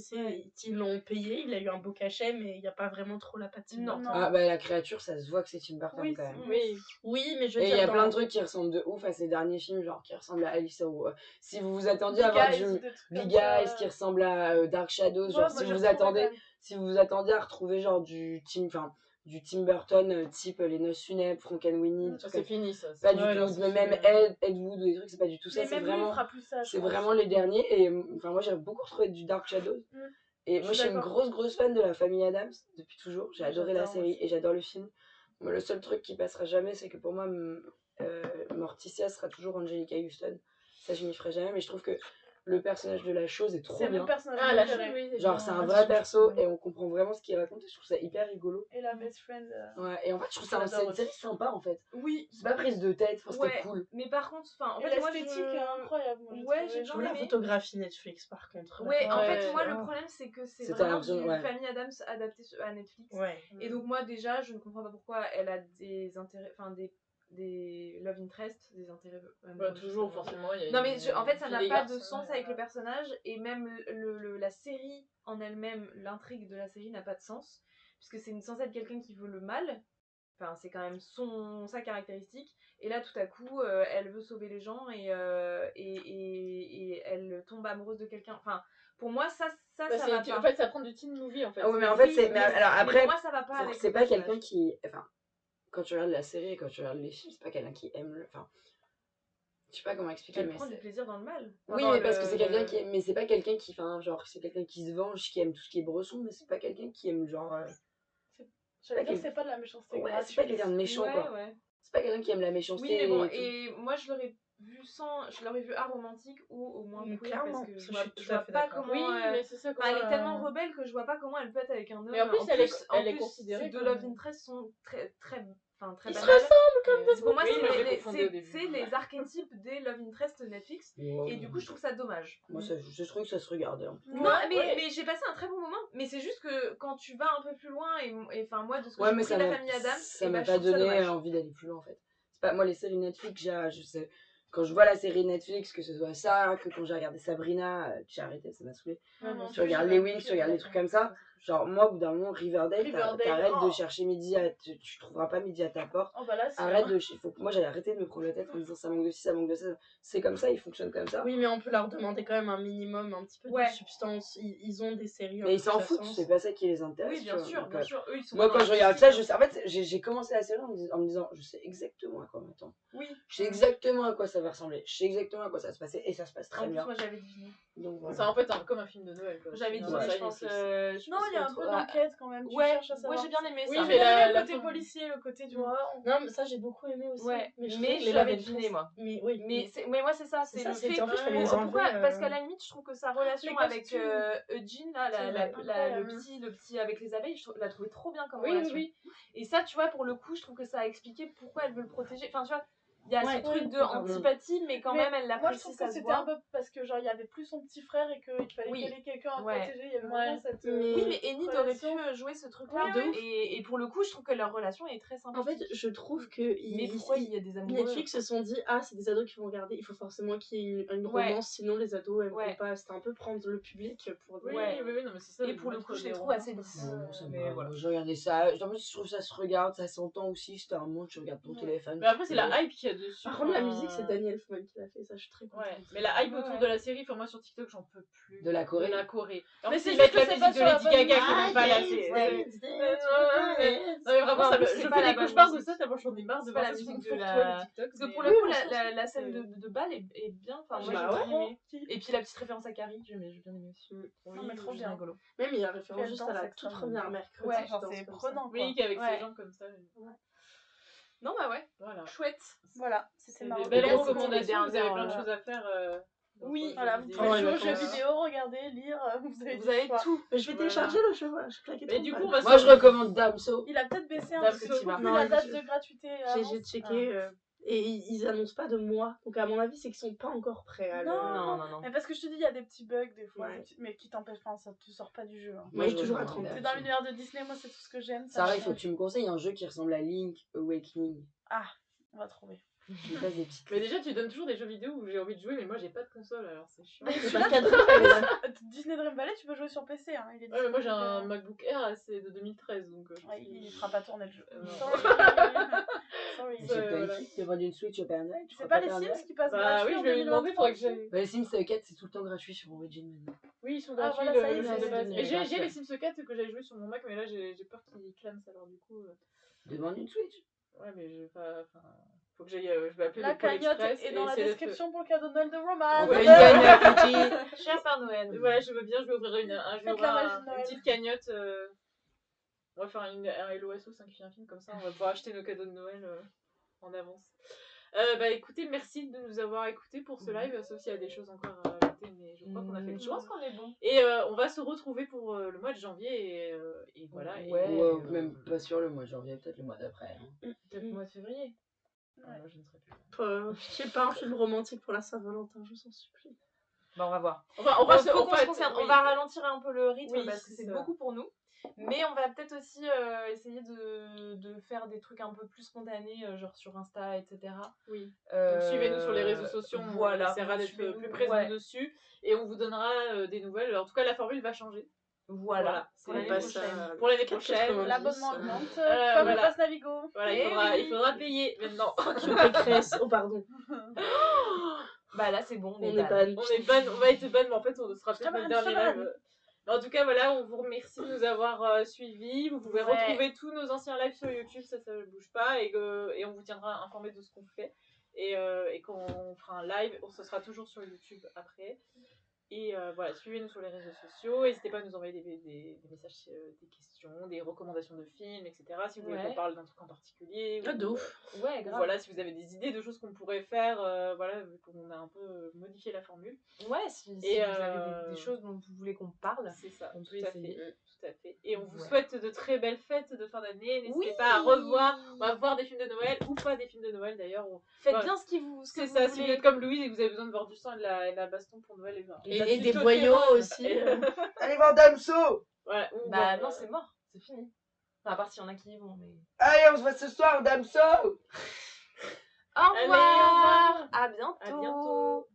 ils l'ont payé, il a eu un beau cachet, mais il n'y a pas vraiment trop la patte Tim Non. Burton. Ah, bah, la créature, ça se voit que c'est Tim Burton Oui, quand même. Oui. Oui, mais je veux Et il dire. y a dans- plein de trucs qui ressemblent de ouf à ces derniers films, genre qui ressemblent à Alice ou. Si vous vous attendiez à Big voir Eyes, du des trucs Big comme ça. Eyes qui ressemble à Dark Shadows, Ouais, genre moi, si j'ai vous retrouvé attendez, quand même. si vous vous attendiez à retrouver genre du Tim Burton type Les Noces funèbres, Frankenweenie, des Ça, trucs c'est comme- fini, ça. pas Ouais, du non, tout, c'est mais même fini. Ed Wood ou des trucs, c'est pas du tout ça, Mais c'est même lui, il vraiment fera plus ça, je c'est pense. vraiment les derniers et enfin moi j'ai beaucoup retrouvé du Dark Shadows. Et Je moi je suis suis une d'accord. grosse fan de la famille Adams depuis toujours, j'ai adoré la J'adore série aussi. et j'adore le film. Moi, le seul truc qui passera jamais, c'est que pour moi Morticia sera toujours Angelica Houston. Ça je m'y ferai jamais, mais je trouve que le personnage de la chose est trop C'est bien. mon personnage Ah, la préféré. chose, oui. Genre c'est un Ah, vrai je perso trouve ça et on comprend vraiment ce qu'il raconte, je trouve ça hyper rigolo. Et la best friend. Ouais, et en fait je trouve Je ça l'adore c'est une aussi. série sympa en fait. Oui. C'est pas prise de tête, enfin, Ouais, c'était cool. mais par contre, en Et fait, moi, l'esthétique est incroyable. Moi, Ouais, trouvé. j'ai Je trouve la aimé. photographie Netflix, par contre. Ouais, en fait, Ouais. moi, le problème, c'est que c'est C'était vraiment l'impression, du ouais. Family Adams adapté à Netflix. Ouais. Et donc, moi, déjà, je ne comprends pas pourquoi elle a des intérêts, enfin, des love interest, des intérêts amoureux. Bah, toujours, forcément. Il y a Non, mais une- en fait, ça puis n'a les pas de garçons, sens avec le personnage, et même la série en elle-même, l'intrigue de la série n'a pas de sens, puisque c'est censé être quelqu'un qui veut le mal, enfin, c'est quand même sa caractéristique, et là, tout à coup, elle veut sauver les gens, et elle tombe amoureuse de quelqu'un, enfin, pour moi, ça Bah, va c'est- pas. en fait, ça prend du teen movie, en fait. Ah oui, mais en fait, Oui, c'est. Mais alors après, pour moi, ça va pas avec c'est le pas personnage. quelqu'un qui. Enfin, quand tu regardes la série et quand tu regardes les films, c'est pas quelqu'un qui aime le. Enfin, Je sais pas comment expliquer, Elle mais prend du plaisir dans le mal. oui, mais parce que c'est quelqu'un qui aime... Mais c'est pas quelqu'un qui... Enfin, genre, c'est quelqu'un qui se venge, qui aime tout ce qui est bresson, mais c'est pas quelqu'un qui aime, genre... J'allais dire, c'est pas de la méchanceté Ouais, c'est gratuite. pas quelqu'un de méchant, Ouais, quoi. ouais. C'est pas quelqu'un qui aime la méchanceté Oui, mais bon, et tout. et moi je l'aurais vu aromantique ou au moins queer Clairement, parce que ça, je vois, suis tout je à vois fait pas d'accord. comment. Oui, mais c'est ça. Enfin, elle est tellement rebelle que je vois pas comment elle peut être avec un homme. Mais en plus, en elle est plus, considérée ces deux comme- love interest sont très Ils se banales. ressemblent comme des Pour moi, Oui, moi, je les c'est confondais au début. c'est les archétypes des love interest Netflix. Et du coup, je trouve ça dommage. Moi, je trouve que ça se regardait. Hein. Non, mais j'ai passé un très bon moment. Mais c'est juste que quand tu vas un peu plus loin, et enfin, moi, de ce que j'ai compris de la famille Adams, ça et m'a bah, pas je trouve ça donné dommage. envie d'aller plus loin, en fait. C'est pas moi, les séries Netflix, je sais. Quand je vois la série Netflix, que ce soit ça, que quand j'ai regardé Sabrina, j'ai arrêté, ça m'a saoulé. Tu regardes les Wings, tu regardes des trucs comme ça. Genre, moi, au bout d'un moment, Riverdale, t'arrêtes de chercher midi tu trouveras pas midi à ta porte. Oh bah là, c'est Arrête de. Moi, j'avais arrêté de me prendre la tête en me disant ça manque de ci, ça manque de ça. C'est comme ça, ils fonctionnent comme ça. Oui, mais on peut leur demander quand même un minimum, un petit peu de substance. Ils ont des séries. Mais ils s'en foutent, c'est pas ça qui les intéresse. Oui, bien sûr, bien sûr. Eux, ils sont moi, pas quand dans je la regarde ça, politique, en fait, j'ai commencé la série en me disant, je sais exactement à quoi m'attendre. Oui. Je sais exactement à quoi ça va ressembler. Je sais exactement à quoi ça va se passer et ça se passe très En plus, bien. moi, j'avais deviné. Donc, voilà. C'est en fait comme un film de Noël. Quoi. J'avais Sinon, deviné, ça, je pense. Non, il y a un peu d'enquête quand même. Tu Ouais, cherches à savoir. j'ai bien aimé Oui, ça. mais le côté fin- policier, le côté du horreur. Non, mais ça j'ai beaucoup aimé aussi. Ouais, mais je l'avais deviné, moi. Mais oui. Mais moi, c'est ça. C'est C'est ça, le c'est fait. en fait, je fallait les Pourquoi enlever. Parce qu'à la limite, je trouve que sa relation Les avec costumes. Eugene, là, C'est le petit avec les abeilles, je l'ai trouvé trop bien comme Oui, relation. oui. Et ça, tu vois, pour le coup, je trouve que ça a expliqué pourquoi elle veut le protéger. Enfin, tu vois, il y a ce Ouais, truc de pardon. antipathie, mais quand même, elle Moi, je l'apprécie, trouve ça que se c'était un voit. peu parce que, genre, il y avait plus son petit frère et qu'il fallait Oui. qu'elle ait quelqu'un à Ouais. protéger. Il y avait vraiment cette. Oui, mais Enid aurait relation. pu jouer ce truc-là. Oui, de ouf. Et pour le coup, je trouve que leur relation est très sympa. En fait, je trouve que Mais pourquoi il y a des amoureux Netflix se sont dit c'est des ados qui vont regarder, il faut forcément qu'il y ait une Ouais. romance, sinon les ados aimeront Ouais. pas. C'était un peu prendre le public pour Oui, Ouais. oui, non, mais c'est ça. Et pour le coup, je les trouve assez lisses. Non, ça me Mais va. voilà. Moi, je regardais ça. En plus, je trouve ça se regarde, ça s'entend aussi. C'était un monde, tu regardes ton téléphone. Mais après, c'est la hype qu'il y a dessus. Par contre, la enfin, musique, c'est Danny Elfman qui l'a fait, ça je suis très contente. Ouais, mais la hype autour Ouais. de la série, enfin moi sur TikTok j'en peux plus. De la Corée. De la Corée. En Mais plus c'est ils juste mettent que la c'est musique pas de sur la Lady bonne Gaga musique. qui est même pas là. Non mais vraiment, Non, ça mais me... c'est je pas fais la des bonne cauchemars de musique. ça tellement j'en ai marre de C'est voir pas la ça sur musique mon de TikTok. la- TikTok. Parce que mais, pour le coup, la scène de bal est bien. Enfin, moi, Bah j'ai ouais. bien aimé. Et puis la petite référence à Carrie, j'ai bien aimé aussi. Non, mais trop c'est bien. rigolo. Même il y a référence Puis elle juste à danse la toute extrêmement première bien. mercredi. Ouais, qui genre danse c'est comme prenant quoi. Oui, qu'avec Ouais. ses jambes comme ça. Non, bah ouais. Voilà. Chouette. Voilà, C'est c'était des marrant. belles Merci, recommandations, vous avez dernières, plein de choses à faire. dans Oui, vos Voilà, jeux vous vidéo. pouvez Ouais, jouer aux d'accord. jeux vidéo, regarder, lire, vous avez, Vous avez tout. Mais je vais Voilà. télécharger le jeu, je claquais Mais trop du de coup, on balles. va Moi, je recommande Damso. Il a peut-être baissé un Damso, parce que j'ai tu vas. vu Non, la il- date de gratuité. J'ai avance. checké et ils annoncent pas de mois. Donc à mon avis, c'est qu'ils sont pas encore prêts à Non, Non. Mais parce que je te dis, il y a des petits bugs des fois, Ouais. mais qui t'empêchent, enfin, ça te sort pas du jeu. Hein. Moi, je toujours à recommande 30. C'est Damso. dans l'univers de Disney, moi c'est tout ce que j'aime. Sarah, me il faut que change. tu me conseilles un jeu qui ressemble à Link Awakening. On va trouver. Tu me passes des petites. Mais déjà, tu donnes toujours des jeux vidéo où j'ai envie de jouer, mais moi j'ai pas de console alors c'est chiant. Mais C'est celui-là, pas 4 heures, elle est là. Disney Dream Valley, tu peux jouer sur PC. Hein. Il est Ouais, mais moi j'ai disponible, un MacBook Air, c'est de 2013 donc. je Ouais, pense il que- fera pas tourner le jeu. Non. Sorry. Sorry. Mais Ça, c'est pas voilà. une fille qui a vendu une Switch au Père Noël. tu C'est crois pas les Père Sims Noël qui passent Bah gratuit oui, en je vais lui demander, 2023. faudrait que j'aille. Bah, les Sims 4, c'est tout le temps gratuit sur Origin maintenant. Oui, ils sont Ah, gratuits, voilà, ça y est, le jeu ça de y est, base. c'est Mais j'ai gratuit. les Sims 4 que j'avais joué sur mon Mac, mais là j'ai peur qu'ils clament alors du coup. Demande une Switch. Ouais, mais je vais pas. Enfin, faut que j'aille. Je vais appeler La le Pôle cagnotte Express est et dans la essayer de description pour le cadeau de Noël de Roman. On Ouais. fait une cagnotte, Luigi. Cher Père Noël. Ouais, je veux bien, je vais ouvrir un jour Faites la magie de une Noël. petite cagnotte. On va faire un LOSO 5 filles un film comme ça, on va pouvoir acheter nos cadeaux de Noël en avance. Bah écoutez, merci de nous avoir écoutés pour ce live, sauf s'il y a des choses encore à rajouter, mais je crois qu'on a fait le Je tour. pense qu'on est bon. Et on va se retrouver pour le mois de janvier et voilà. Ouais. Ouais, même pas sûr le mois de janvier, peut-être le mois d'après. Hein. Peut-être le mois de février. Moi je ne serai plus là. Je sais pas, un film romantique pour la Saint-Valentin, je s'en supplie. Bah, on va voir. On va Faut qu'on se concerne. On va ralentir un peu le rythme Oui, parce que c'est c'est ça. beaucoup pour nous. Mais on va peut-être aussi essayer de faire des trucs un peu plus spontanés, genre sur Insta, etc. Oui. Donc suivez-nous sur les réseaux sociaux, voilà, on essaiera d'être suivez-nous, plus présents ouais. dessus et on vous donnera des nouvelles. En tout cas, la formule va changer. Voilà. c'est Pour l'année prochaine. Pour l'année 4,90. prochaine. L'abonnement augmente, comme voilà. le passe Navigo. Voilà, Eh il faudra payer maintenant. Je décresse. Oh, pardon. Bah là, c'est bon, On est ban. On va être ban, mais en fait, on sera peut-être ban, le dernier je te ban. live. Mais en tout cas, voilà, on vous remercie de nous avoir suivis. Vous pouvez Ouais. retrouver tous nos anciens lives sur YouTube, ça ne bouge pas, et on vous tiendra informé de ce qu'on fait. Et quand on fera un live, ce sera toujours sur YouTube après. Et voilà, suivez-nous sur les réseaux sociaux. N'hésitez pas à nous envoyer des messages, des questions, des recommandations de films, etc. Si vous voulez qu'on parle d'un truc en particulier. Ah, de ouf. Ouais, Ou grave. voilà, si vous avez des idées de choses qu'on pourrait faire, voilà, vu qu'on a un peu modifié la formule. Ouais, si vous avez des choses dont vous voulez qu'on parle, c'est ça, on peut tout à essayer. fait. Tout à fait. Et on vous Ouais. souhaite de très belles fêtes de fin d'année. N'hésitez pas à revoir, on va voir des films de Noël ou pas des films de Noël d'ailleurs. Faites Ouais. bien ce que vous C'est ça, si vous voulez. êtes comme Louise et que vous avez besoin de voir du sang et de la baston pour Noël, Et des boyaux aussi. Allez voir Damso. Voilà, Bah non, c'est mort, c'est fini. Enfin, à part s'il y en a qui y vont, mais... Allez, on se voit ce soir, Damso. Au revoir. Allez, au revoir. À bientôt. À bientôt.